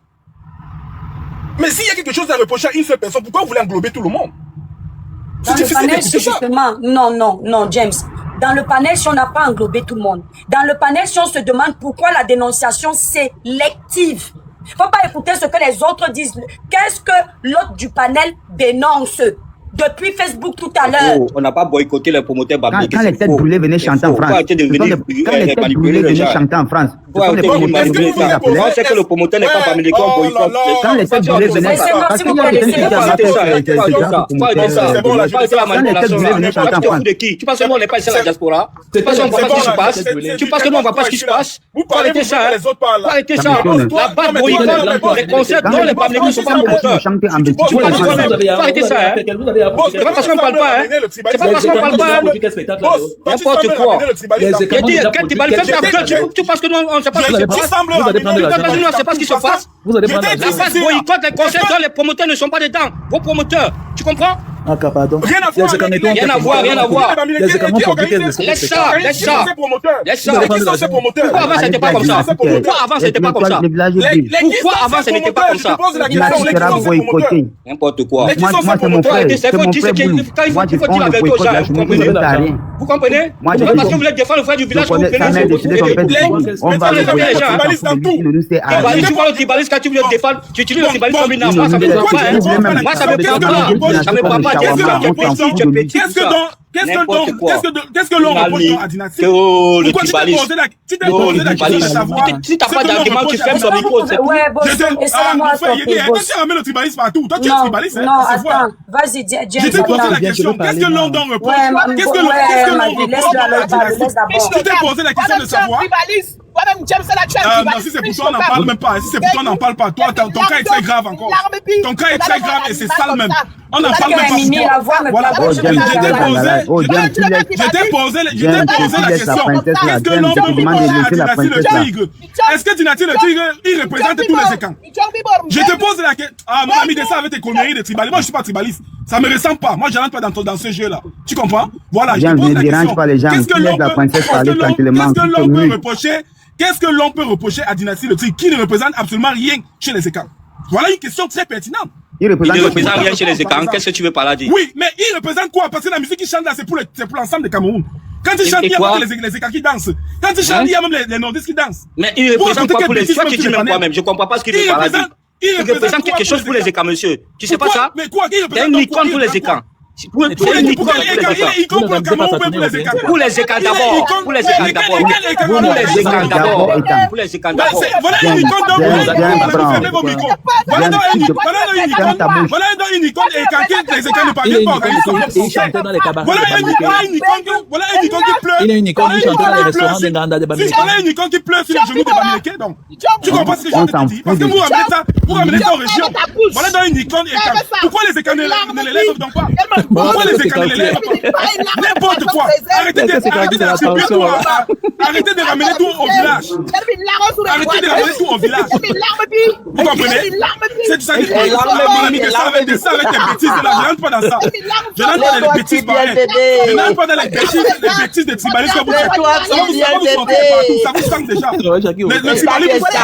Mais s'il y a quelque chose à reprocher à une seule personne, pourquoi vous voulez englober tout le monde? C'est difficile d'écouter ça. Non, James. Dans le panel, si on n'a pas englobé tout le monde. Dans le panel, si on se demande pourquoi la dénonciation sélective. Faut pas écouter ce que les autres disent. Qu'est-ce que l'autre du panel dénonce? depuis Facebook tout à l'heure. Oh, on n'a pas boycotté les promoteurs bamileke. Quand les têtes brûlées venaient chanter en France, quand les têtes brûlées venaient chanter en France, on sait que le promoteur n'est pas bamileke, on boycotte. Quand les têtes brûlées venaient tu penses que nous on n'est pas ici à la diaspora? Tu penses qu'on ne voit pas ce qui se passe? Tu penses que nous on ne voit pas ce qui se passe? Faut arrêter ça. Faut arrêter ça. La base boycotte, les concerts dont les bamileke ne sont pas promoteurs. Faut arrêter ça. C'est pas parce qu'on ne parle pas. C'est pas parce qu'on ne parle pas. N'importe quoi. Quand tu fais ta gueule, tu penses que nous on ne sait pas ce qui se passe? Nous on ne sait pas ce qui se passe. La base boycotte les concerts dont les promoteurs ne sont pas dedans. Vos promoteurs, tu comprends? Ah, pardon. Rien à voir. Laisse ça. Pourquoi avant c'était pas comme ça? Pourquoi avant c'était pas comme ça? N'importe quoi. Moi, c'est mon frère. C'est mon frère. Moi, je prends le boycott la journée qui ne sert à rien. Vous comprenez? Moi, je parce que vous voulez défendre le frère du village, vous on va le tu vois le tribaliste quand tu veux le défendre, tu utilises le tribaliste comme une arme. Moi, ça me dérange pas. Moi, ça me dérange pas. Ça me prend pas. Qu'est-ce que l'on reproche à Dynasty? Pourquoi tu t'es posé la question de savoir? Si t'as pas d'argument, tu fermes ton micro. Ouais, bon, laissez-moi tu ramènes le tribalisme partout. Toi, tu es tribaliste. Non, attends, vas-y, James. Je t'ai posé la question. Qu'est-ce que l'on reproche? Qu'est-ce que l'on reproche à Dynasty? Tu t'es posé la question de savoir. Si c'est pour toi, on n'en parle même pas. Si c'est pour toi, on n'en parle pas. Toi, ton cas est très grave encore. Ton cas est très grave et c'est sale même. On n'en parle même pas. Voilà. Je t'ai posé la question. Qu'est-ce que l'on peut reprocher à Dynasty le Tigre? Est-ce que Dynasty le Tigre, il représente tous les écans? Je te pose la question. Ah, mon ami de ça avec tes conneries de tribaliste. Moi, je suis pas tribaliste. Ça me ressemble pas. Moi, je rentre pas dans ce jeu-là. Tu comprends? Voilà. Je te pose la question. Qu'est-ce que l'on peut reprocher? Qu'est-ce que l'on peut reprocher à Dynasty le Tigre qui ne représente absolument rien chez les écans? Voilà une question très pertinente. Il ne représente rien chez les écans. Qu'est-ce que tu veux par là dire? Oui, mais il représente quoi? Parce que la musique qu'il chante là, c'est pour l'ensemble des Cameroun. Quand il chante, il y a même les écans qui dansent. Quand il chante, il y a même les nordistes qui dansent. Mais il représente quoi pour les écans? Tu dis même quoi même? Je comprends pas ce qu'il veut par là dire. Il représente quelque chose pour les écans, monsieur. Tu sais pas ça? Mais quoi? Il représente une icône pour les écans. Pour les écans d'abord. Pour les écans d'abord. Voilà une icône d'abord. Voilà une icône et quand les écans ne parviennent pas à organiser. Voilà une icône qui pleure. Il a une icône qui chante dans les restaurants de Nganda de Bamileke. Voilà une icône qui pleure sur les genoux de Bamileke. Donc, tu comprends ce que je te dis? Parce que vous ramenez ça aux régions. Voilà dans une icône et pourquoi les écans ne l'élèvent donc pas? Pourquoi les écans ne l'élèvent pas? N'importe quoi. Arrêtez de ramener tout au village. Arrêtez de ramener tout au village. Vous comprenez? C'est ça qui est mon ami de ça avec des bêtises de là. Je n'entre pas dans ça. Je n'entre pas dans les bêtises pareilles. Je n'entre pas dans les bêtises des tribalistes que vous faites. Ça va vous sortir partout. Ça vous sent déjà. Le tribalisme, ça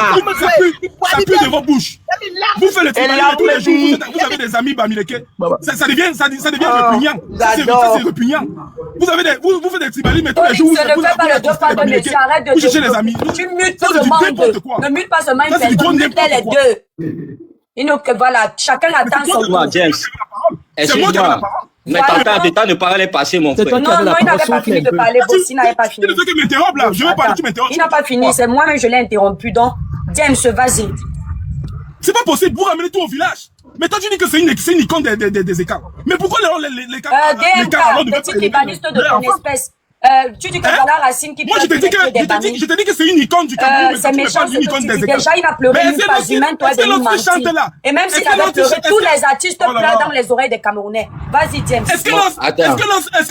pue de vos bouches. Vous faites le tribalisme tous les jours. Vous avez des amis Bamileke. Ça devient répugnant. C'est répugnant. Vous faites des tribalismes mais tous les jours. Vous cherchez les amis. Tu mutes tout le monde. Ne mute pas seulement une personne, mute les deux. Voilà, chacun attend son tour. James. Excuse-moi. Mais ton temps de parole est passé, mon frère. Non, il n'avait pas fini de parler. Bossi n'avait pas fini. Tu m'interrompes là. Je veux parler, tu m'interrompes. Il n'a pas fini. C'est moi-même, je l'ai interrompu. Donc, James, vas-y. C'est pas possible. Vous ramenez tout au village. Mais toi, tu dis que c'est une icône des écarts. Mais pourquoi les écarts petit tribaliste de ton espèce. Tu dis que voilà Racine qui moi, je te dis que c'est une icône du Cameroun. C'est méchant ce que tu dis. Déjà, il a pleuré une pas humaine, toi, de nous mentir. Et même s'il avait pleuré, tous les artistes pleurent dans les oreilles des Camerounais. Vas-y, James. Est-ce que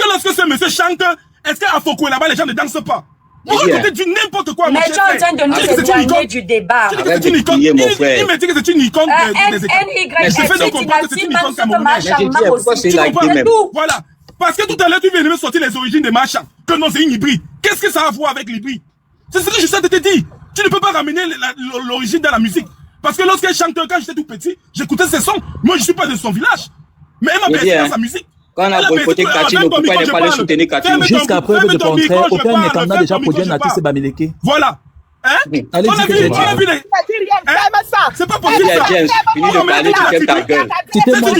lorsque ce monsieur chante, est-ce qu'à Foko là-bas, les gens ne dansent pas? Vous racontez du n'importe quoi. Mais tu es en train de nous éloigner du débat. Il me dit que c'est une icône des écarts. Voilà. Parce que tout à l'heure, tu viens de me sortir les origines des machins. Que non, c'est une hybride. Qu'est-ce que ça a à voir avec l'hybride? C'est ce que je sais de te dire. Tu ne peux pas ramener l'origine dans la musique. Parce que lorsqu'elle chante, quand j'étais tout petit, j'écoutais ses sons. Moi, je ne suis pas de son village. Mais elle m'a percé dans sa musique. Quand on a boycotté Katino, pourquoi il n'est pas allé soutenir Katino? Jusqu'à preuve de contraire, aucun Nekanda déjà produit un artiste Bamileke. Voilà. Hein? Allez, On a vu les... C'est pas possible ça. James, fini de parler, tu fermes ta gueule. C'était moi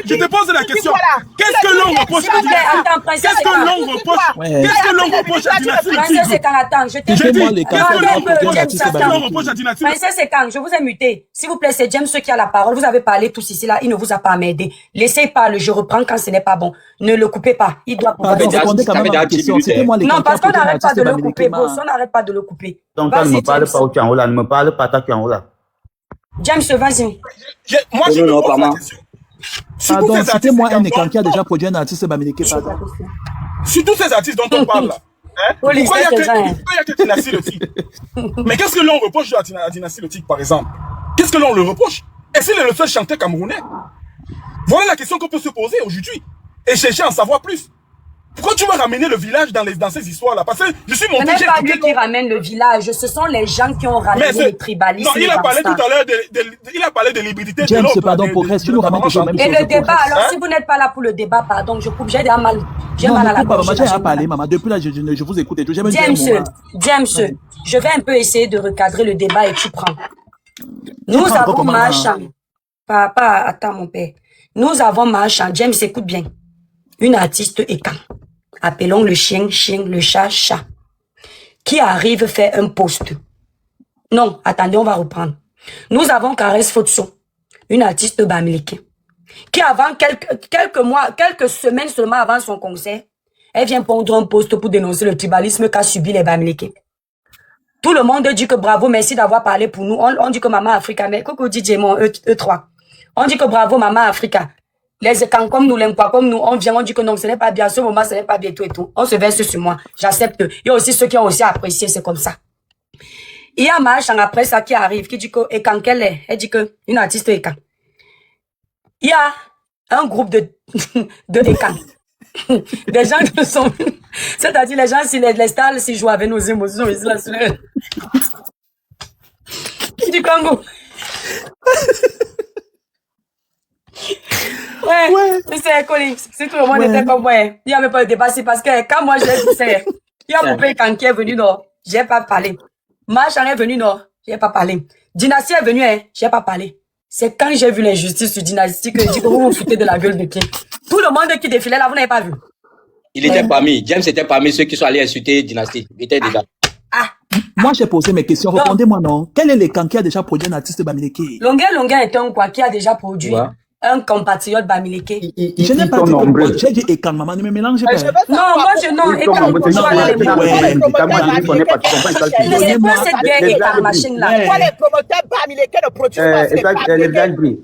Je te pose la question. Qu'est-ce que l'on reproche à Dynastie? Qu'est-ce que l'on reproche à Dynastie? Princesse Ekang, attends, je t'ai J'ai dit, qu'est-ce que l'on reproche à Dynastie? Princesse Ekang, je vous ai muté. S'il vous plaît, c'est James qui a la parole. Vous avez parlé tous ici, là. Il ne vous a pas m'aider. Laissez parler. Je reprends quand ce n'est pas bon. Ne le coupez pas. Il doit pouvoir. Non, parce qu'on n'arrête pas de le couper, boss. On n'arrête pas de le couper. Donc, ne me parle pas où tu es en haut là. Ne me parle pas toi qui es en haut là. James, vas-y. Moi, je me pose la question. Pardon, c'était moi un écran qui a déjà produit un artiste bamileke. Sur tous ces artistes dont on parle là, pourquoi il n'y a que Dynastie le Tigre? Mais qu'est-ce que l'on reproche à Dynastie le Tigre, par exemple? Qu'est-ce que l'on le reproche? Est-ce qu'il est le seul chanteur camerounais? Voilà la question qu'on peut se poser aujourd'hui et chercher à en savoir plus. Pourquoi tu veux ramener le village dans ces histoires-là? Parce que je suis monté... Ce n'est pas lui qui ramène le village, ce sont les gens qui ont ramené le tribalisme. Non, il a parlé tout à l'heure il a parlé de l'hybridité de l'autre. Pardon, progresse, tu nous ramènes toujours même chose. Et le débat, alors si vous n'êtes pas là pour le débat, pardon, je coupe, j'ai déjà mal. J'ai mal à la gorge. Maman, j'ai parlé, maman. Depuis là, je vous écoute et tout. James, je vais un peu essayer de recadrer le débat et tu prends. Nous avons Marchand. Papa, attends mon père. Nous avons Marchand. James, écoute bien. Une artiste Ekang. Appelons le chien, le chat, chat. Qui arrive faire un post. Non, attendez, on va reprendre. Nous avons Caresse Fotso, une artiste bamileke, qui avant quelques semaines seulement avant son concert, elle vient pondre un post pour dénoncer le tribalisme qu'a subi les bamileke. Tout le monde dit que bravo, merci d'avoir parlé pour nous. On dit que Maman Africa, mais coucou DJ mon E3. On dit que bravo Maman Africa. Les Ekang comme nous, l'Empois comme nous, on vient, on dit que non, ce n'est pas bien, ce moment, ce n'est pas bien, tout et tout. On se verse sur moi. J'accepte. Il y a aussi ceux qui ont aussi apprécié, c'est comme ça. Il y a Marchand après ça qui arrive, qui dit que Ekang qu'elle est. Elle dit que une artiste Ekang. Il y a un groupe de Ekang. Des gens qui sont, c'est-à-dire les gens, si les stars, s'ils jouent avec nos émotions, ici, là, sur le... du Congo. Ouais, c'est Colin. Si tout le monde était comme moi, il n'y avait pas de débat, c'est parce que quand moi j'ai dit, il y a mon père quand qui est venu, non, j'ai pas parlé. Marchand est venu, non, j'ai pas parlé. Dynastie est venu, hein, j'ai pas parlé. C'est quand j'ai vu l'injustice sur Dynastie que je dis que vous vous foutez de la gueule de qui? Tout le monde qui défilait là, vous n'avez pas vu. Il était parmi, James était parmi ceux qui sont allés insulter Dynastie. Il était déjà. Moi, j'ai posé mes questions. Répondez-moi, non. Quel est l'écran qui a déjà produit un artiste bamileke? Longueur est un quoi qui a déjà produit un compatriote bamileke. Je n'ai pas dit que j'ai dit Ekang, maman, ne me mélangez pas. Non, moi je non. Ekang, c'est quoi cette guerre Ekang machine là? Pourquoi les promoteurs bamileke ne produisent pas ces bamileke?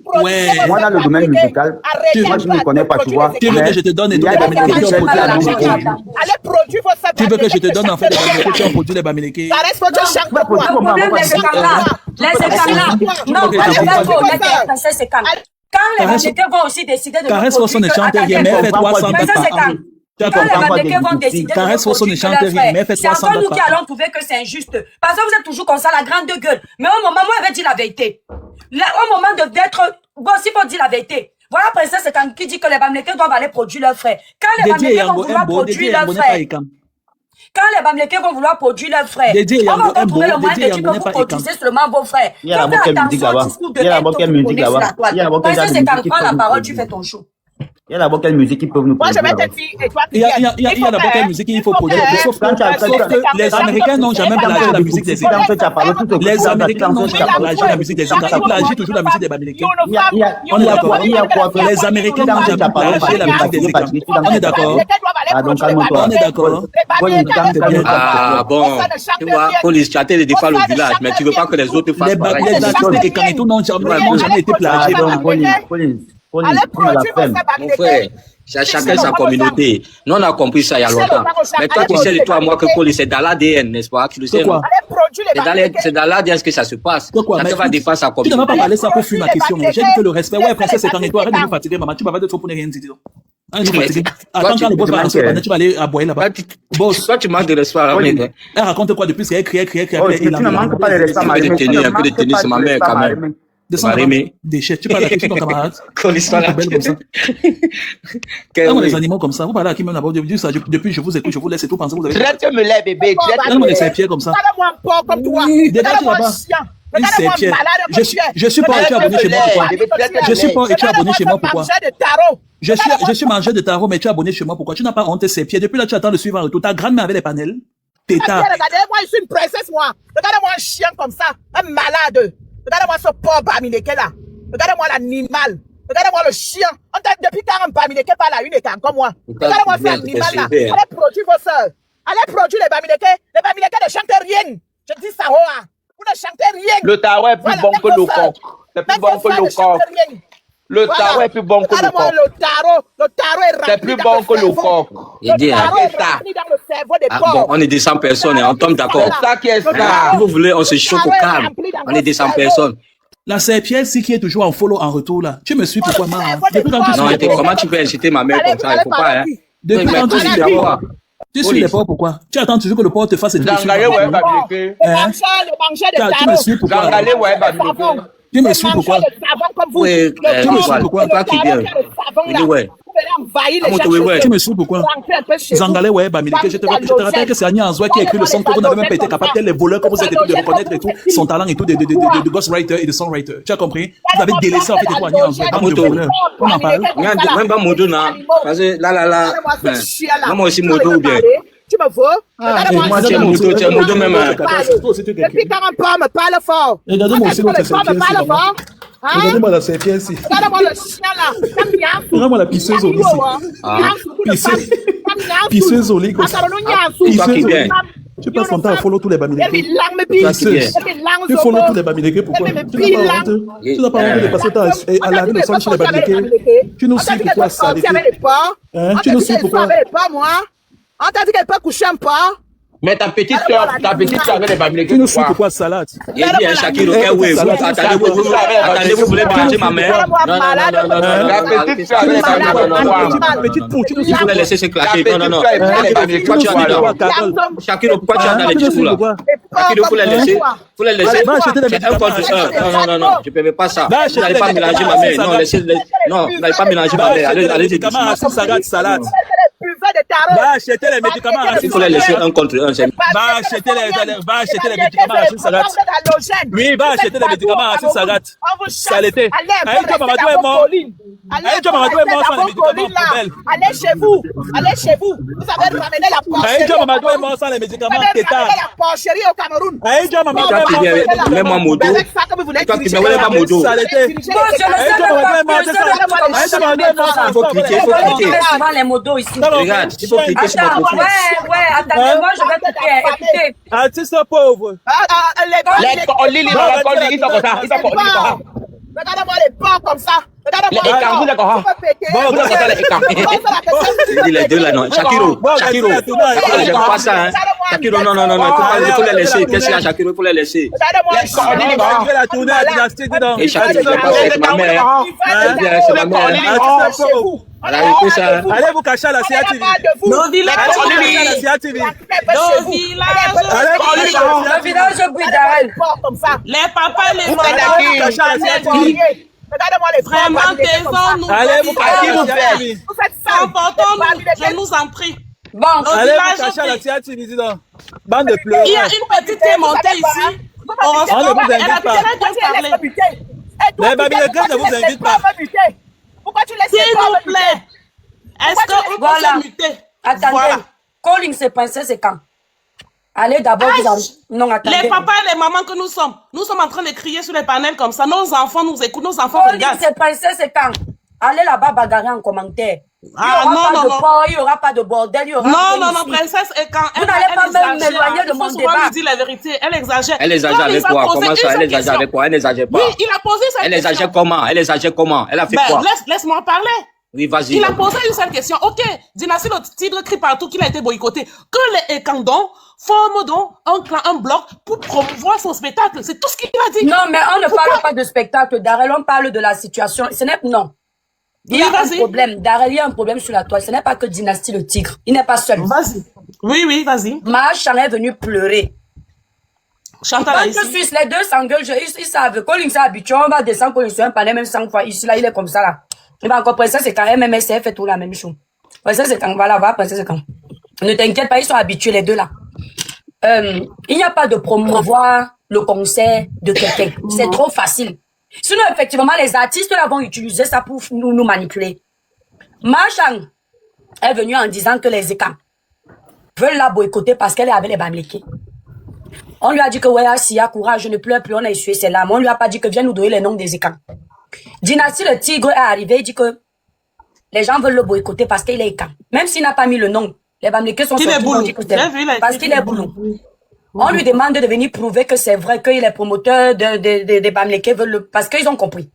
Moi, dans le domaine musical, moi, je ne connais pas, tu vois. Tu veux que je te donne les bamileke qui ont produit la musique? Allez produire vos sacs. Tu veux que je te donne en fait les bamileke qui ont produit les bamileke? Ça reste votre chaque fois. Le problème des Ekang là, les Ekang là, non, pas les Princesse Ekang. Quand les Bamileke vont aussi décider de Caresse son échanteur, mais fait 300 quand les Bamileke vont décider Caresse son échanteur, mais fait 300 c'est encore nous qui allons trouver que c'est injuste. Parce que vous êtes toujours comme ça, la grande gueule. Mais au moment où elle avait dit la vérité, au moment d'être, bon, s'il faut dire la vérité, voilà, Princesse Ekang qui dit que les Bamileke doivent aller produire leurs frères. Quand les Bamileke vont vouloir produire leurs frères, quand les Bamileke vont vouloir produire leurs frères, on va encore trouver le moyen de dire que vous produisez seulement vos frères. Il y a la discours de haine. Princesse Ekang, prends la parole, tu fais ton show. Il y a d'abord quelle musique qui peut nous Moi, produire. je vais te dire, et toi, il y a d'abord quelle musique il faut produire. Sauf que les Américains n'ont jamais plagié la musique des Ekang. Les Américains n'ont jamais plagié la musique des Ekang. Ils plagient toujours la musique des Bamileke. On est d'accord. Les Américains n'ont jamais plagié la musique des Ekang. On est d'accord. On est d'accord. Ah bon. Tu vois, police, tu as été défendre le village, mais tu veux pas que les autres fassent pareil. Les artistes des Ekang et tout n'ont jamais été plagiés. Allez produire vos sacs. Mon frère, chacun sa communauté. Nous, on a compris ça il y a longtemps. Mais toi, tu sais de toi, moi, que police, c'est dans l'ADN, n'est-ce pas? Tu le sais. C'est dans l'ADN que ça se passe. Chacun va défendre sa communauté. Tu n'as pas parlé ça pour fuir ma question. J'ai dit que le respect, ouais, Princesse Ekang et toi, arrête de me fatiguer, maman. Tu vas pas te pour ne rien dire. Attends, quand le boss va aller, tu vas aller à boire là-bas. Boss, toi, tu manques de respect. Elle raconte quoi depuis ce qu'elle crie. Tu ne manques pas de respect. Un peu de tenue, c'est ma mère quand même. Descends là-bas. Déchet. Tu parles à qui, ton camarade? L'histoire là. Belle comme ça. Donne-moi les animaux comme ça. Vous parlez à qui même là-bas? Depuis, je vous écoute, je vous laisse et tout penser. Vous avez. Traite-me les bébés. Donne-moi les serre-pieds comme ça. Regarde-moi un porc comme toi. Dégage là-bas. Une serre-pied. Je suis pas, tu es abonné chez moi pourquoi? Je suis pas, et tu es abonné chez moi pourquoi? Je suis mangeur de tarot, mais tu es abonné chez moi pourquoi? Tu n'as pas honte ses pieds. Depuis là, tu attends le suivant retour. Ta grande-mère avait les panels. Tétard. Regardez-moi, je suis une princesse, moi. Regardez-moi un chien comme ça. Un malade. Regardez-moi ce pauvre Bamileke là. Regardez-moi l'animal. Regardez-moi le chien. Depuis quand un Bamileke parle à une écart comme moi? Regardez-moi cet animal là. Allez produire vos soeurs. Allez produire les Bamileke. Les Bamileke ne chantent rien. Je dis ça, vous ne chantez rien. Le tarot est plus bon que le coq. C'est plus bon que le coq. Le tarot est plus bon que le coq. Le tarot est rempli. C'est plus bon que le coq. Le tarot est rempli dans le cerveau des porcs. Bon, on est des 100 personnes, on tombe d'accord. C'est ça qui est ça. Si vous voulez, on se chauffe au calme. On est des 100 personnes. La serpière, si qui est toujours en follow en retour là. Tu me suis pourquoi, ma? Non, comment tu peux inciter ma mère comme ça? Il faut pas, hein. Depuis quand tu suis d'accord? Tu suis les porcs pourquoi? Tu attends toujours que le porc te fasse et tu me suis. Tu me suis pourquoi? Tu me suis pourquoi? Oui, tu me suis pourquoi? Toi qui viens. Tu me suis pourquoi? Zangalé, ouais, Bamileke, je te rappelle que c'est Annie Anzoua qui a écrit le son que vous n'avez même pas été capable, tel les voleurs que vous êtes de reconnaître et tout, son talent et tout, de ghostwriter et de songwriter. Tu as compris? Vous avez délaissé en fait et tout Annie Anzoua. On en parle. Même pas Modo, non. Parce que là. Moi aussi, Modo ou bien. Tu me veux? Moi, tu es Modo même. Depuis quand un porc me parle fort? Regardez-moi aussi l'autre serpillère. Regardez-moi la serpillère ici. Regardez-moi le chien là. Regarde-moi la pisseuse au lit ici. Pisseuse au lit comme ça. Tu passes ton temps à follow tous les Bamileke. Tu follow tous les Bamileke, pourquoi? Tu n'as pas honte de passer ton temps à laver le sol chez les Bamileke. Tu nous suis pourquoi ça? Tu nous suis pourquoi? On t'a dit qu'elle peut coucher un porc? Mais ta petite soeur avec les Bamileke. Tu nous suis pourquoi salade? Il dit un Shakiro, attendez, vous voulez mélanger ma mère? Non. La petite soeur avec les Bamileke. Petite poule, tu nous suis Il faut la laisser se clasher. Non. Pourquoi tu as dit Shakiro, pourquoi tu as dans les discours là? Shakiro, il faut la laisser. Faut la laisser. C'est un contre un. Non, je ne permets pas ça. Vous n'allez pas mélanger ma mère. Non, vous n'allez pas mélanger ma mère. Allez-y. Salade. Va acheter les médicaments à Il faut les laisser un contre un. Va acheter les médicaments à Rachid Sagat. Oui, va acheter les médicaments à Rachid Sagat. Saleté. Aïcha Mamadou est mort. Aïcha Mamadou est mort sans les médicaments poubelles. Allez chez vous. Vous avez ramené la porcherie. Aïcha Mamadou est mort sans les médicaments tétard. la porcherie au Cameroun. Aïcha Mamadou est mort. Mets-moi Modo. Toi qui me pas Modo. Saleté. Aïcha Mamadou est mort. Il faut cliquer. les modos ici. Regarde, il faut cliquer sur mon profil. Ouais, attendez-moi, je vais cliquer. Écoutez. Artiste pauvre. Regardez-moi les porcs comme ça. Les écarts, vous d'accord? Il dit les deux là, non. Shakiro, j'aime pas ça, hein. Shakiro, non. Il faut les laisser. Qu'est-ce qu'il y a, Shakiro? Il faut les laisser. Et Shakiro, je vais pas avec ma mère. C'est ma mère. Allez vous cacher à la CATV. Nos villages. Le village bruit d'Arel. Les papas et les mamans. Regardez-moi les vraiment taisons-nous. Allez vous cacher à la CATV. Comportons-nous, je nous en prie. Bon, allez vous cacher à la CATV, dis donc. Bande de pleurs. Il y a une petite qui est montée ici. On ne vous invite pas. Les Bamileke ne vous invitent pas. Pourquoi tu laisses s'il vous plaît? Est-ce que vous pouvez muter? Attendez. Calling ces princesses et quand? Allez d'abord vous en... Non, attendez. Les papas et les mamans que nous sommes en train de crier sur les panels comme ça. Nos enfants nous écoutent, nos enfants regardent. Calling ces princesses et quand? Allez là-bas bagarrer en commentaire. Il n'y aura pas de bordel, il y aura non, princesse, et quand vous n'allez pas même m'éloigner de mon débat. Elle dit la vérité, elle exagère. Elle exagère avec quoi? Comment ça? Elle exagère avec quoi? Elle n'exagère pas. Oui, il a posé cette question. Elle exagère comment? Elle a fait quoi? Laisse-moi parler. Oui, vas-y. Il a posé une seule question. Ok, Dynastie le Tigre crie partout qu'il a été boycotté. Que les Ekandons forment donc un clan, un bloc pour promouvoir son spectacle. C'est tout ce qu'il a dit. Non, mais on ne parle pas de spectacle, Darel, on parle de la situation. Ce n'est non. Il y a un problème. Darel, il y a un problème sur la toile. Ce n'est pas que Dynastie le Tigre. Il n'est pas seul. Vas-y. Oui, vas-y. Machan est venu pleurer. Chantal Quand ici. je suis les deux s'engueulent, ils savent. Colin s'est habitué, on va descendre Colin sur un panel même 100 fois. Ici, là, il est comme ça, là. Il va encore Princesse, c'est quand MMSF fait tout la même chose. Princesse, c'est quand, voilà, Princesse, c'est quand. Ne t'inquiète pas, ils sont habitués, les deux, là. Il n'y a pas de promouvoir le concert de quelqu'un. C'est trop facile. Sinon, effectivement, les artistes, là, vont utiliser ça pour nous manipuler. Marchand est venu en disant que les écans veulent la boycotter parce qu'elle est avec les Bamileke. On lui a dit que, ouais, Sia, courage, je ne pleure plus, on a essuyé ses larmes. On lui a pas dit que viens nous donner les noms des écans. Dynastie le Tigre est arrivé, il dit que les gens veulent le boycotter parce qu'il est écan. Même s'il n'a pas mis le nom, les Bamileke sont sortis pour dire que c'est parce qu'il est boulot. On lui demande de venir prouver que c'est vrai qu'il est promoteur des Bamileke veulent le, parce qu'ils ont compris.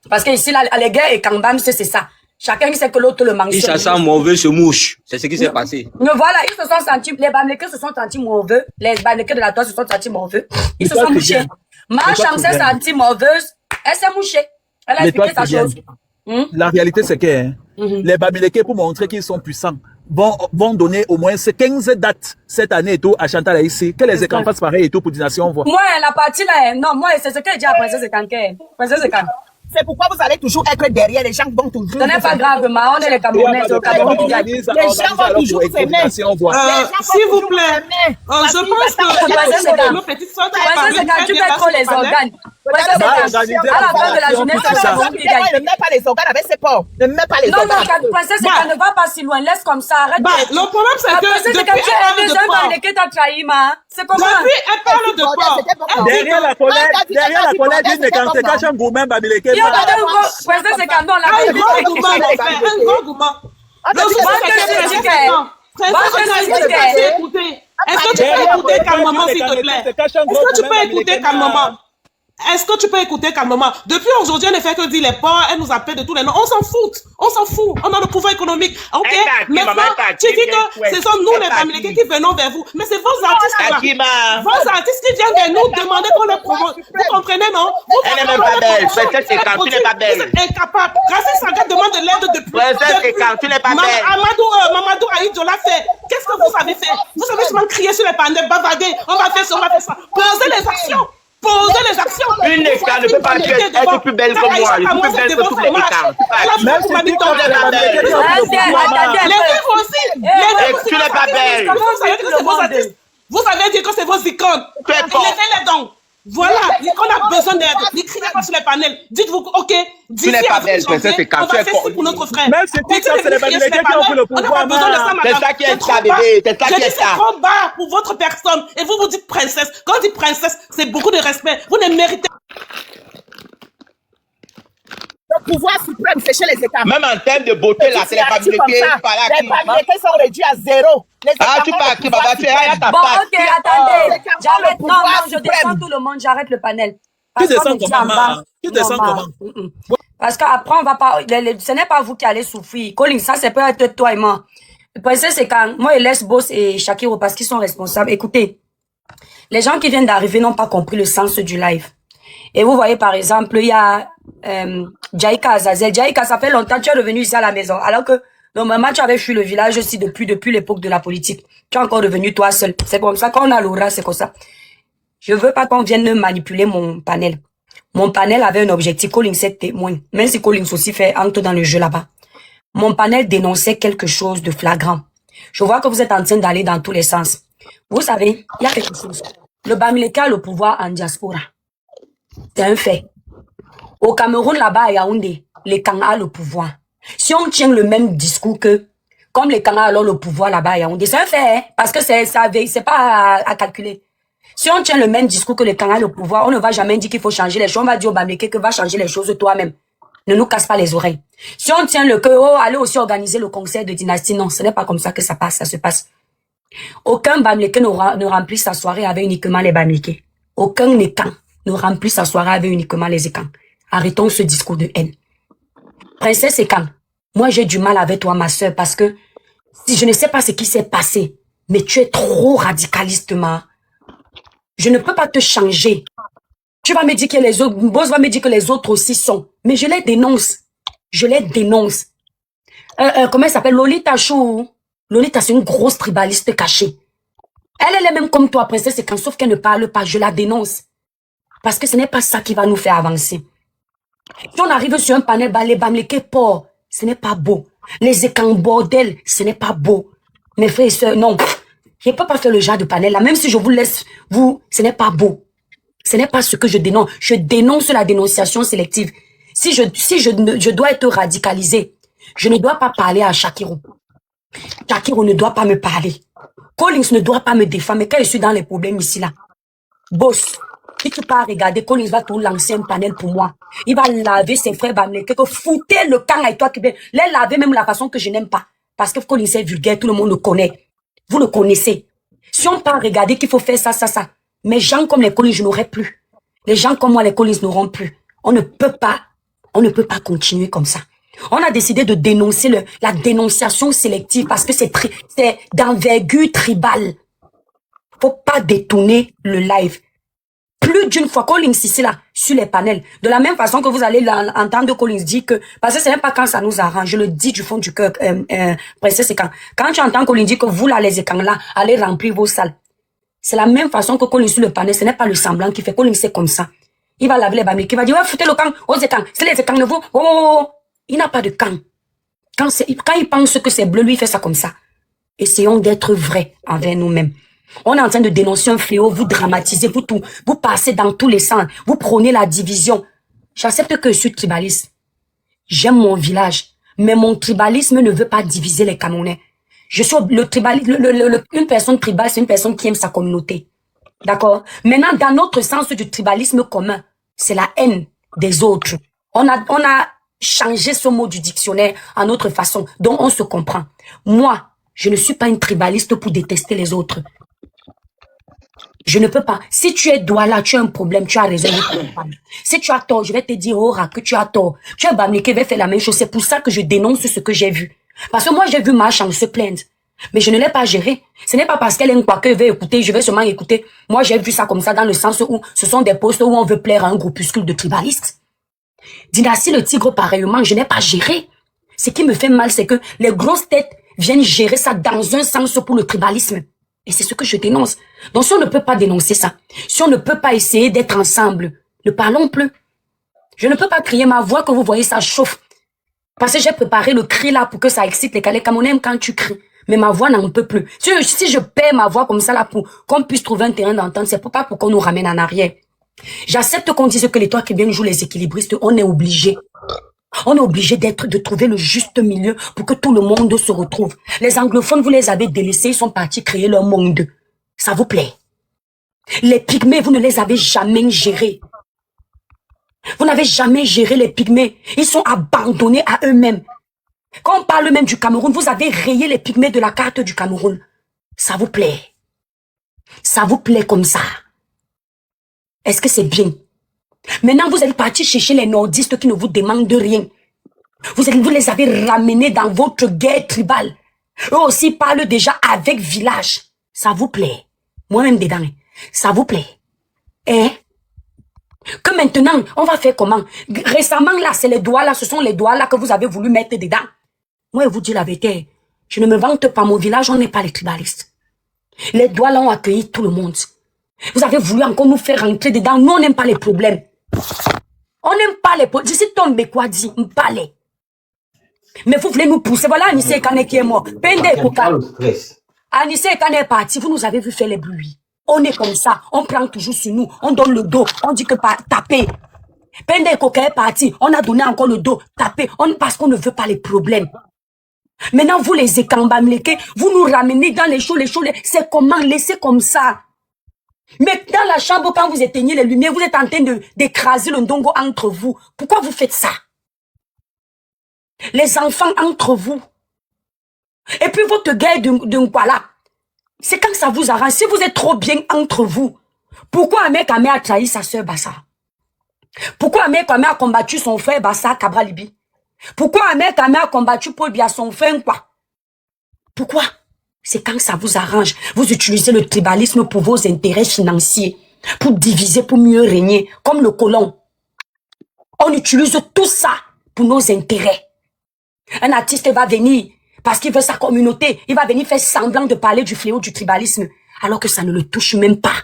Parce que ici, les gars et Kambam, c'est ça. Chacun sait que l'autre le mentionne. Il chasse mauvais se mouche. C'est ce qui s'est passé. Mais voilà, ils se sont sentis, les Bamileke se sont sentis mauvais, les Bamileke de la toile se sont sentis mauvais. Ils se sont mouchés. Marchand s'est sentie mauvaise, elle s'est mouchée. Elle a expliqué sa chose. La réalité, c'est que les Bamileke, pour montrer qu'ils sont puissants, vont donner au moins 15 dates cette année et tout à Chantal Aïssi. Que les écrans fassent pareil et tout pour Dynastion, on voit. Moi, la partie là, non, moi, c'est ce que j'ai dit à Princesse Ekanke. Princesse Ekanke. C'est pourquoi vous allez toujours être derrière, les gens vont toujours... Ce n'est pas grave, ma, on est les Camerounais, c'est au Cameroun qui gagne. Les gens vont toujours vous aimer. S'il vous plaît, je pense que nos petites soeurs qui Princesse Ekanke, tu fais trop les organes. Princesse Ekanke, à la fin de la journée, c'est le Cameroun qui gagne. Ne mets pas les organes avec ses porcs. Ne mets pas les organes. Non, Princesse Ekanke, ne va pas si loin, laisse comme ça, arrête. Le problème, c'est que Princesse Ekanke, tu es déjà un Bamileke t'as trahi, ma. C'est comment? Depuis, elle parle de porc. Derrière la colère, d'une écran, c'est cache un gourmand Bamileke. Princesse Ekanke, on l'a un grand gourmand. Le souci, c'est que est-ce que tu peux écouter calmement, s'il te plaît? Est-ce que tu peux écouter calmement? Est-ce que tu peux écouter calmement? Depuis aujourd'hui, on ne fait que dire les porcs, elle nous appelle de tous les noms. On s'en fout. On s'en fout. On a le pouvoir économique. Ok? Maintenant, tu dis que ce sont nous les Bamileke qui venons vers vous. Mais c'est vos artistes là. Vos artistes qui viennent vers nous demander qu'on les promote. Vous comprenez, non? Elle n'est même pas belle. Princesse Ekanke, tu n'es pas belle. Vous êtes incapable. Grâce Saga demande de l'aide depuis. Princesse Ekanke, tu n'es pas belle. Mamadou Aïdjola fait. Qu'est-ce que vous avez fait? Vous avez seulement crié sur les panels, bavarder. On va faire ça, on va faire ça. Posez les actions. Posez les actions. Une écart ne peut pas être plus belle que moi. Elle est plus belle que toutes les écarts. Même si tu n'es pas belle. Les vivres aussi. Tu n'es pas belle. Vous avez dit que c'est vos icônes. Laissez-les donc. Voilà, on a besoin d'aide. Ne criez pas sur les panels. Dites-vous, ok, tu n'es pas belle, Princesse Ekanke. On va faire ça pour notre frère. Même si c'est les Bamileke qui ont pris le pouvoir. On n'a pas besoin de ça, madame. C'est ça qui est ça, bébé. C'est ça qui est ça. C'est trop bas pour votre personne. Et vous dites princesse. Quand on dit princesse, c'est beaucoup de respect. Vous ne méritez pas. Le pouvoir suprême, c'est chez les États. Même en termes de beauté, là, c'est les Bamileke. Les Bamileke sont réduits à zéro. Tu parles qui va faire ta Bon, ok, attendez. J'arrête. Non, je descends tout le monde, j'arrête le panel. Tu descends comment? Tu descends comment? Parce qu'après, on va pas, ce n'est pas vous qui allez souffrir. Colin, ça, c'est peut-être toi et moi. Le principe, c'est quand moi et Les Boss et Shakiro, parce qu'ils sont responsables. Écoutez, les gens qui viennent d'arriver n'ont pas compris le sens du live. Et vous voyez, par exemple, il y a Jaïka Azazel. Jaïka, ça fait longtemps que tu es revenu ici à la maison. Alors que, normalement, tu avais fui le village aussi depuis l'époque de la politique. Tu es encore revenu toi seul. C'est comme ça qu'on a l'aura, c'est comme ça. Je veux pas qu'on vienne manipuler mon panel. Mon panel avait un objectif. Collins est témoin. Même si Collins aussi fait entre dans le jeu là-bas. Mon panel dénonçait quelque chose de flagrant. Je vois que vous êtes en train d'aller dans tous les sens. Vous savez, il y a quelque chose. Le Bamileke a le pouvoir en diaspora. C'est un fait. Au Cameroun, là-bas, à Yaoundé, les Kanga ont le pouvoir. Si on tient le même discours que, comme les Kanga ont le pouvoir là-bas à Yaoundé, c'est un fait, hein, parce que c'est pas à calculer. Si on tient le même discours que les Kanga ont le pouvoir, on ne va jamais dire qu'il faut changer les choses. On va dire au Bamileke que va changer les choses toi-même. Ne nous casse pas les oreilles. Si on tient le que, allez aussi organiser le concert de dynastie, non, ce n'est pas comme ça que ça se passe. Aucun Bamileke ne remplit sa soirée avec uniquement les Bamileke. Aucun écan ne remplit sa soirée avec uniquement les écans. Arrêtons ce discours de haine. Princesse Ekan, moi j'ai du mal avec toi, ma soeur, parce que si je ne sais pas ce qui s'est passé, mais tu es trop radicalistement. Je ne peux pas te changer. Tu vas me dire que les autres, Boss va me dire que les autres aussi sont. Mais je les dénonce. Je les dénonce. Comment elle s'appelle? Lolita Chou. Lolita, c'est une grosse tribaliste cachée. Elle est même comme toi, princesse, c'est quand sauf qu'elle ne parle pas, je la dénonce. Parce que ce n'est pas ça qui va nous faire avancer. Si on arrive sur un panel, les bamleke port, ce n'est pas beau. Les écans bordel, ce n'est pas beau. Mes frères et sœurs, non. Je ne peux pas faire le genre de panel là. Même si je vous laisse, ce n'est pas beau. Ce n'est pas ce que je dénonce. Je dénonce la dénonciation sélective. Si je dois être radicalisé, je ne dois pas parler à Shakiro. Shakiro ne doit pas me parler. Collins ne doit pas me défendre. Mais quand je suis dans les problèmes ici là, boss, si tu pars regarder, Collins va tout lancer un panel pour moi. Il va laver ses frères bamleke, que foutez le camp avec toi qui vient. Les laver même la façon que je n'aime pas. Parce que Collins est vulgaire, tout le monde le connaît. Vous le connaissez. Si on part regarder qu'il faut faire ça. Mais gens comme les Collins, je n'aurai plus. Les gens comme moi, les Collins n'auront plus. On ne peut pas continuer comme ça. On a décidé de dénoncer la dénonciation sélective parce que c'est d'envergure tribale. Faut pas détourner le live. Plus d'une fois, Collins ici là, sur les panels. De la même façon que vous allez entendre Collins dire que, parce que c'est même pas quand ça nous arrange, je le dis du fond du cœur, princesse, c'est quand tu entends Collins dire que vous là, les écrans là, allez remplir vos salles. C'est la même façon que Collins sur le panel, ce n'est pas le semblant qui fait. Collins c'est comme ça. Il va laver les bamés, qui va dire, ouais, foutez le camp, aux écrans, c'est les écrans de vous, oh. Il n'a pas de camp. Quand il pense que c'est bleu, lui, il fait ça comme ça. Essayons d'être vrais envers nous-mêmes. On est en train de dénoncer un fléau, vous dramatisez, vous passez dans tous les sens, vous prônez la division. J'accepte que je suis tribaliste. J'aime mon village, mais mon tribalisme ne veut pas diviser les Camerounais. Je suis une personne tribale, c'est une personne qui aime sa communauté. D'accord? Maintenant, dans notre sens du tribalisme commun, c'est la haine des autres. On a changé ce mot du dictionnaire en notre façon, dont on se comprend. Moi, je ne suis pas une tribaliste pour détester les autres. Je ne peux pas. Si tu es Douala, tu as un problème, tu as raison. Si tu as tort, je vais te dire, oh, que tu as tort. Tu as Bamleke va faire la même chose. C'est pour ça que je dénonce ce que j'ai vu. Parce que moi, j'ai vu Marchand se plaindre. Mais je ne l'ai pas géré. Ce n'est pas parce qu'elle aime quoi que je vais écouter, je vais seulement écouter. Moi, j'ai vu ça comme ça dans le sens où ce sont des postes où on veut plaire à un groupuscule de tribalistes. Dynastie le Tigre, pareillement, je n'ai pas géré. Ce qui me fait mal, c'est que les grosses têtes viennent gérer ça dans un sens pour le tribalisme. Et c'est ce que je dénonce. Donc si on ne peut pas dénoncer ça, si on ne peut pas essayer d'être ensemble, ne parlons plus. Je ne peux pas crier ma voix que vous voyez ça chauffe. Parce que j'ai préparé le cri là pour que ça excite les Camerounais quand tu cries. Mais ma voix n'en peut plus. Si je perds ma voix comme ça là pour qu'on puisse trouver un terrain d'entente, c'est pas pour qu'on nous ramène en arrière. J'accepte qu'on dise que les trois qui viennent jouer les équilibristes, on est obligé. On est obligé de trouver le juste milieu pour que tout le monde se retrouve. Les anglophones, vous les avez délaissés, ils sont partis créer leur monde. Ça vous plaît? Les pygmées, vous ne les avez jamais gérés. Vous n'avez jamais géré les pygmées. Ils sont abandonnés à eux-mêmes. Quand on parle même du Cameroun, vous avez rayé les pygmées de la carte du Cameroun. Ça vous plaît? Ça vous plaît comme ça? Est-ce que c'est bien? Maintenant, vous êtes partis chercher les nordistes qui ne vous demandent rien. Vous les avez ramenés dans votre guerre tribale. Eux aussi parlent déjà avec village. Ça vous plaît? Moi-même dedans. Ça vous plaît? Hein? Que maintenant, on va faire comment? Récemment, là, c'est les doigts là, ce sont les doigts là que vous avez voulu mettre dedans. Moi, je vous dis la vérité. Je ne me vante pas, mon village, on n'est pas les tribalistes. Les doigts là ont accueilli tout le monde. Vous avez voulu encore nous faire rentrer dedans. Nous, on n'aime pas les problèmes. On n'aime pas les problèmes. D'ici, ton quoi dit, on parle. Mais vous voulez nous pousser. Voilà Anissé Kane qui est mort. Pende Koka. Anissé Kane est parti. Vous nous avez vu faire les bruits. On est comme ça. On prend toujours sur nous. On donne le dos. On dit que pas taper. Pende Koka est parti. On a donné encore le dos. Taper. Parce qu'on ne veut pas les problèmes. Maintenant, vous les écambamleke, vous nous ramenez dans les choses. C'est comment? Laissez comme ça. Mais dans la chambre, quand vous éteignez les lumières, vous êtes en train d'écraser le ndongo entre vous. Pourquoi vous faites ça? Les enfants entre vous. Et puis votre guerre de Nkwala. C'est quand ça vous arrange. Si vous êtes trop bien entre vous, pourquoi un mec a trahi sa soeur Bassa? Pourquoi un mec a combattu son frère Bassa Kabralibi? Pourquoi un mec a combattu Paul Biya son frère quoi? Pourquoi? C'est quand ça vous arrange. Vous utilisez le tribalisme pour vos intérêts financiers, pour diviser, pour mieux régner, comme le colon. On utilise tout ça pour nos intérêts. Un artiste va venir parce qu'il veut sa communauté. Il va venir faire semblant de parler du fléau du tribalisme. alors que ça ne le touche même pas.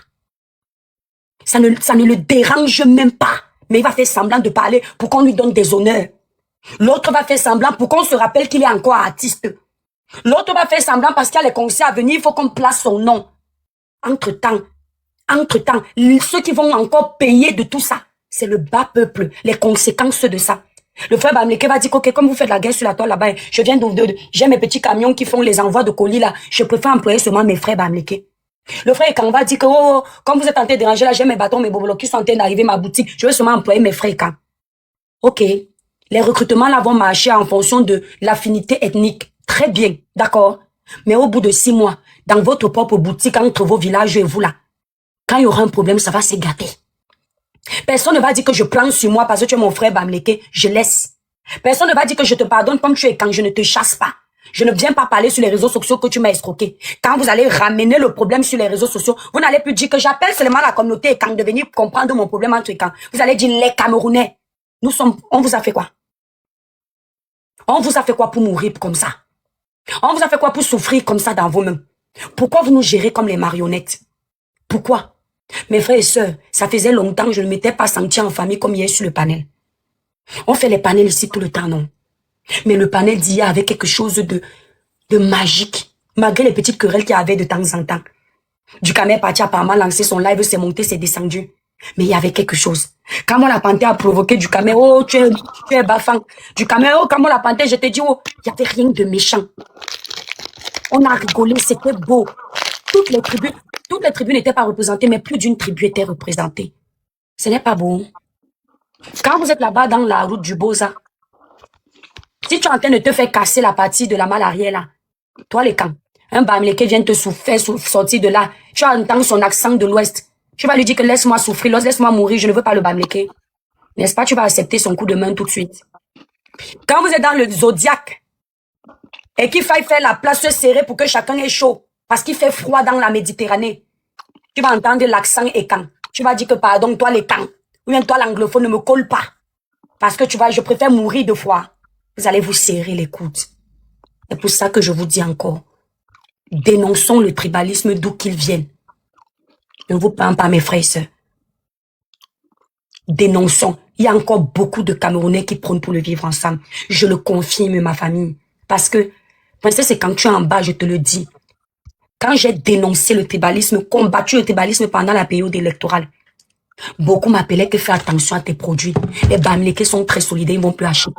Ça ne le dérange même pas. Mais il va faire semblant de parler pour qu'on lui donne des honneurs. L'autre va faire semblant pour qu'on se rappelle qu'il est encore artiste. L'autre va faire semblant parce qu'il y a les concerts à venir, il faut qu'on place son nom. Entre-temps, ceux qui vont encore payer de tout ça, c'est le bas peuple, les conséquences de ça. Le frère Bamleke va dire, ok, comme vous faites la guerre sur la toile là-bas, je viens j'ai mes petits camions qui font les envois de colis là, je préfère employer seulement mes frères Bamleke. Le frère Ekan va dire que, oh, comme vous êtes en train de déranger là, j'ai mes bâtons, mes bobolos qui sont en train d'arriver à ma boutique, je vais seulement employer mes frères Ekan. Ok, les recrutements là vont marcher en fonction de l'affinité ethnique. Très bien, d'accord. Mais au bout de 6 mois, dans votre propre boutique, entre vos villages et vous là, quand il y aura un problème, ça va se gâter. Personne ne va dire que je plante sur moi parce que tu es mon frère Bamleke, je laisse. Personne ne va dire que je te pardonne comme tu es quand je ne te chasse pas. Je ne viens pas parler sur les réseaux sociaux que tu m'as escroqué. Quand vous allez ramener le problème sur les réseaux sociaux, vous n'allez plus dire que j'appelle seulement la communauté et quand de venir comprendre mon problème entre quand. Vous allez dire les Camerounais. On vous a fait quoi? On vous a fait quoi pour mourir comme ça? On vous a fait quoi pour souffrir comme ça dans vos mains? Pourquoi vous nous gérez comme les marionnettes? Pourquoi? Mes frères et sœurs, ça faisait longtemps que je ne m'étais pas senti en famille comme hier sur le panel. On fait les panels ici tout le temps, non? Mais le panel d'hier avait quelque chose de magique, malgré les petites querelles qu'il y avait de temps en temps. Dukame est parti apparemment lancer son live, c'est monté, c'est descendu. Mais il y avait quelque chose. Quand moi la panthère a provoqué Dukame, oh, tu es bafang. Dukame, oh, quand moi la panthère, je te dis, oh, il n'y avait rien de méchant. On a rigolé, c'était beau. Toutes les tribus n'étaient pas représentées, mais plus d'une tribu était représentée. Ce n'est pas beau. Quand vous êtes là-bas dans la route du Boza, si tu es en train de te faire casser la partie de la malle arrière là, toi les camps, un Bamleke vient te faire sortir de là, tu entends son accent de l'ouest, tu vas lui dire que laisse-moi souffrir, laisse-moi mourir, je ne veux pas le Bamleke. N'est-ce pas, tu vas accepter son coup de main tout de suite. Quand vous êtes dans le zodiaque, et qu'il faille faire la place serrée pour que chacun ait chaud, parce qu'il fait froid dans la Méditerranée, tu vas entendre l'accent Ekan. Tu vas dire que pardon, toi les camps, ou bien toi l'anglophone ne me colle pas, parce que tu vois, je préfère mourir de froid. Vous allez vous serrer les coudes. C'est pour ça que je vous dis encore, dénonçons le tribalisme d'où qu'il vienne. Ne vous plains pas, mes frères et sœurs. Dénonçons. Il y a encore beaucoup de Camerounais qui prônent pour le vivre ensemble. Je le confirme, ma famille. Parce que, c'est quand tu es en bas, je te le dis. Quand j'ai dénoncé le tribalisme, combattu le tribalisme pendant la période électorale, beaucoup m'appelaient que fais attention à tes produits. Les Bamleke sont très solidaires, ils vont plus acheter.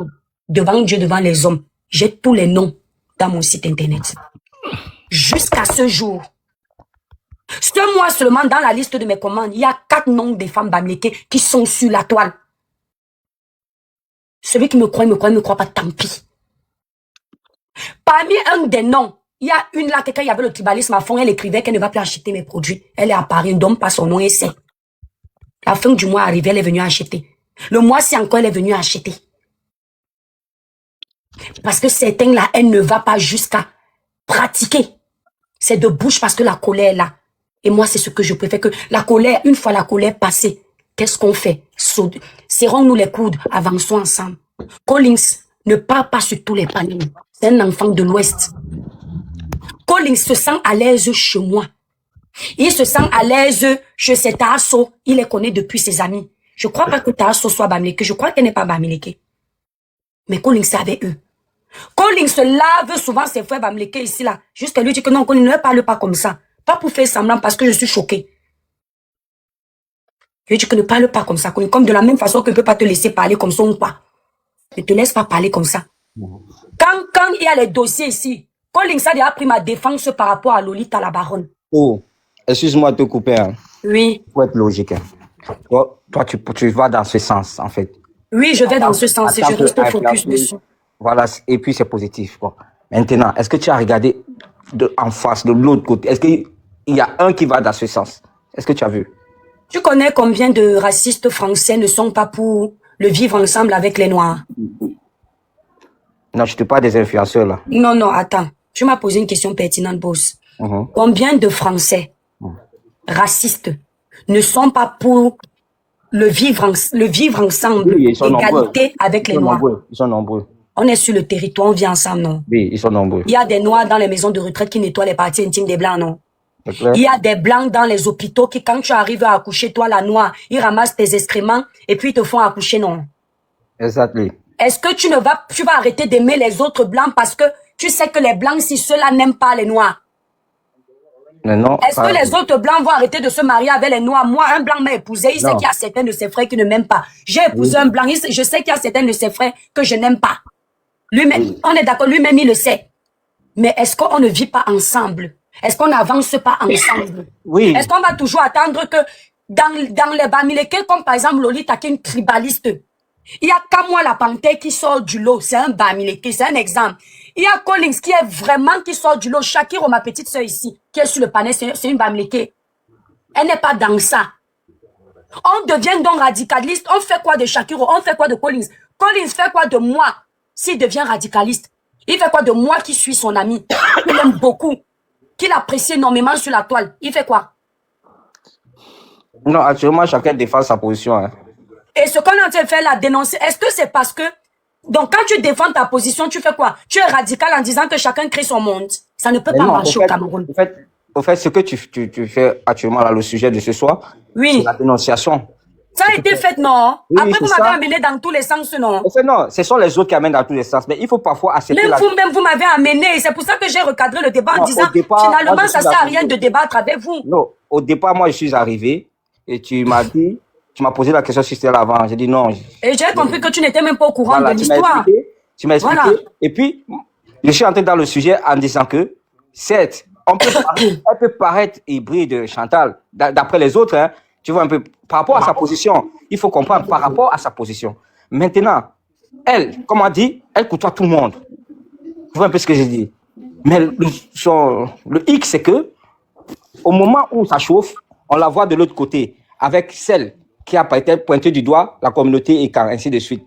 Devant Dieu, devant les hommes, j'ai tous les noms dans mon site internet. Jusqu'à ce jour, ce mois seulement dans la liste de mes commandes, il y a 4 noms des femmes Bamleke qui sont sur la toile. Celui qui me croit pas, tant pis. Parmi un des noms, il y a une là, quelqu'un, il y avait le tribalisme à fond, elle écrivait qu'elle ne va plus acheter mes produits. Elle est à Paris, ne donne pas son nom et c'est. La fin du mois arrivée, elle est venue acheter. Le mois-ci encore, elle est venue acheter. Parce que certains là, elle ne va pas jusqu'à pratiquer. C'est de bouche parce que la colère est là. Et moi, c'est ce que je préfère que la colère, une fois la colère passée, qu'est-ce qu'on fait? Serrons-nous les coudes, avançons ensemble. Collins ne part pas sur tous les paniers. C'est un enfant de l'Ouest. Collins se sent à l'aise chez moi. Il se sent à l'aise chez cet Tasso. Il les connaît depuis ses amis. Je crois pas que Tasso soit Bamleke. Je crois qu'elle n'est pas Bamleke. Mais Collins c'est avec eux. Collins se lave souvent ses frères Bamleke ici là. Jusqu'à lui dire que non, Collins ne parle pas comme ça. Pas pour faire semblant parce que je suis choquée. Je lui dis que ne parle pas comme ça, Collins. Comme de la même façon que je ne peux pas te laisser parler comme ça ou pas. Ne te laisse pas parler comme ça. Quand il y a les dossiers ici, Collins a déjà pris ma défense par rapport à Lolita la baronne. Oh, excuse-moi de te couper. Hein. Oui. Faut être logique. Hein. Toi tu vas dans ce sens, en fait. Oui, je vais dans ce sens et je reste focus dessus. Voilà, et puis c'est positif. Quoi. Maintenant, est-ce que tu as regardé en face, de l'autre côté? Est-ce qu'il y a un qui va dans ce sens? Est-ce que tu as vu? Tu connais combien de racistes français ne sont pas pour le vivre ensemble avec les Noirs? Non, je te parle des influenceurs là. Non, attends. Tu m'as posé une question pertinente, boss. Combien de Français racistes ne sont pas pour le vivre ensemble, oui, égalité avec les Noirs? Ils sont nombreux. On est sur le territoire, on vit ensemble, non? Oui, ils sont nombreux. Il y a des Noirs dans les maisons de retraite qui nettoient les parties intimes des Blancs, non? Il y a des blancs dans les hôpitaux qui, quand tu arrives à accoucher, toi, la noire, ils ramassent tes excréments et puis ils te font accoucher, non? Exactement. Est-ce que tu vas arrêter d'aimer les autres blancs parce que tu sais que les blancs, si ceux-là n'aiment pas les noirs? Non. Est-ce que les autres blancs vont arrêter de se marier avec les noirs? Moi, un blanc m'a épousé, il sait qu'il y a certains de ses frères qui ne m'aiment pas. J'ai épousé un blanc, je sais qu'il y a certains de ses frères que je n'aime pas. Lui-même, on est d'accord, lui-même, il le sait. Mais est-ce qu'on ne vit pas ensemble? Est-ce qu'on n'avance pas ensemble? Oui. Est-ce qu'on va toujours attendre que dans les Bamileke, comme par exemple Lolita, qui est une tribaliste, il y a Kamwa la panthère qui sort du lot, c'est un Bamileke, c'est un exemple. Il y a Collins qui est vraiment qui sort du lot. Shakiro, ma petite soeur ici, qui est sur le panel, c'est une Bamileke. Elle n'est pas dans ça. On devient donc radicaliste. On fait quoi de Shakiro? On fait quoi de Collins? Collins fait quoi de moi s'il devient radicaliste? Il fait quoi de moi qui suis son ami, qu'il aime beaucoup, qu'il apprécie énormément sur la toile? Il fait quoi? Non, actuellement, chacun défend sa position. Hein. Et ce qu'on est en train de faire là, dénoncer, est-ce que c'est parce que... Donc, quand tu défends ta position, tu fais quoi? Tu es radical en disant que chacun crée son monde. Ça ne peut pas marcher au Cameroun. Au fait, ce que tu fais actuellement, là, le sujet de ce soir, c'est la dénonciation. Ça a été fait, non? Oui, après, vous ça. m'avez amené dans tous les sens, non? En fait, non, ce sont les autres qui amènent dans tous les sens. Mais il faut parfois accepter Même vous-même, vous m'avez amené. C'est pour ça que j'ai recadré le débat en disant, finalement, ça ne sert à rien de débattre avec vous. Non, au départ, moi, je suis arrivé et tu m'as dit... Tu m'as posé la question si c'était l'avant. J'ai dit non. Et j'ai compris que tu n'étais même pas au courant de l'histoire. Tu m'as expliqué. Voilà. Et puis, je suis entré dans le sujet en disant que, certes, elle peut paraître hybride, Chantal, d'après les autres, hein, tu vois un peu, par rapport à sa position. Il faut comprendre par rapport à sa position. Maintenant, elle, comme on dit, elle côtoie tout le monde. Tu vois un peu ce que j'ai dit. Mais le X, c'est que, au moment où ça chauffe, on la voit de l'autre côté, avec celle qui a été pointée du doigt, la communauté et ainsi de suite.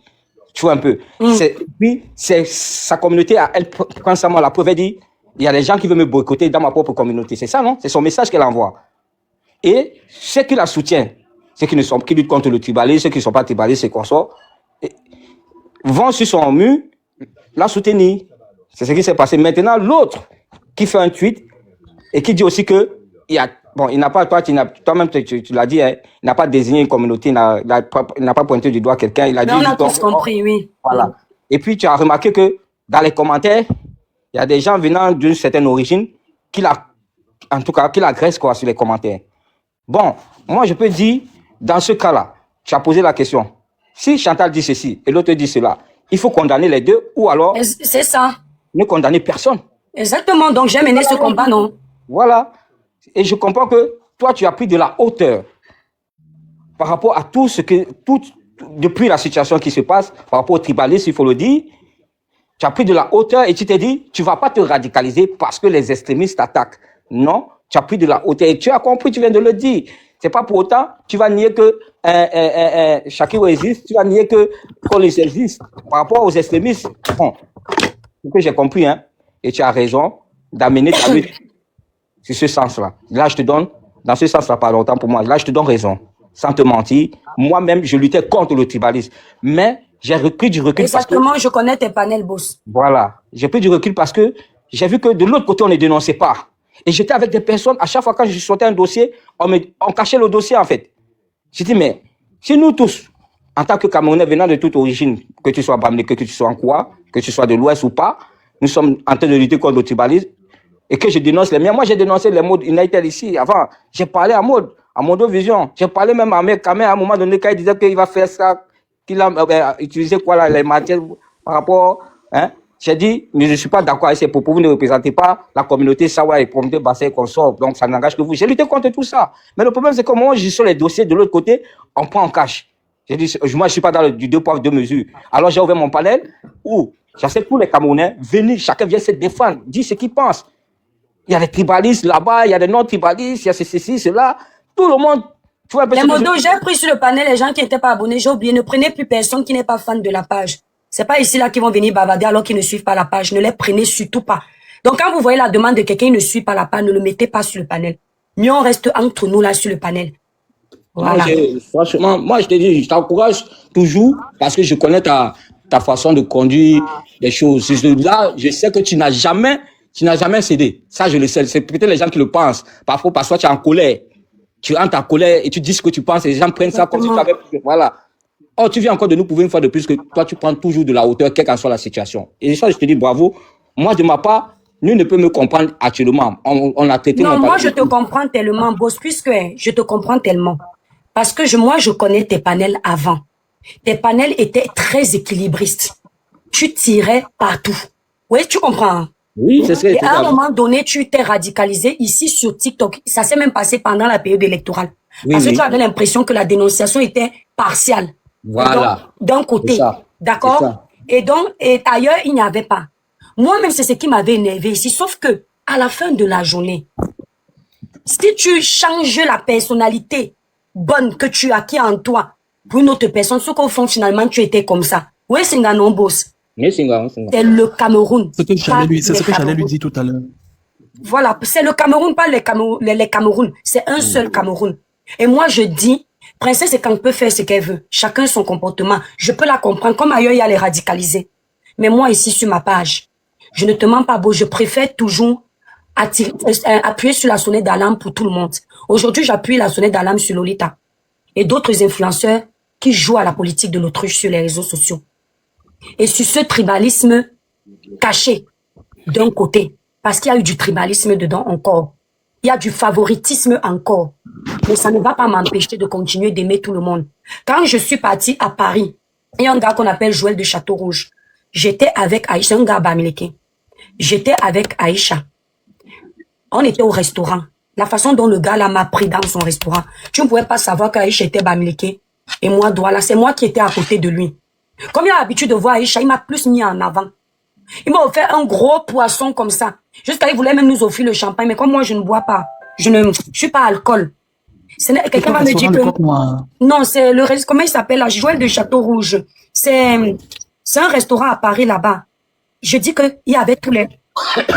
Tu vois un peu. Puis, c'est sa communauté, elle prend ça, la preuve, elle dit, il y a des gens qui veulent me boycotter dans ma propre communauté. C'est ça, non? C'est son message qu'elle envoie. Et ceux qui la soutiennent, ceux qui luttent contre le tribalisme, ceux qui ne sont pas tribalistes et consorts, vont sur son mur la soutenir. C'est ce qui s'est passé. Maintenant, l'autre qui fait un tweet et qui dit aussi que il n'a pas, toi-même tu l'as dit, hein, il n'a pas désigné une communauté, il n'a pas pointé du doigt quelqu'un, il a dit... on a tous compris, oui. Voilà. Et puis tu as remarqué que dans les commentaires, il y a des gens venant d'une certaine origine qui l'agressent quoi sur les commentaires. Bon, moi je peux dire, dans ce cas-là, tu as posé la question. Si Chantal dit ceci et l'autre dit cela, il faut condamner les deux ou alors... C'est ça. Ne condamner personne. Exactement, donc j'ai mené ce combat, non? Voilà. Et je comprends que toi, tu as pris de la hauteur par rapport à tout ce que... depuis la situation qui se passe, par rapport au tribalisme, il faut le dire, tu as pris de la hauteur et tu t'es dit, tu ne vas pas te radicaliser parce que les extrémistes t'attaquent. Non, tu as pris de la hauteur et tu as compris, tu viens de le dire. C'est pas pour autant, tu vas nier que Shakiro existe, tu vas nier que Collins existe. Par rapport aux extrémistes, bon, ce que j'ai compris, hein, et tu as raison d'amener ta lutte sur ce sens-là. Là, je te donne, dans ce sens-là, pas longtemps pour moi, là, je te donne raison. Sans te mentir, moi-même, je luttais contre le tribalisme. Mais j'ai pris du recul. Exactement, je connais tes panels, boss. Voilà. J'ai pris du recul parce que j'ai vu que de l'autre côté, on ne dénonçait pas. Et j'étais avec des personnes, à chaque fois quand je sortais un dossier, on cachait le dossier, en fait. J'ai dit, mais si nous tous, en tant que Camerounais venant de toute origine, que tu sois Bamileke, que tu sois en quoi, que tu sois de l'Ouest ou pas, nous sommes en train de lutter contre le tribalisme, et que je dénonce les miens. Moi, j'ai dénoncé les modes United ici, avant. J'ai parlé à Maud, à Modovision. J'ai parlé même à Mekame à un moment donné, quand il disait qu'il va faire ça, qu'il a utilisé quoi là, les matières par rapport, hein. J'ai dit, mais je ne suis pas d'accord avec ces propos, vous ne représentez pas la communauté Sawa et communauté Bassé et consort, donc ça n'engage que vous. J'ai lutté contre tout ça. Mais le problème, c'est que moi, je suis sur les dossiers de l'autre côté, on prend en cash. J'ai dit, moi, je ne suis pas dans du 2 poids, 2 mesures. Alors, j'ai ouvert mon panel où j'accepte tous les Camerounais, venir, chacun vient se défendre, dire ce qu'il pense. Il y a des tribalistes là-bas, il y a des non-tribalistes, il y a ceci, cela. Tout le monde. Tu vois, les modos, j'ai pris sur le panel les gens qui n'étaient pas abonnés, j'ai oublié, ne prenez plus personne qui n'est pas fan de la page. C'est pas ici là qu'ils vont venir bavarder alors qu'ils ne suivent pas la page. Ne les prenez surtout pas. Donc quand vous voyez la demande de quelqu'un qui ne suit pas la page, ne le mettez pas sur le panel. Mieux on reste entre nous là sur le panel. Voilà. Franchement, moi je te dis, je t'encourage toujours parce que je connais ta façon de conduire les choses. Là, je sais que tu n'as jamais Tu n'as jamais cédé. Ça, je le sais. C'est peut-être les gens qui le pensent. Parfois, tu es en colère. Tu entres en colère et tu dis ce que tu penses et les gens prennent ça comme si tu avais... Voilà. Oh, tu viens encore de nous prouver une fois de plus que toi, tu prends toujours de la hauteur, quelle qu'en soit la situation. Et ça, je te dis bravo. Moi, de ma part, nul ne peut me comprendre actuellement. On a traité... Non, moi, je te comprends tellement, boss, puisque je te comprends tellement. Parce que moi, je connais tes panels avant. Tes panels étaient très équilibristes. Tu tirais partout. Oui, tu comprends? Oui, c'est ça. Et à un moment donné, tu t'es radicalisé ici sur TikTok. Ça s'est même passé pendant la période électorale. Oui, parce que oui. tu avais l'impression que la dénonciation était partielle. Voilà. D'un côté. D'accord? Et ailleurs, il n'y avait pas. Moi-même, c'est ce qui m'avait énervé ici. Sauf que, à la fin de la journée, si tu changes la personnalité bonne que tu as, qui est en toi, pour une autre personne, ce qu'au fond, finalement, tu étais comme ça. Oui, c'est un non boss. C'est le Cameroun. C'est ce que j'allais lui dire tout à l'heure. Voilà, c'est le Cameroun, pas les Cameroun. C'est un seul Cameroun. Et moi, je dis, princesse, quand peut faire ce qu'elle veut. Chacun son comportement. Je peux la comprendre. Comme ailleurs, il y a les radicalisés. Mais moi, ici, sur ma page, je ne te mens pas, beau. Je préfère toujours appuyer sur la sonnette d'alarme pour tout le monde. Aujourd'hui, j'appuie la sonnette d'alarme sur Lolita et d'autres influenceurs qui jouent à la politique de l'autruche sur les réseaux sociaux. Et sur ce tribalisme caché d'un côté, parce qu'il y a eu du tribalisme dedans encore. Il y a du favoritisme encore. Mais ça ne va pas m'empêcher de continuer d'aimer tout le monde. Quand je suis partie à Paris, il y a un gars qu'on appelle Joël de Château-Rouge. J'étais avec Aïcha, un gars bamileke. J'étais avec Aïcha. On était au restaurant. La façon dont le gars là m'a pris dans son restaurant, tu ne pouvais pas savoir qu'Aïcha était bamileke. Et moi, Douala, c'est moi qui étais à côté de lui. Comme il a l'habitude de voir Aïcha, il m'a plus mis en avant. Il m'a offert un gros poisson comme ça. Jusqu'à il voulait même nous offrir le champagne. Mais comme moi, je ne bois pas. Je suis pas alcool. Quelqu'un va me dire que... Non, c'est le restaurant... Comment il s'appelle? La Joël de Château-Rouge. C'est un restaurant à Paris, là-bas. Je dis qu'il y avait tous les...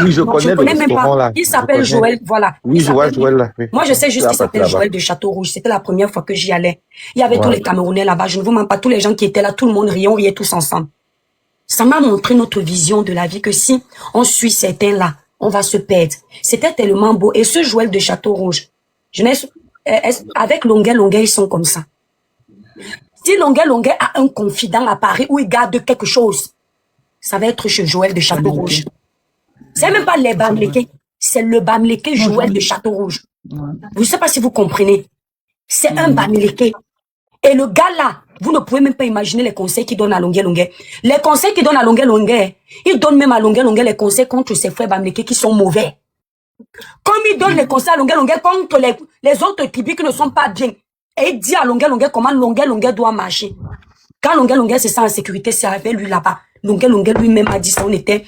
Oui, je connais même pas. là. Il s'appelle Joël, voilà. Oui, Joël là. Oui. Moi, je sais juste qu'il s'appelle Joël de Château-Rouge. C'était la première fois que j'y allais. Il y avait tous les Camerounais là-bas. Je ne vous mens pas, tous les gens qui étaient là, tout le monde riait, on riait tous ensemble. Ça m'a montré notre vision de la vie, que si on suit certains là, on va se perdre. C'était tellement beau. Et ce Joël de Château-Rouge, avec Longuet, ils sont comme ça. Si Longuet a un confident à Paris où il garde quelque chose, ça va être chez Joël de Château-Rouge. C'est même pas les Bamileke, c'est le Bamileke Joël de Château-Rouge. Je ne sais pas si vous comprenez. C'est un Bamileke. Et le gars là, vous ne pouvez même pas imaginer les conseils qu'il donne à Longuet. Les conseils qu'il donne à Longuet, il donne même à Longuet les conseils contre ses frères Bamileke qui sont mauvais. Comme il donne les conseils à Longuet contre les autres tribus qui ne sont pas bien. Et il dit à Longuet comment Longuet doit marcher. Quand Longuet se sent en sécurité, c'est avec lui là-bas. Longuet lui-même a dit ça. On était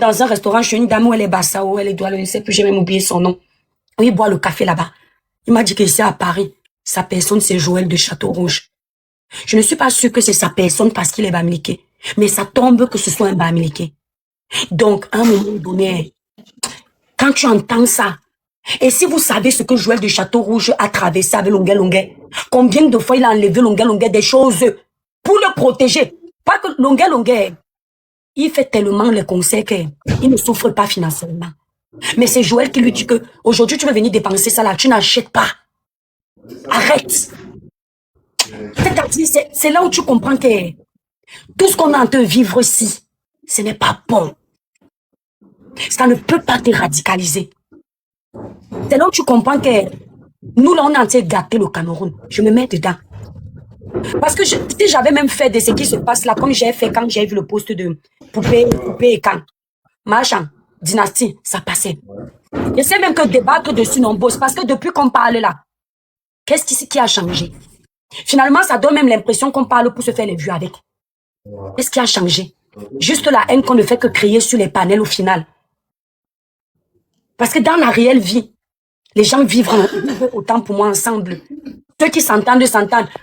dans un restaurant chez une dame où elle est Bassao, elle est douane, je ne sais plus, j'ai même oublié son nom. Où il boit le café là-bas. Il m'a dit qu'ici à Paris, sa personne c'est Joël de Château-Rouge. Je ne suis pas sûre que c'est sa personne parce qu'il est bamileke. Mais ça tombe que ce soit un bamileke. Donc, à un moment donné, quand tu entends ça, et si vous savez ce que Joël de Château-Rouge a traversé avec Longuet, combien de fois il a enlevé Longuet des choses pour le protéger. Pas que Longuet, il fait tellement les conseils qu'il ne souffre pas financièrement. Mais c'est Joël qui lui dit que aujourd'hui tu veux venir dépenser ça là, tu n'achètes pas. Arrête. C'est là où tu comprends que tout ce qu'on a en train de vivre ici, ce n'est pas bon. Ça ne peut pas te radicaliser. C'est là où tu comprends que nous, là, on est en train de gâter le Cameroun. Je me mets dedans. Parce que si j'avais même fait de ce qui se passe là, comme j'ai fait quand j'ai vu le poste de Poupée et Can, machin, dynastie, ça passait. Je sais même que débattre dessus, non, boss, parce que depuis qu'on parle là, qu'est-ce qui a changé? Finalement, ça donne même l'impression qu'on parle pour se faire les vues avec. Qu'est-ce qui a changé? Juste la haine qu'on ne fait que créer sur les panels au final. Parce que dans la réelle vie, les gens vivent autant pour moi ensemble. Ceux qui s'entendent.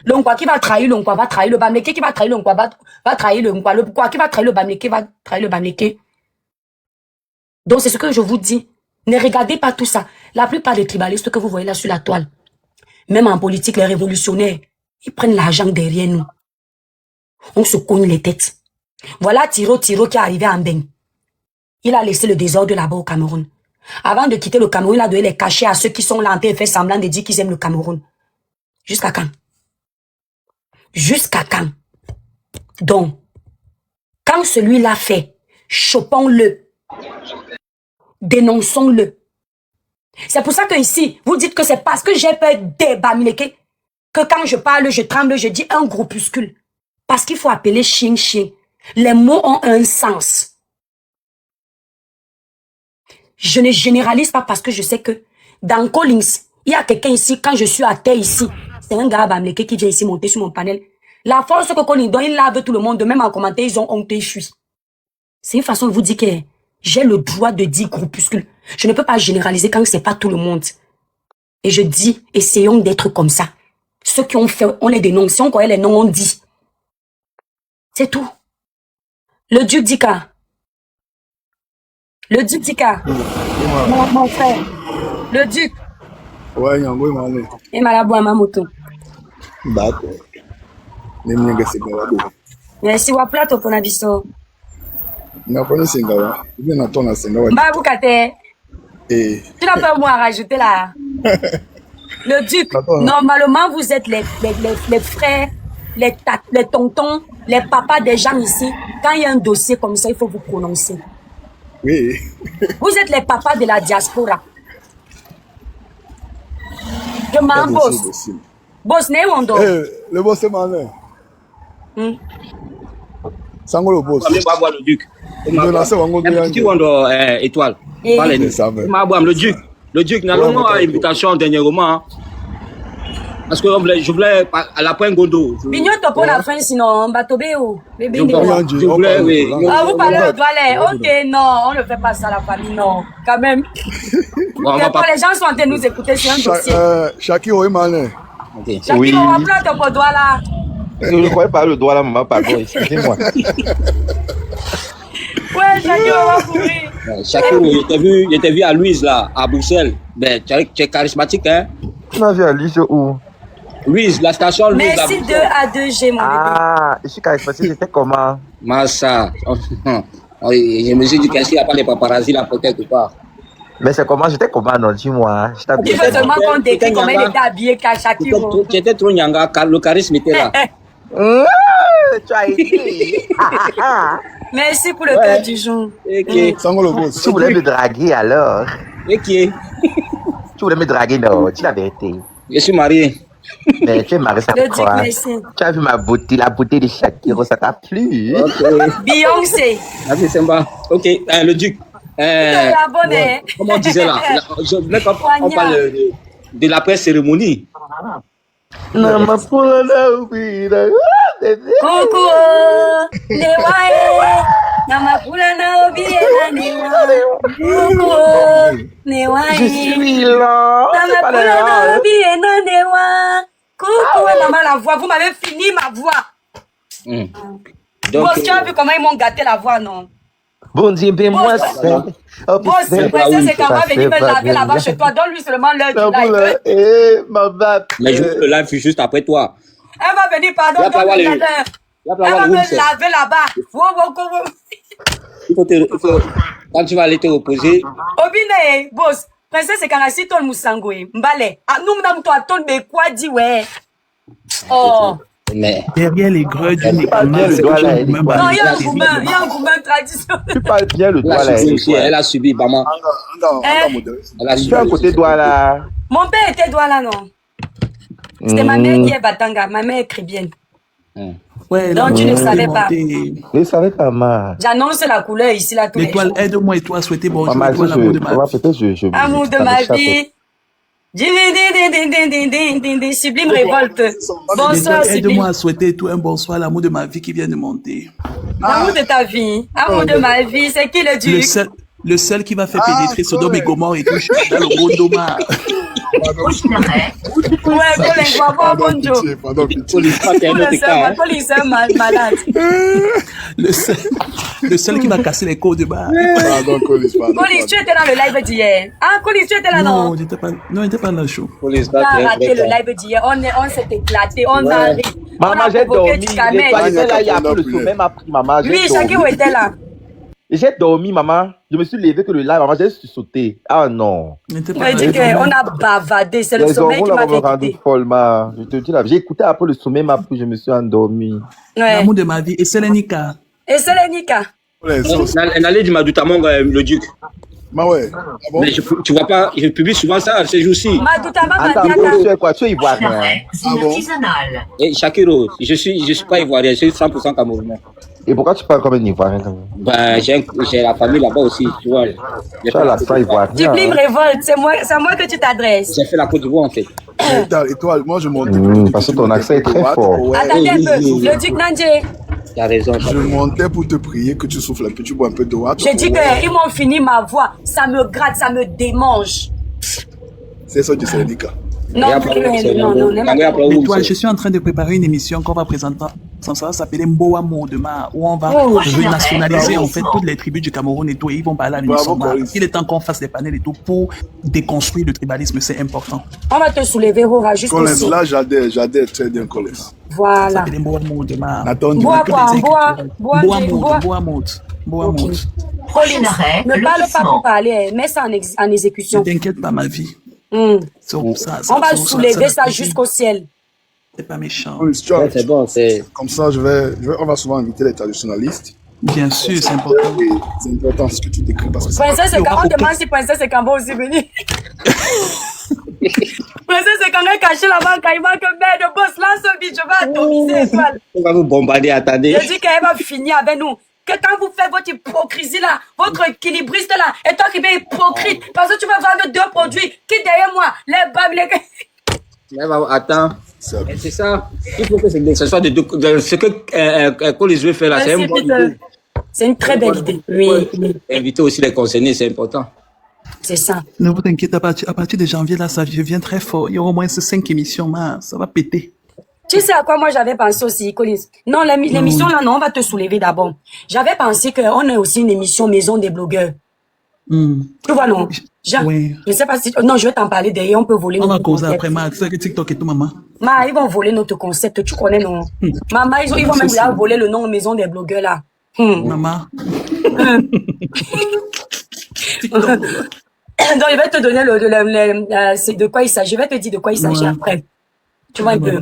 L'Ongwa qui va trahir l'Ongwa va trahir le Bamileke, qui va trahir l'Ongwa va trahir l'Ongwa. Le quoi qui va trahir le Bamileke va trahir le Bamileke. Donc c'est ce que je vous dis. Ne regardez pas tout ça. La plupart des tribalistes que vous voyez là sur la toile, même en politique, les révolutionnaires, ils prennent l'argent derrière nous. On se cogne les têtes. Voilà Tiro qui est arrivé en Beng. Il a laissé le désordre là-bas au Cameroun. Avant de quitter le Cameroun, il a donné les cachets à ceux qui sont là en train de faire semblant de dire qu'ils aiment le Cameroun. Jusqu'à quand? Jusqu'à quand? Donc, quand celui-là fait, chopons-le. Dénonçons-le. C'est pour ça que ici, vous dites que c'est parce que j'ai peur des Bamileke que quand je parle, je tremble, je dis un groupuscule. Parce qu'il faut appeler chien chien. Les mots ont un sens. Je ne généralise pas parce que je sais que dans Collins, il y a quelqu'un ici, quand je suis à terre ici, c'est un gars Bamileke qui vient ici monter sur mon panel. La force que Collins donne, il lave tout le monde, même en commentaire, ils ont honte et fuient. C'est une façon de vous dire que j'ai le droit de dire groupuscule. Je ne peux pas généraliser quand c'est pas tout le monde. Et je dis, essayons d'être comme ça. Ceux qui ont fait, on les dénonce. Si on connaît les noms, on dit. C'est tout. Le Duc Dika. Le Duc Dika. Mon frère. Le Duc. Ouais, Yango, Mané. Et Malabou Amamoto. D'accord. Merci, Waplato pour Nabiso. Napoli Sengawa. Bien attendre à Sengawa. Babou Kate. Et. Tu n'as pas moi à rajouter là. Le Duc, normalement, vous êtes les frères, les tontons, les papas des gens ici. Quand il y a un dossier comme ça, il faut vous prononcer. Oui. Vous êtes les papas de la diaspora. Je m'en bosse. Boss, n'est on le boss est malin. Sango le boss. Le Duc. Un petit Wando étoile. Le Duc, n'a pas invitation dernièrement. Parce que je voulais à la pointe Gondo. Mignon, tu peux la fin sinon, Batobéo. Je voulais, oui. Ah, vous parlez au doigt. Ok, non, on ne fait pas ça, la famille, non. Quand même. Les gens sont en train de nous écouter sur un dossier. Shakiro est malin. Shakiro, on va plater ton doigt là. Je ne croyais pas le doigt là, maman, pardon, excusez-moi. Ouais, Shakiro, on va courir. Shakiro, je t'ai vu à Louise là, à Bruxelles. Ben, tu es charismatique, hein? Tu m'as vu à Louise où? Louise, la station Louise. Merci 2 à 2G, mon bébé. Ah, je suis charismatique, j'étais comment? Massa. Je me suis dit qu'est-ce qu'il n'y a pas les paparazzi là, peut-être ou pas. Mais c'est comment? J'étais comment? Non, dis-moi. Il faut seulement qu'on décrit comment il était habillé qu'à Shakiro. Tu étais trop nyanga, le charisme était là. Tu as été. Merci pour le cœur du jour. Tu voulais me draguer alors? Tu voulais me draguer, non? Dis la vérité. Je suis marié. Mais tu es marié, ça me croit. Tu as vu ma beauté, la beauté de Shakiro, ça t'a plu? Beyoncé. Merci, Samba. Ok, le Duc. Comme on disait là, je voulais qu'on parle de l'après-cérémonie. Coucou, Newae, Namakula na obiye na Newae. Coucou, Newae. Je suis là. Namakula na obiye na Newae. Coucou, maman, la voix, vous m'avez fini ma voix. Donc, tu as vu comment ils m'ont gâté la voix, non? Bon Dieu, ben moi, c'est... Boss, c'est quand va venir me laver là-bas chez toi. Donne-lui seulement l'heure du live. Mais je veux le live juste après toi. Elle va venir, pardon, donne-lui l'heure. Elle va me laver là-bas. Quand tu vas aller te reposer. Obine, boss, princesse Kanasi ton Moussangoé, Mbale. Nous m'avons toi ton mais quoi dit ouais. Oh. Mais derrière les greux du nez. Non, il y a un gourmand traditionnel. Tu parles bien le doigt là. Elle a subi, maman. Tu as un côté doigt là. Mon père était doigt là, non? C'était ma mère qui est Batanga, ma mère est chrétienne. Ouais, donc tu ne savais pas. Je ne savais pas, ma. J'annonce la couleur ici là tous les jours. L'étoile, aide-moi et toi à souhaiter bonjour. Amour de ma vie. Sublime révolte. Bonsoir, aide-moi à souhaiter tout un bonsoir à l'amour de ma vie qui vient de monter. L'amour de ta vie, amour de ma vie, c'est qui le Duc? Le seul qui va faire pénétrer Sodome et Gomorrhe et tout dans le monde d'Oma. Le seul qui va casser les codes de bas. Colis, tu étais dans le live d'hier. Ah, Colis, tu étais là, non? Non, il n'était pas dans le show. On a raté le live d'hier. On s'est éclaté. On a ri. Maman, j'ai dormi. Il y a plus le sommet, m'a pris maman. Oui, Shakiro était là. J'ai dormi, maman. Je me suis levé que le live, maman, j'ai sauté. Ah non. On a bavardé, c'est le sommeil qui m'a fait quitter. Folle, ma. Je te dis là, j'ai écouté après le sommeil, m'a pris, je me suis endormi. L'amour de ma vie. Et c'est Lenika. Et c'est Lenika. Elle allait du Madoutamong, le duc. Bah ouais. Ah bon? Mais tu vois pas, je publie souvent ça ces jours-ci. Madoutamong, tu es quoi? Tu es ivoirien. Ah bon? Et Shakiro, je suis pas ivoirien, je suis 100% camerounais. Et pourquoi tu parles comme un ivoirien? Ben, j'ai la famille là-bas aussi, tu vois. Tu as l'accent ivoirien. Tu me révolte, c'est à moi que tu t'adresses. J'ai fait la Côte d'Ivoire en fait. Étoile, moi je montais. Parce que ton accent est très fort. Attendez un peu, le duc Nandje. Tu as raison. Je montais pour te prier que tu souffles un peu, tu bois un peu d'eau. J'ai dit qu'ils m'ont fini ma voix, ça me gratte, ça me démange. C'est ça du Sénégal. Non, Toi, je suis en train de préparer une émission qu'on va présenter. Ça va s'appeler Mboa Mondema, où on va renationaliser en fait toutes les tribus du Cameroun et tout. Et ils vont parler à l'émission. Il est temps qu'on fasse des panels et tout pour déconstruire le tribalisme, c'est important. On va te soulever, Rora, juste ici. Là, j'adhère très bien Collins. Voilà. Ça s'appelle Mboa Mondema. Bois. Ne parle pas pour parler, mets ça en exécution. Ne t'inquiète pas, ma vie. On va soulever ça jusqu'au ciel. C'est pas méchant. C'est bon, c'est... Comme ça, on va souvent inviter les traditionnalistes. Bien sûr, c'est important. C'est important ce que tu décris parce que Princesse, c'est quand on demande si Princesse est quand va aussi venir. Princesse, c'est quand on est caché là-bas, quand il manque de boss, lance un vite, je vais atomiser l'étoile. On va vous bombarder, attendez. Je dis qu'elle va finir avec nous. Que quand vous faites votre hypocrisie là, votre équilibriste là, et toi qui es hypocrite, parce que tu vas vendre 2 produits, qui derrière moi, les babes, les... Attends, c'est ça. Il faut que ce soit ce que Colis veut faire là, c'est une bonne idée. C'est une très belle idée, oui. Inviter aussi les concernés, c'est important. C'est ça. Ne vous inquiétez pas, à partir de janvier là, ça devient très fort. Il y aura au moins 5 émissions, ça va péter. Tu sais à quoi moi j'avais pensé aussi, Collins? Non, l'émission là, non, on va te soulever d'abord. J'avais pensé qu'on a aussi une émission Maison des blogueurs. Tu vois, non? Oui. Je sais pas si... Non, je vais t'en parler derrière, on peut voler notre concept. On va causer après, tu sais que TikTok et tout, maman. Ils vont voler notre concept, tu connais, non? Maman, ils vont même là voler le nom Maison des blogueurs, là. Maman. Donc, je vais te donner c'est de quoi il s'agit. Je vais te dire de quoi il s'agit après. Tu vois un peu.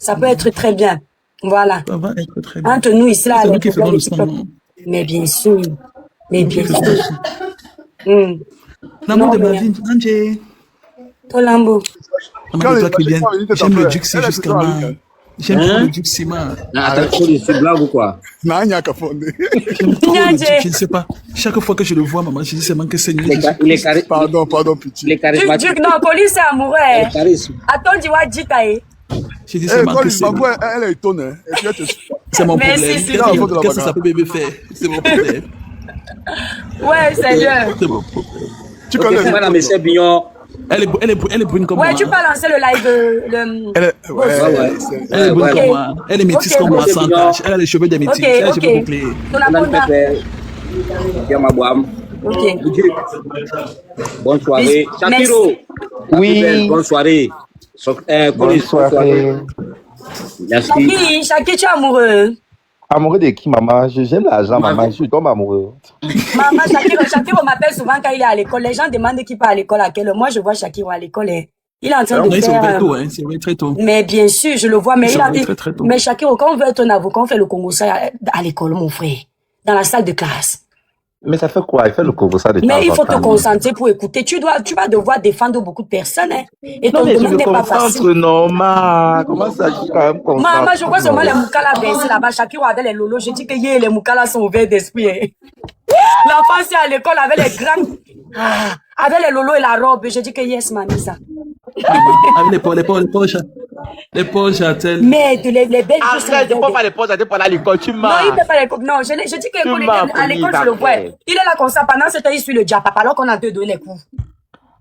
Ça peut être très bien. Voilà. Ça va être très bien. Entre nous ici, là, c'est qui fait le son. Mais bien sûr. L'amour de ma vie, Nandje. Tolambo. Toi qui viens, j'aime le Duc, c'est justement. J'aime trop le Duc Sima. C'est blague ou quoi? Je ne sais pas. Chaque fois que je le vois, maman, je dis seulement que c'est nul. Pardon, pitié. Les charismatiques. Duc, non, Colis, c'est amoureux. Attends, tu vois, Jitaï. Je dis seulement que c'est nul. Elle est étonnée. C'est mon problème. Qu'est-ce que ça peut bébé faire? C'est mon problème. Ouais, c'est bien. C'est mon problème. Tu connais Madame Messier Bignon. Elle est brune comme moi. Ouais, tu peux lancer le live. Elle est brune comme moi. Elle est métisse comme moi, sans tache. Elle a les cheveux des métis. Elle a les cheveux bouclés. Bonne soirée. Shakiro. Oui. Bonne soirée. Bonne soirée. Merci. Shakiro, tu es amoureux. Amoureux de qui, maman? J'aime l'argent, maman. Je tombe amoureux. Maman, Shakiro m'appelle souvent quand il est à l'école. Les gens demandent qui part à l'école à quelle heure. Moi, je vois Shakiro à l'école. Il est en train de faire... C'est vrai, très tôt. Mais bien sûr, je le vois. Mais il a dit... Mais Shakiro, quand on veut être un avocat, on fait le Congo ça à l'école, mon frère. Dans la salle de classe. Mais ça fait quoi? Il fait le Congo ça de temps en temps. Mais il faut te concentrer pour écouter. Tu vas devoir défendre beaucoup de personnes. Hein. Et ton domaine n'est pas facile. Non, ma. Comment ça, je suis quand même concentré? Maman, je vois seulement les moukala baissés là-bas. Shakiro avec les lolos. Je dis que les moukala sont ouverts d'esprit. Hein. L'enfant, c'est à l'école avec les grands... avec les lolos et la robe. Je dis que yes, mamie, ça. Avec les poches. Les poches à tel. Mais les belles choses. Arrête, tu ne peux pas les poches à l'école, tu m'as. Non, il ne peut pas les coups. Non, je dis qu'à l'école, je le vois. Il est là comme ça. Pendant ce temps, il suit le diable. Alors qu'on a deux donné les coups.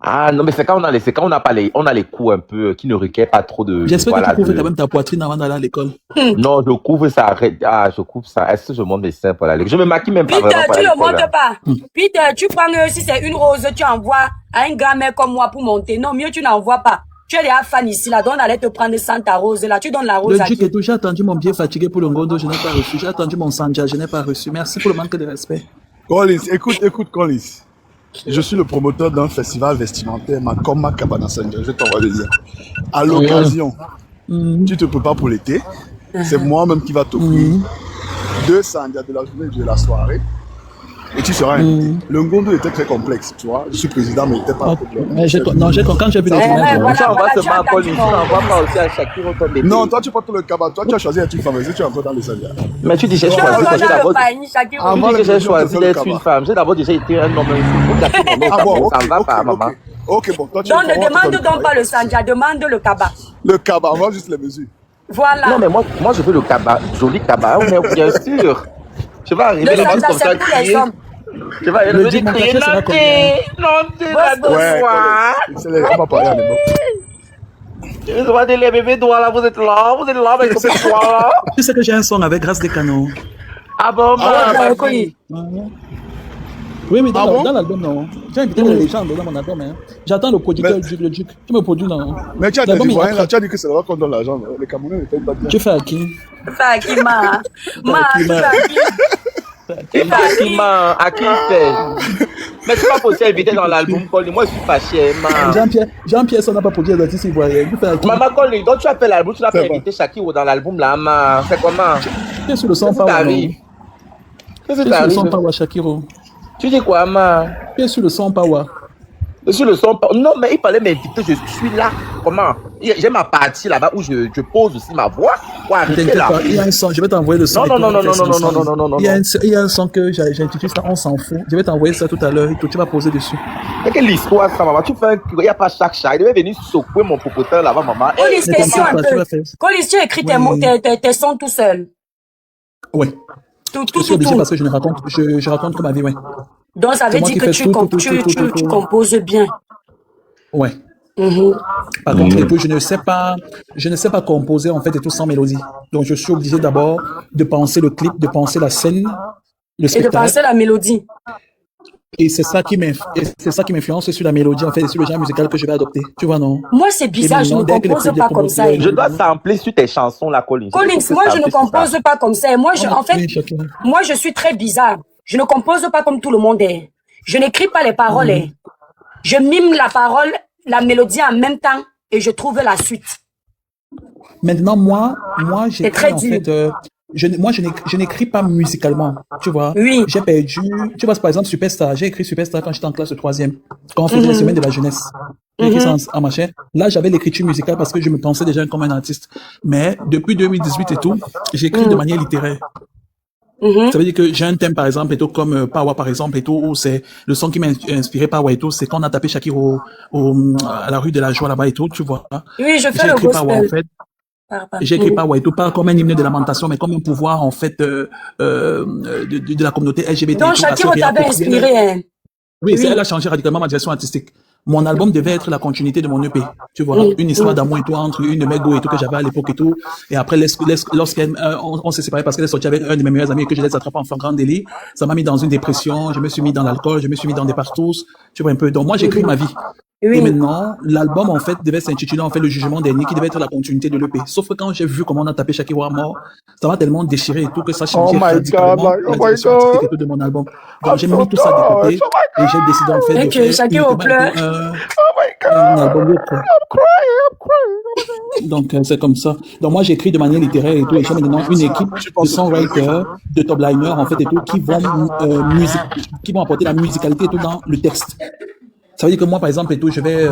Ah non, mais c'est quand on a les coups un peu qui ne requièrent pas trop de. J'espère que tu couvres quand même ta poitrine avant d'aller à l'école. Non, je couvre ça. Je couvre ça. Est-ce que je monte mes seins pour aller? Je me maquille même pas. Peter, tu ne montes pas. Peter, tu prends, si c'est une rose, tu envoies à un grand-mère comme moi pour monter. Non, mieux tu n'envoies pas. Tu es déjà fan ici, là, donc on allait te prendre sans ta rose, là, tu donnes la rose à qui? Le Duc j'ai attendu mon billet fatigué pour le Ngondo, je n'ai pas reçu. J'ai attendu mon Sanja, je n'ai pas reçu. Merci pour le manque de respect. Collins, écoute, Collins. Je suis le promoteur d'un festival vestimentaire, Makoma Cabana Sanja. Je vais t'envoyer le lien. À l'occasion, tu te prépares pour l'été. C'est moi-même qui va t'offrir 2 sandias de la journée et de la soirée. Et tu seras invité. Le Ngondo était très complexe, tu vois. Je suis président, mais il n'était pas complexe. Quand j'ai vu les images. Ça, on va se marrer, Collins. On va pas aussi à Shakiro ton bébé. Non, toi, tu portes le cabas. Toi, tu as choisi d'être une femme. Vas-y, tu es encore dans les sandias. Mais tu dis, j'ai choisi. Avant que j'ai choisi d'être une femme, j'ai d'abord déjà été un homme. Ah bon, ça va pas, maman. Ok, bon, toi, tu Donc, ne demande donc pas le sanja, demande le cabas. Le cabas, on va juste les mesures. Voilà. Non, mais moi, je veux le cabas. Joli cabas, mais bien sûr. Je vais arriver Le là sanja, comme ça, c'est pour les crier. hommes. Je vais arriver là crier, non, Ouais, c'est les gars, pas parler à l'époque. Je vais demander les bébés doigts là, vous êtes là, mais comme ça là. Tu sais que j'ai un son avec Grâce des Canaux. Ah bon, Oui, mais dans l'album, non. J'ai invité les gens dans mon album. Hein. J'attends le producteur, le Duc. Tu me produis, non. Mais tu as des Ivoiriens là, tu as dit que c'est là-bas qu'on donne l'argent. Les Camerounais ne payent pas bien. Tu fais à qui? À qui, ma? À qui il fait? Mais c'est pas possible d'inviter dans l'album, Colin. Moi, je suis fâché, man. Jean-Pierre, ça n'a pas produit l'artiste ivoirien. Maman, Colin, donc tu as fait l'album, tu n'as pas invité Shakiro dans l'album là, man. C'est comment? Tu es sur le son Power. Qu'est-ce que t'arrives? Tu es sur le son Power, Shakiro. Tu dis quoi, man? Tu es sur le son Power. Sur le son Power. Non, mais il fallait m'inviter, je suis là. Comment? J'ai ma partie là-bas où je pose aussi ma voix. T'inquiète pas, il y a un son, je vais t'envoyer le son. Non. Il y a un son que j'ai intitulé ça, on s'en fout. Je vais t'envoyer ça tout à l'heure et tu vas poser dessus. C'est quelle histoire ça, maman? Tu fais un il n'y a pas chaque chat. Il devait venir secouer mon popotin là-bas, maman. Colis, question un peu. Colis, tu écris tes sons tout seul. Oui. Je suis obligé parce que je raconte comme ma vie, oui. Donc ça veut dire que tu composes bien. Ouais. Par contre, je ne sais pas composer en fait et tout sans mélodie. Donc je suis obligé d'abord de penser le clip, de penser la scène, le spectacle. Et de penser la mélodie. Et c'est ça qui m'influence sur la mélodie en fait et sur le genre musical que je vais adopter. Tu vois, non? Moi c'est bizarre, je ne compose pas comme ça. Je dois sampler sur tes chansons là, Collins. Collins, moi je ne compose pas comme ça. Moi je suis très bizarre. Je ne compose pas comme tout le monde est. Je n'écris pas les paroles. Je mime la parole, la mélodie en même temps et je trouve la suite. Maintenant, moi, j'écris en fait. Je n'écris pas musicalement, tu vois. Oui. J'ai perdu. Tu vois, par exemple, Superstar. J'ai écrit Superstar quand j'étais en classe de 3e. Quand on faisait la semaine de la jeunesse. J'ai écrit ça en machin. Là, j'avais l'écriture musicale parce que je me pensais déjà comme un artiste. Mais depuis 2018 et tout, j'écris de manière littéraire. Ça veut dire que j'ai un thème, par exemple, et tout, comme Power, par exemple, et tout, où c'est le son qui m'a inspiré Power et tout, c'est quand on a tapé Shakiro à la rue de la Joie là-bas et tout, tu vois. Oui, je fais le gospel. Power, en fait. J'ai écrit Power et tout, pas comme un hymne de lamentation, mais comme un pouvoir, en fait, de la communauté LGBT. Donc, Shakiro t'avait inspiré, hein. Oui, elle a changé radicalement ma direction artistique. Mon album devait être la continuité de mon EP, tu vois, une histoire d'amour et tout entre une de mes go et tout que j'avais à l'époque et tout. Et après, on s'est séparés parce qu'elle est sortie avec un de mes meilleurs amis et que je l'ai attrapé en flagrant délit. Ça m'a mis dans une dépression, je me suis mis dans l'alcool, je me suis mis dans des partous, tu vois un peu. Donc moi, j'écris ma vie. Et maintenant, l'album, en fait, devait s'intituler, en fait, Le Jugement Dernier, qui devait être la continuité de l'EP. Sauf que quand j'ai vu comment on a tapé Shakiro à mort, ça m'a tellement déchiré et tout que ça changeait radicalement la direction artistique et tout de mon album. Donc j'ai mis tout ça de côté et j'ai décidé, en fait, de faire Shakiro pleure. Un album autre. Donc c'est comme ça. Donc moi j'écris de manière littéraire et tout, et j'ai maintenant une équipe de songwriters, de top liners en fait et tout, qui vont apporter la musicalité et tout dans le texte. Ça veut dire que moi, par exemple, et tout, je vais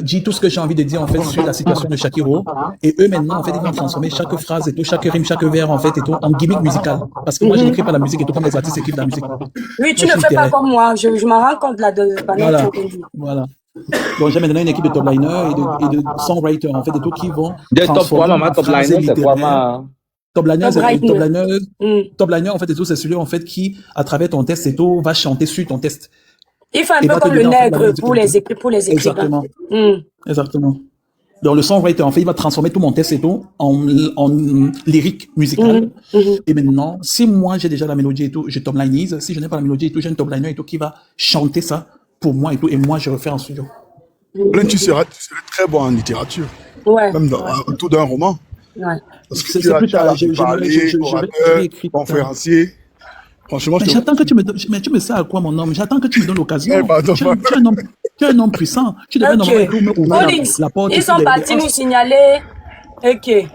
dire tout ce que j'ai envie de dire en fait sur la situation de Shakiro. Et eux maintenant, en fait, ils vont transformer chaque phrase et tout, chaque rime, chaque vers en fait et tout en gimmick musical. Parce que moi, je n'écris pas la musique et tout comme les artistes écrivent la musique. Oui, tu ne fais pas comme moi. Je m'en rends compte là de. Voilà. Donc j'ai maintenant une équipe de top liners et de songwriters en fait et tout qui vont. Des top quoi, maman, top liner, c'est quoi, ma? Top liner, en fait et tout, c'est celui en fait qui, à travers ton texte et tout, va chanter sur ton texte. Il fait un peu comme le nègre pour les écrivains. Exactement. Exactement. Donc le songwriter, en fait, il va transformer tout mon texte et tout en lyrique musicale. Et maintenant, si moi j'ai déjà la mélodie et tout, je top linise. Si je n'ai pas la mélodie et tout, j'ai un top liner et tout qui va chanter ça pour moi et tout. Et moi, je refais en studio. Tu serais très bon en littérature. Ouais. Même autour d'un roman. Ouais. Parce que tu as parlé, orateur, conférencier. Franchement, Mais j'attends que tu me donnes, mais tu me sais à quoi, mon homme? J'attends que tu me donnes l'occasion. pardon. Tu es un homme puissant. Tu devrais normalement tout ouvrir Collins, la porte. ils sont partis nous signaler. Ok. Et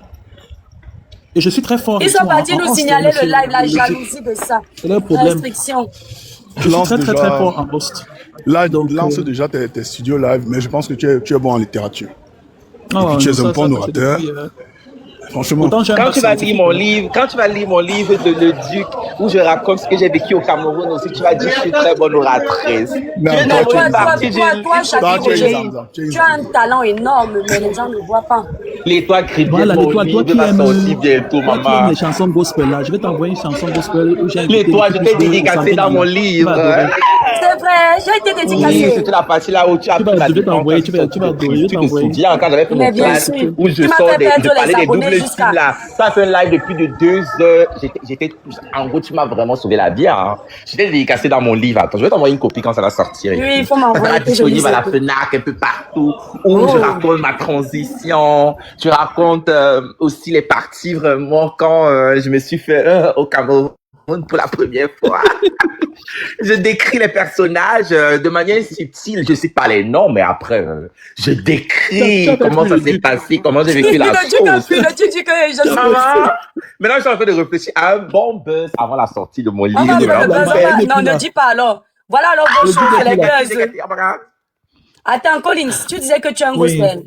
je suis très fort. Ils sont partis nous signaler le live, la jalousie de ça. C'est leur problème. Restriction. Je suis très fort en poste. Là, lance déjà tes studios live, mais je pense que tu es bon en littérature. Et puis tu es un bon orateur. Franchement. Quand tu vas lire mon livre, de Le Duc, où je raconte ce que j'ai vécu au Cameroun aussi, tu vas dire que je suis très bonne oratrice. Toi, tu as un talent énorme, mais les gens ne le voient pas. L'étoile crie bien, mon livre va sortir bientôt, maman. Toi qui aimes les chansons gospel, là, je vais t'envoyer une chanson gospel. L'étoile, je t'ai dédicacé dans mon livre. C'est vrai, j'ai été dédicacée. Oui, c'était la partie là où tu as pris la t'envoyer, tu vas adorer, tu te souviens quand j'avais fait mon classe où je parlais des doubles styles là. Ça a fait un live depuis de 2 heures. En gros, tu m'as vraiment sauvé la vie. Hein. J'étais dédicacé dans mon livre. Attends, je vais t'envoyer une copie quand ça va sortir. Oui, il faut m'envoyer. Ça sera disponible à la FNAC, un peu partout. Où je raconte ma transition. Je raconte aussi les parties vraiment quand je me suis fait au Cameroun pour la première fois. Je décris les personnages de manière subtile. Je sais pas les noms, mais après, je décris comment ça s'est passé, comment j'ai vécu la chose. Maintenant, je suis en train de réfléchir à un bon buzz avant la sortie de mon livre. Non, ne dis pas alors. Voilà alors vos choses, c'est les buzz. Attends, Collins, tu disais que tu es un gospel.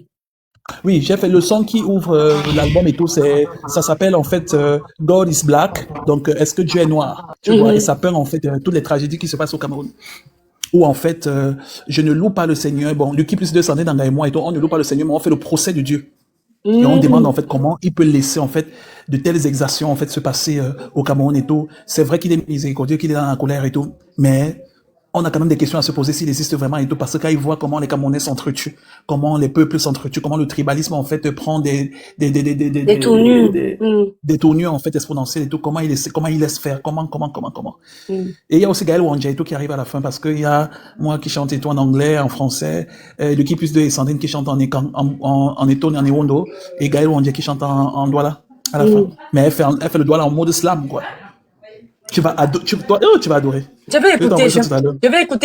Oui, j'ai fait le son qui ouvre l'album et tout. Ça s'appelle en fait God is Black. Donc, est-ce que Dieu est noir? Tu vois, et ça parle en fait toutes les tragédies qui se passent au Cameroun. Où en fait, je ne loue pas le Seigneur. Bon, Lucky plus 2 s'en est dans et moi et tout. On ne loue pas le Seigneur, mais on fait le procès de Dieu. Et on demande en fait comment il peut laisser en fait de telles exactions en fait se passer au Cameroun et tout. C'est vrai qu'il est miséricordieux, qu'il est dans la colère et tout, mais on a quand même des questions à se poser s'il existe vraiment et tout, parce que quand ils voient comment les Camerounais s'entretuent, comment les peuples s'entretuent, comment le tribalisme en fait prend des tournures en fait exponentielles et tout, comment il laisse faire, comment. Et il y a aussi Gaël Wandja et tout qui arrive à la fin, parce qu'il y a moi qui chante et tout en anglais, en français, Lucky plus 2 et Sandrine qui chante en Eton et en Ewondo, et Gaël Wandja qui chante en Douala à la fin. Mais elle fait le Douala en mode slam, quoi. Tu vas adorer. Je vais écouter,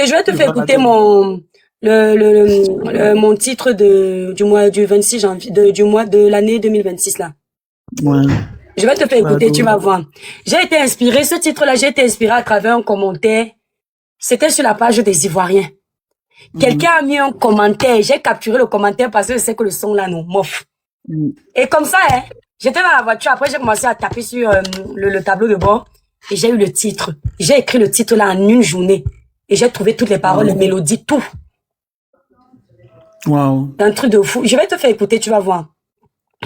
je vais te faire écouter mon titre du 26 janvier, du mois de l'année 2026 là. Ouais. Je vais te faire écouter, tu vas voir. J'ai été inspiré, ce titre-là, à travers un commentaire. C'était sur la page des Ivoiriens. Quelqu'un a mis un commentaire, j'ai capturé le commentaire parce que je sais que le son là, non, mof. Et comme ça, hein, j'étais dans la voiture, après j'ai commencé à taper sur le tableau de bord. Et j'ai eu le titre. J'ai écrit le titre là en une journée. Et j'ai trouvé toutes les paroles, les mélodies, tout. Wow. Un truc de fou. Je vais te faire écouter, tu vas voir.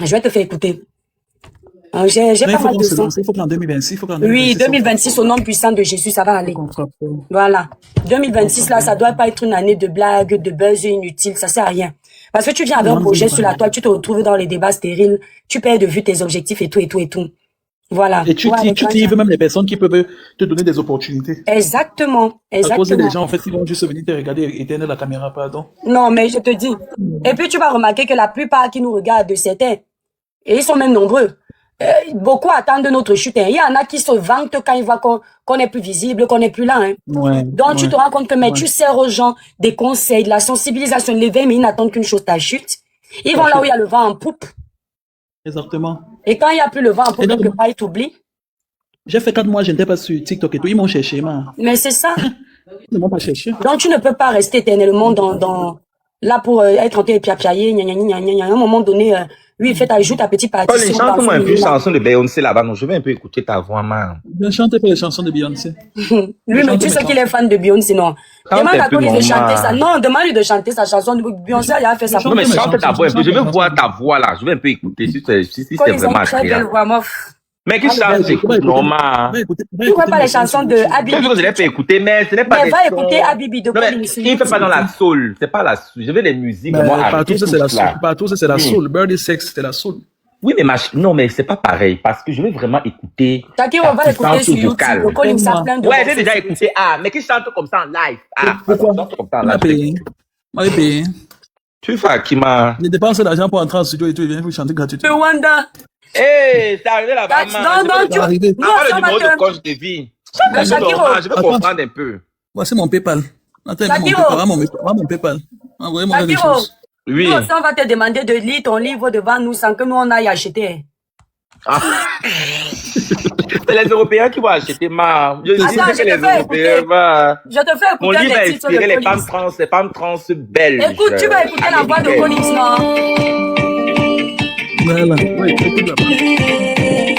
Je vais te faire écouter. J'ai pas mal de sons. Il faut qu'en 2026, Oui, 2026, au nom puissant de Jésus, ça va aller. Voilà. 2026, là, ça doit pas être une année de blagues, de buzz inutile. Ça sert à rien. Parce que tu viens avec un projet sur la toile, tu te retrouves dans les débats stériles, tu perds de vue tes objectifs et tout. Voilà. Et tu livres même les personnes qui peuvent te donner des opportunités. Exactement. À cause des gens, en fait, ils vont juste venir te regarder et éteindre la caméra, pardon. Non, mais je te dis. Et puis, tu vas remarquer que la plupart qui nous regardent, certains, et ils sont même nombreux, beaucoup attendent notre chute. Il y en a qui se vantent quand ils voient qu'on est plus visible, qu'on est plus là. Hein. Donc, tu te rends compte que tu sers aux gens des conseils, de la sensibilisation, de l'éveil, mais ils n'attendent qu'une chose, ta chute. Ils vont là où il y a le vent en poupe. Exactement. Et quand il n'y a plus le vent, pour quelque part, ils t'oublient. J'ai fait 4 mois, je n'étais pas sur TikTok et tout. Ils m'ont cherché, Mais c'est ça. Ils m'ont pas cherché. Donc, tu ne peux pas rester éternellement là pour être en train de piapiailler, à un moment donné, oui, ajoute ta petite partie. Chante-moi un peu une chanson de Beyoncé là-bas. Non, je vais un peu écouter ta voix, man. Je ne chante pas les chansons de Beyoncé. Lui, mais tu sais qu'il est fan de Beyoncé, non? Demande à Collins de chanter ça. Non, demande-lui de chanter sa chanson. Beyoncé, elle a fait ça. Non, mais chante ta voix un peu. Je veux voir ta voix là. Je vais un peu écouter si c'est vraiment agréable. Mais qui chante, j'écoute normal. Tu vois pas les chansons de Habibi. Je l'ai fait écouter, mais ce n'est pas. Mais va écouter Habibi de Collins. Il ne fait pas dans la soul. C'est pas la soul. Je veux les musiques. Partout, c'est la soul. Partout, c'est la soul. Birdie Sex, c'était la soul. Oui, mais non, mais c'est pas pareil. Parce que je veux vraiment écouter. T'inquiète, on va écouter sur YouTube. Collins, ça plein de. Ouais, j'ai déjà écouté. Mais qui chante comme ça en live? Pourquoi? On a payé. Tu fais qui m'a. Il dépense l'argent pour entrer en studio et tout. Il vient vous chanter gratuitement. Le Wanda. C'est arrivé là-bas. Non, tu vas. Non, le numéro de coach de vie. Je veux comprendre un peu. Voici mon PayPal. Attends, Shakiro. mon PayPal. Envoyez-moi des Shakiro. choses. Oui. Nous aussi, on va te demander de lire ton livre devant nous sans que nous on aille acheter. Ah. C'est les Européens qui vont acheter ma. Je dis Attends, que les Européens vont. Je te fais Mon écouter livre a des titres de inspiré les police. femmes trans belges. Écoute, tu vas écouter la voix de police, non? Voilà. Oui, écoute là-bas.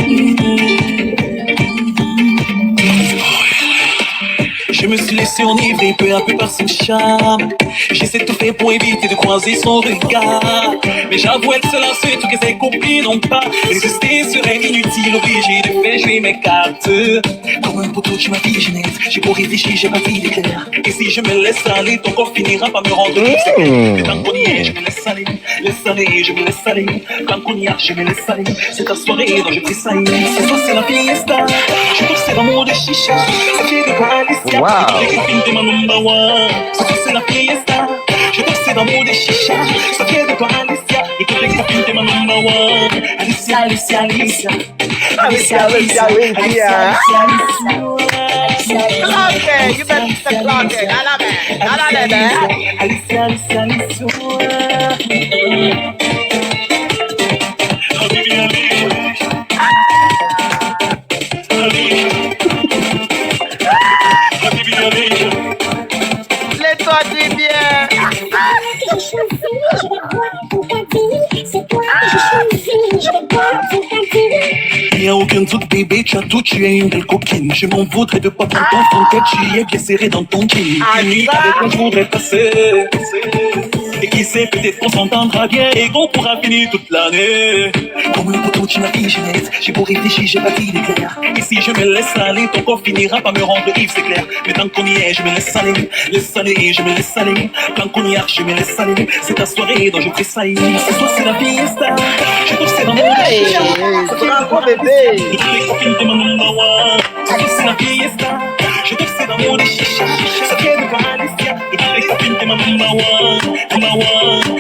Je me suis laissé enivrer peu à peu par son charme. J'essaie de tout faire pour éviter de croiser son regard. Mais j'avoue être seul ensuite que ses copines n'ont pas. Résister serait inutile, obligé de faire jouer mes cartes. Comme un poteau, tu m'as dit Jeannette. J'ai beau réfléchir, j'ai pas vu d'éclair. Et si je me laisse aller, ton corps finira par me rendre plus. Tant qu'on y est, je me laisse aller. Laisse aller, je me laisse aller. Tant qu'on y est, je me laisse aller. C'est ta soirée dont je tressaille. Ce soir, c'est la fiesta. Je trouve c'est l'amour de chicha. Ça fait de quoi Alicia. Wow. Les copines de ma number one. Ce soir, c'est la fiesta. Je trouve c'est l'amour de chicha. Ça fait de quoi Alicia. Écoute les copines de ma number one. Alicia, Alicia, Alicia. Alicia, Alicia, Alicia. Okay, you better start clocking. I love it. I love it, man. Alicia, Alicia, Laisse-toi du bien. Il n'y a aucun doute, bébé, tu as tout, tu es une belle coquine. Je m'en voudrais de pas prendre ton fond, tu y es bien serré dans ton jean. Une nuit avec moi, je voudrais passer. Et qui sait, peut-être qu'on s'entendra bien et qu'on pourra finir toute l'année. Comme un poteau, tu m'as dit Jeannette. J'ai beau réfléchir, j'ai pas dit d'éclair. Et si je me laisse aller, ton corps finira par me rendre ivre, c'est clair. Mais tant qu'on y est, je me laisse aller. Laisse aller, je me laisse aller. Tant qu'on y est, je me laisse aller. C'est ta soirée dont je tressaille. Ce soir, c'est la fiesta. Je trouve c'est vraiment C'est un gros bébé. les copines de mon number one. Ce soir, c'est la fiesta. Je trouve c'est vraiment des chicha. Ça fait de quoi Alicia. Et les copines de mon number one. Number one.